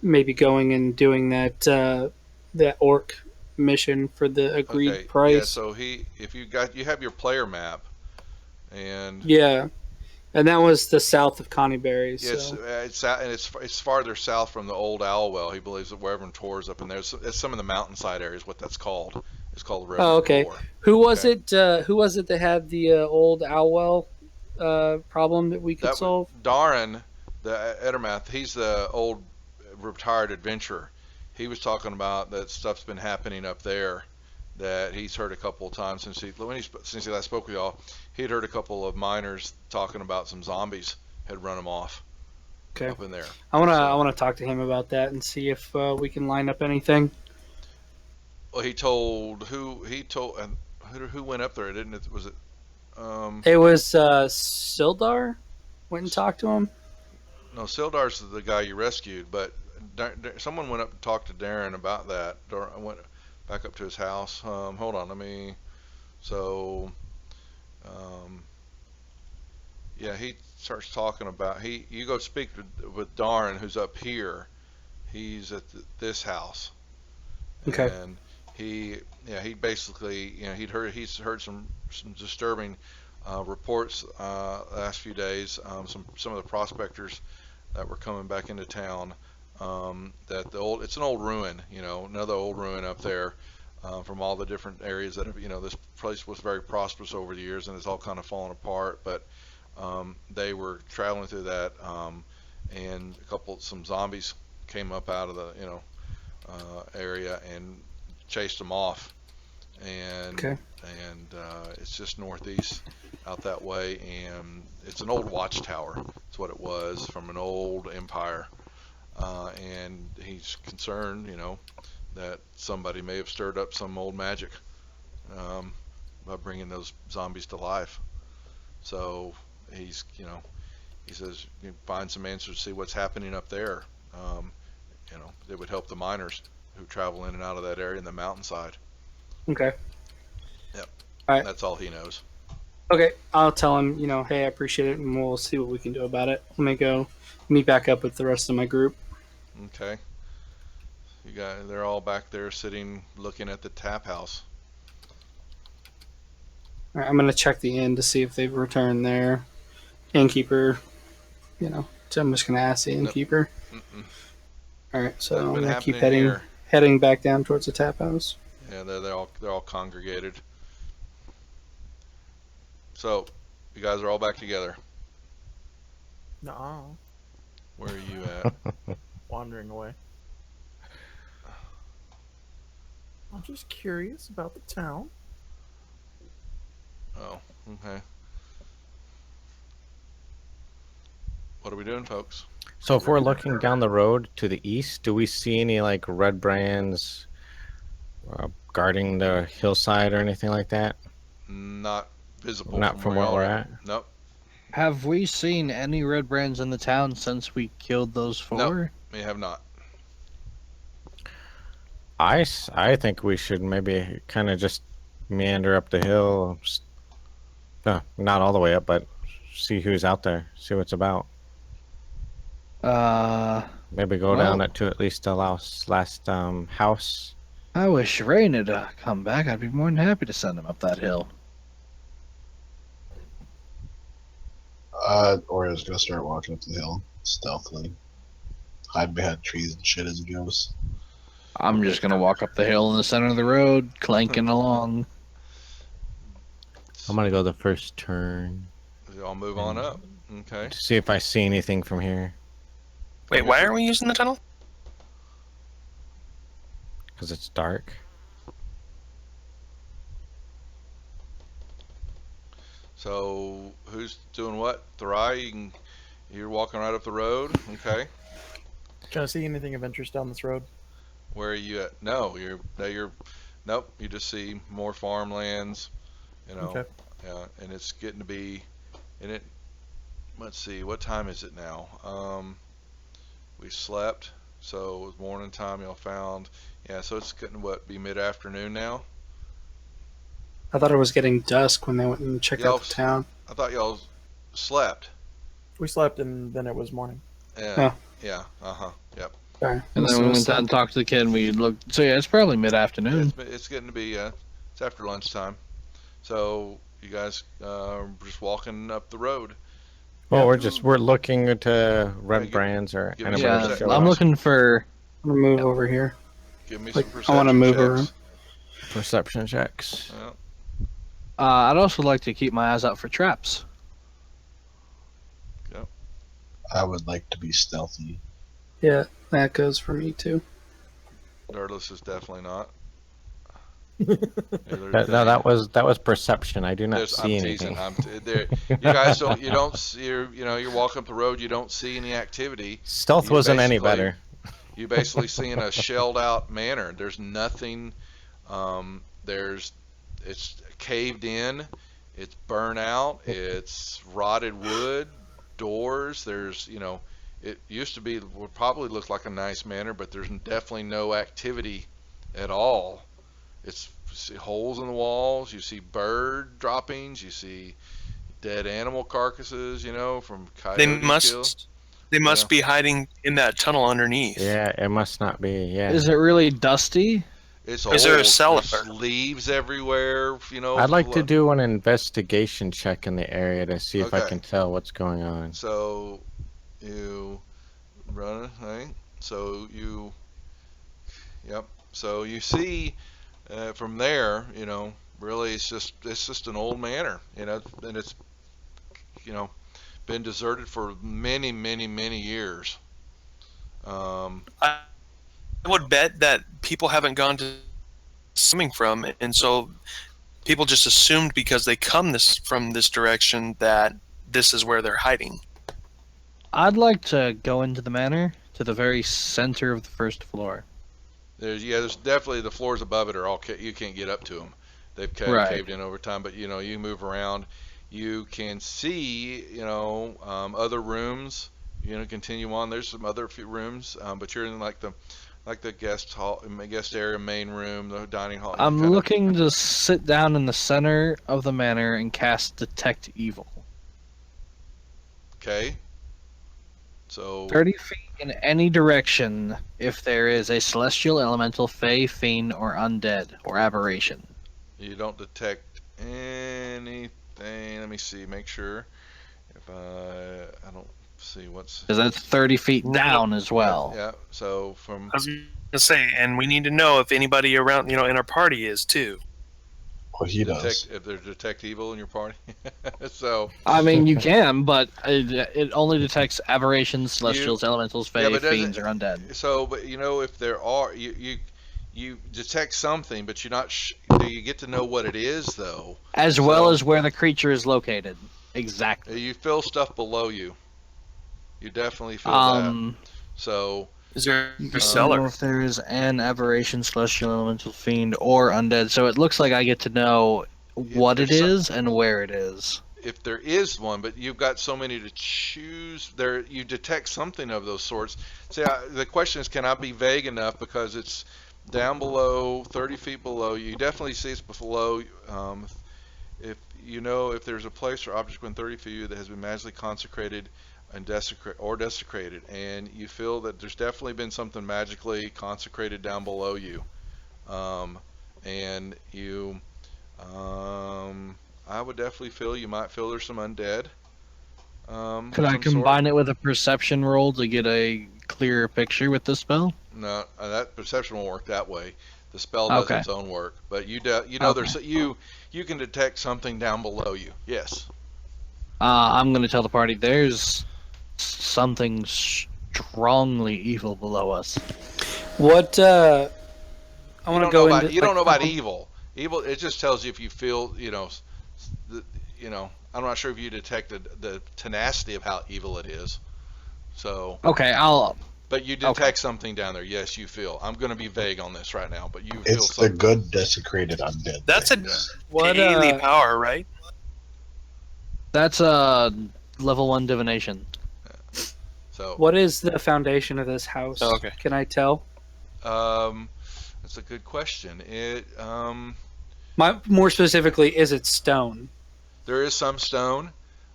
maybe going and doing that orc mission for the agreed price. Yeah, so if you have your player map, and yeah, and that was the south of Connieberry. Yes, so. It's farther south from the old Owlwell. He believes that Reverend Tor's up in there. It's some of the mountainside areas. What that's called. It's called Reverend okay. Tor. Who was it that had the old Owlwell problem that we could solve? Darren, the Edermath. He's the old retired adventurer. He was talking about that stuff's been happening up there, that he's heard a couple of times since he last spoke with y'all. He'd heard a couple of miners talking about some zombies had run them off. Okay. Up in there. I wanna talk to him about that and see if we can line up anything. Well, who went up there? Didn't it? Was it? It was Sildar. Went and talked to him. No, Sildar's the guy you rescued, but someone went up and talked to Darren about that. I went back up to his house. Hold on, yeah, he starts talking about you go speak with Darren, who's up here. He's at this house. Okay. And he basically, he's heard some disturbing reports last few days. Some of the prospectors that were coming back into town. That it's an old ruin, another old ruin up there. From all the different areas that have, this place was very prosperous over the years, and it's all kind of fallen apart. But they were traveling through that, and some zombies came up out of the area and chased them off. And it's just northeast out that way, and it's an old watchtower. That's what it was, from an old empire. And he's concerned, that somebody may have stirred up some old magic by bringing those zombies to life. So he says, find some answers, see what's happening up there. it would help the miners who travel in and out of that area in the mountainside. Okay. Yep. All right. That's all he knows. Okay, I'll tell him, hey, I appreciate it, and we'll see what we can do about it. Let me go meet back up with the rest of my group. Okay. You guys, they're all back there sitting, looking at the tap house. All right, I'm going to check the inn to see if they've returned their innkeeper. So I'm just going to ask the innkeeper. Mm-mm. All right, so Nothing I'm been going to keep happening heading back down towards the tap house. Yeah, they're all congregated. So, you guys are all back together. No, Where are you at? wandering away. I'm just curious about the town. Oh, okay. What are we doing, folks? So if we're looking down the road to the east, do we see any like red brands guarding the hillside or anything like that? Not visible. Not from where y'all we're are. at. Nope. Have we seen any red brands in the town since we killed those 4? Nope. We have not. I think we should maybe kind of just meander up the hill. No, not all the way up, but see who's out there. See what's about. Maybe go down to at least the last house. I wish Rain had come back. I'd be more than happy to send him up that hill. Orio's gonna start walking up the hill stealthily, hide behind trees and shit as he goes. I'm just gonna walk up the hill in the center of the road, clanking along. I'm gonna go the first turn. Y'all move on up. Okay. To see if I see anything from here. Wait, why aren't we using the tunnel? Because it's dark. So, who's doing what? Thurai, you're walking right up the road. Okay. Can I see anything of interest down this road? Where are you at? No, nope. You just see more farmlands. Okay. Yeah, and it's getting to be, let's see, what time is it now? We slept, so it was morning time. Y'all found, yeah. So it's getting be mid-afternoon now. I thought it was getting dusk when they went and checked out the town. I thought y'all slept. We slept and then it was morning. Yeah. Oh. Yeah. Yep. Sorry. And then we went down and talked to the kid, and we looked. So yeah, it's probably mid-afternoon. It's getting to be it's after lunchtime. So you guys just walking up the road. Well, we're looking into red brands or give me anybody some to percep- show I'm us. looking for. I'm gonna move over here. Give me Like, some perception I want to move checks. around. Perception checks. Yeah. I'd also like to keep my eyes out for traps. I would like to be stealthy. Yeah, that goes for me too. Dirtless is definitely not. That was perception. I do not see I'm anything. teasing. You guys don't. You don't. You're walking up the road. You don't see any activity. Stealth wasn't any better. You basically seeing a shelled out manor. There's nothing. It's caved in. It's burnt out. It's rotted wood. Doors. There's it used to be would probably look like a nice manor, but there's definitely no activity at all. It's you see holes in the walls. You see bird droppings. You see dead animal carcasses. From coyotes. They must be hiding in that tunnel underneath. Yeah, it must not be. Yeah. Is it really dusty? It's Is there a old. cellar? There's leaves everywhere. I'd like to do an investigation check in the area to see if I Okay. can tell what's going on. So you run a thing. So yep. So you see from there, really it's just an old manor, and it's been deserted for many, many, many years. I would bet that people haven't gone to coming from, and so people just assumed because they come from this direction that this is where they're hiding. I'd like to go into the manor to the very center of the first floor. There's definitely the floors above it are all you can't get up to them. They've caved in over time, but you move around, you can see other rooms continue on. There's some other few rooms, but you're in like the guest hall, guest area, main room, the dining hall. I'm looking to sit down in the center of the manor and cast Detect Evil. Okay. So 30 feet in any direction if there is a celestial elemental, fey, fiend, or undead, or aberration. you don't detect anything. Let me see. Make sure. If I don't see what's. Because that's 30 feet down as well. Yeah. So from. I was going to say, and we need to know if anybody around, in our party is too. What he does. If there's detect evil in your party. So. I mean, you can, but it only detects aberrations, celestials, elementals, fey, fiends, or undead. So, but if there are, you detect something, but you're not. Do you get to know what it is though? As well as where the creature is located. Exactly. You feel stuff below you. You definitely feel that. So. Is there a I cellar? don't know if there is an aberration, celestial, elemental, fiend, or undead. So it looks like I get to know what it is and where it is. If there is one, but you've got so many to choose, there you detect something of those sorts. See, the question is, can I be vague enough because it's down below, 30 feet below? You definitely see it's below. If there's a place or object within 30 feet of you that has been magically consecrated and desecrated, and you feel that there's definitely been something magically consecrated down below you, and you, I would definitely feel you might feel there's some undead. Could I combine it with a perception roll to get a clearer picture with the spell? No, that perception won't work that way. The spell does its own work, but there's you can detect something down below you. Yes. I'm going to tell the party there's something strongly evil below us. What I want to go into. You don't know about evil. Evil. It just tells you if you feel. I'm not sure if you detected the tenacity of how evil it is. So. Okay, But you detect something down there. Yes, you feel. I'm going to be vague on this right now, but you feel it's something. the good desecrated undead. That's a daily power, right? That's a level 1 divination. So. What is the foundation of this house? Oh, okay. Can I tell? That's a good question. More specifically, is it stone? There is some stone.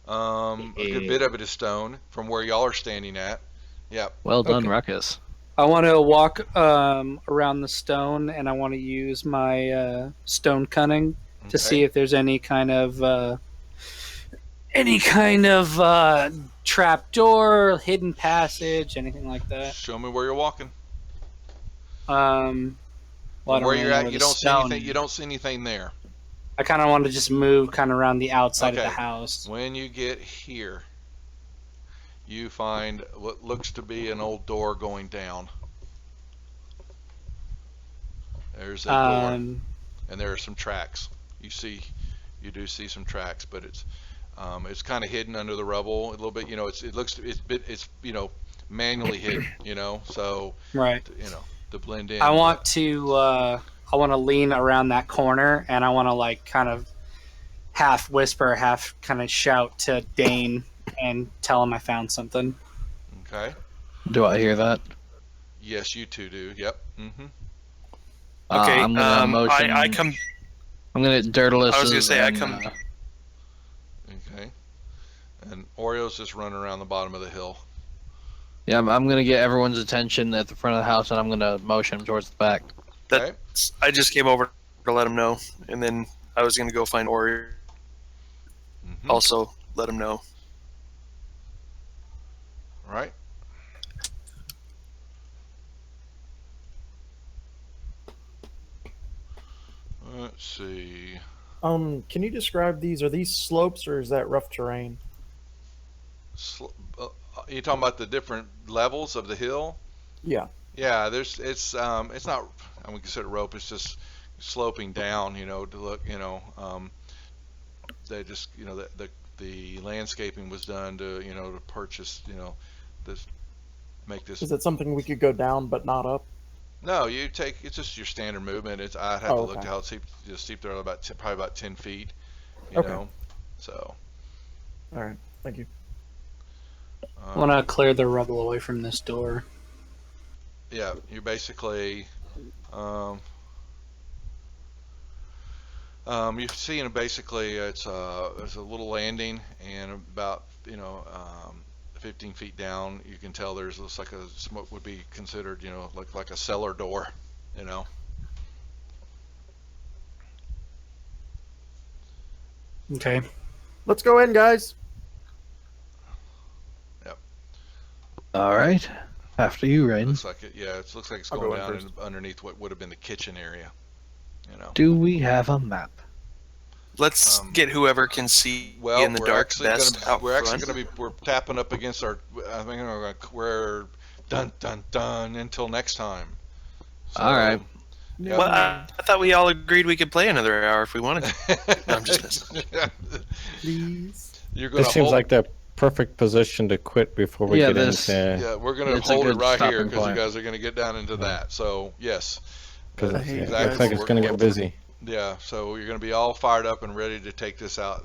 A good bit of it is stone from where y'all are standing at. Yeah. Well done, Ruckus. I want to walk around the stone, and I want to use my stone cunning to see if there's any kind of trap door, hidden passage, anything like that. Show me where you're walking. Well, where you're at, you don't see anything. You don't see anything there. I kind of want to just move kind of around the outside of the house. When you get here, you find what looks to be an old door going down. There's a door, and there are some tracks. You do see some tracks, but it's kind of hidden under the rubble a little bit. It's manually hidden. So right. To blend in. I want to lean around that corner, and I want to kind of half whisper, half kind of shout to Dane and tell him I found something. Okay. Do I hear that? Yes, you two do. Yep. Mm-hmm. Okay. I'm gonna motion. I come. I'm gonna Dirtleus. I was gonna say I come. Okay. And Oreo's just running around the bottom of the hill. Yeah, I'm gonna get everyone's attention at the front of the house, and I'm gonna motion him towards the back. I just came over to let him know, and then I was gonna go find Ori. Mm-hmm. Also, let him know. Right. Let's see. Can you describe these? Are these slopes or is that rough terrain? You talking about the different levels of the hill? Yeah. Yeah. It's not. I would consider rope. It's just sloping down. To look. They just. The landscaping was done to purchase. This make this. Is it something we could go down but not up? No, it's just your standard movement. I'd have to look how steep they're probably about 10 feet. You know, so. All right, thank you. I want to clear the rubble away from this door. Yeah, you basically, you're seeing basically it's a little landing, and about 15 feet down, you can tell there's looks like what would be considered like a cellar door, you know. Okay. Let's go in, guys. All right. After you, Rain. Looks like it. Yeah, it looks like it's I'll going go in down first. underneath what would have been the kitchen area. You know. Do we have a map? Let's get whoever can see Well, in the dark best out we're actually front. going to be we're tapping up against our. I think we're dun dun dun until next time. So, All right. Yeah. Well, I thought we all agreed we could play another hour if we wanted to. No, I'm just messing. Please. You're going This to seems hold. like the perfect position to quit before we get into. Yeah, we're going to it's a hold it good right here stopping because you point. guys are going to get down into that. So yes, Because I it hate looks guys. like it's going to get busy. Yeah, so you're going to be all fired up and ready to take this out,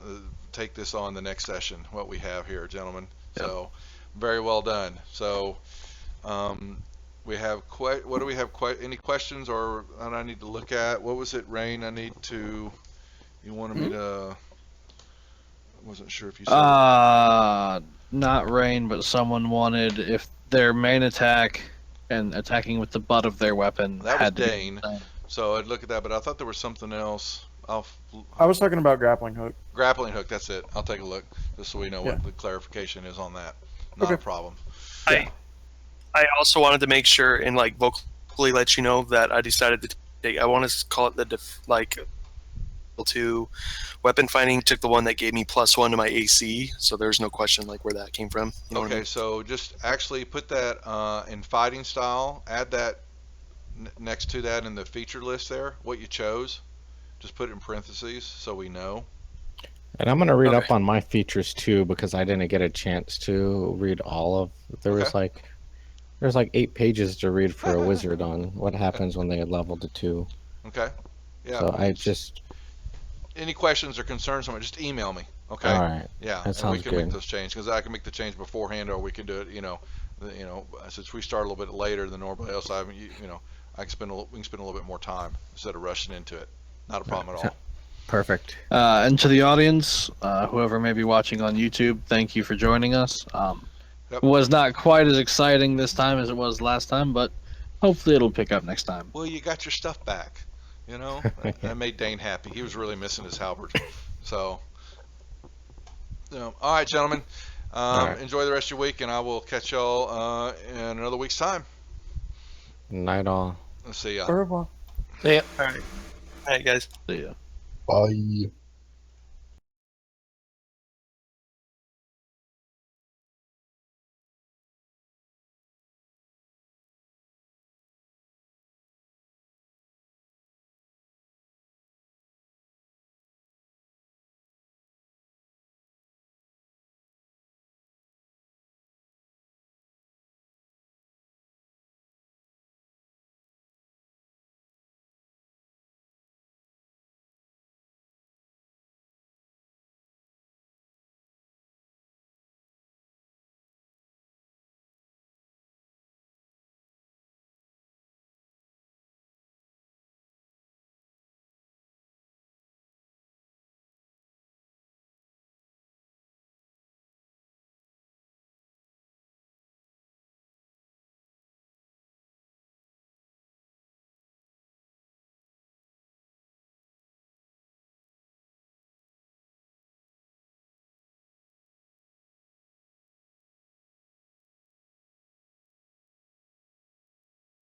take this on the next session. What we have here, gentlemen. Yep. So, very well done. So, we have what do we have? Any questions or that I need to look at? What was it, Rain? You wanted me to. I wasn't sure if you said. Not Rain, but someone wanted if their main attack and attacking with the butt of their weapon That was had to be Dane. the same. So I'd look at that, but I thought there was something else. I was talking about grappling hook. Grappling hook. That's it. I'll take a look just so we know what Yeah. the clarification is on that. Not a Okay. problem. I also wanted to make sure and like vocally let you know that I decided to take. I want to call it the to weapon finding. Took the one that gave me +1 to my AC, so there's no question like where that came from. You know what I Okay, mean? so just actually put that in fighting style. Add that next to that in the feature list there. What you chose, just put it in parentheses so we know. And I'm going to read Okay. up on my features too because I didn't get a chance to read all of. There's like 8 pages to read for a wizard on what happens when they level to 2. Okay. Yeah. So I just. Any questions or concerns on it, just email me. Okay. All right. Yeah, That and we sounds can make good. those changes because I can make the change beforehand, or we can do it. Since we start a little bit later than nobody else, we can spend a little bit more time instead of rushing into it. Not a problem at all. Perfect. And to the audience, whoever may be watching on YouTube, thank you for joining us. Yep. It was not quite as exciting this time as it was last time, but hopefully it'll pick up next time. Well, you got your stuff back. That made Dane happy. He was really missing his halberd. So, all right, gentlemen. All right. Enjoy the rest of your week, and I will catch y'all in another week's time. Night all. Let's see ya. Au revoir. Yeah. All right, guys. See ya. Bye.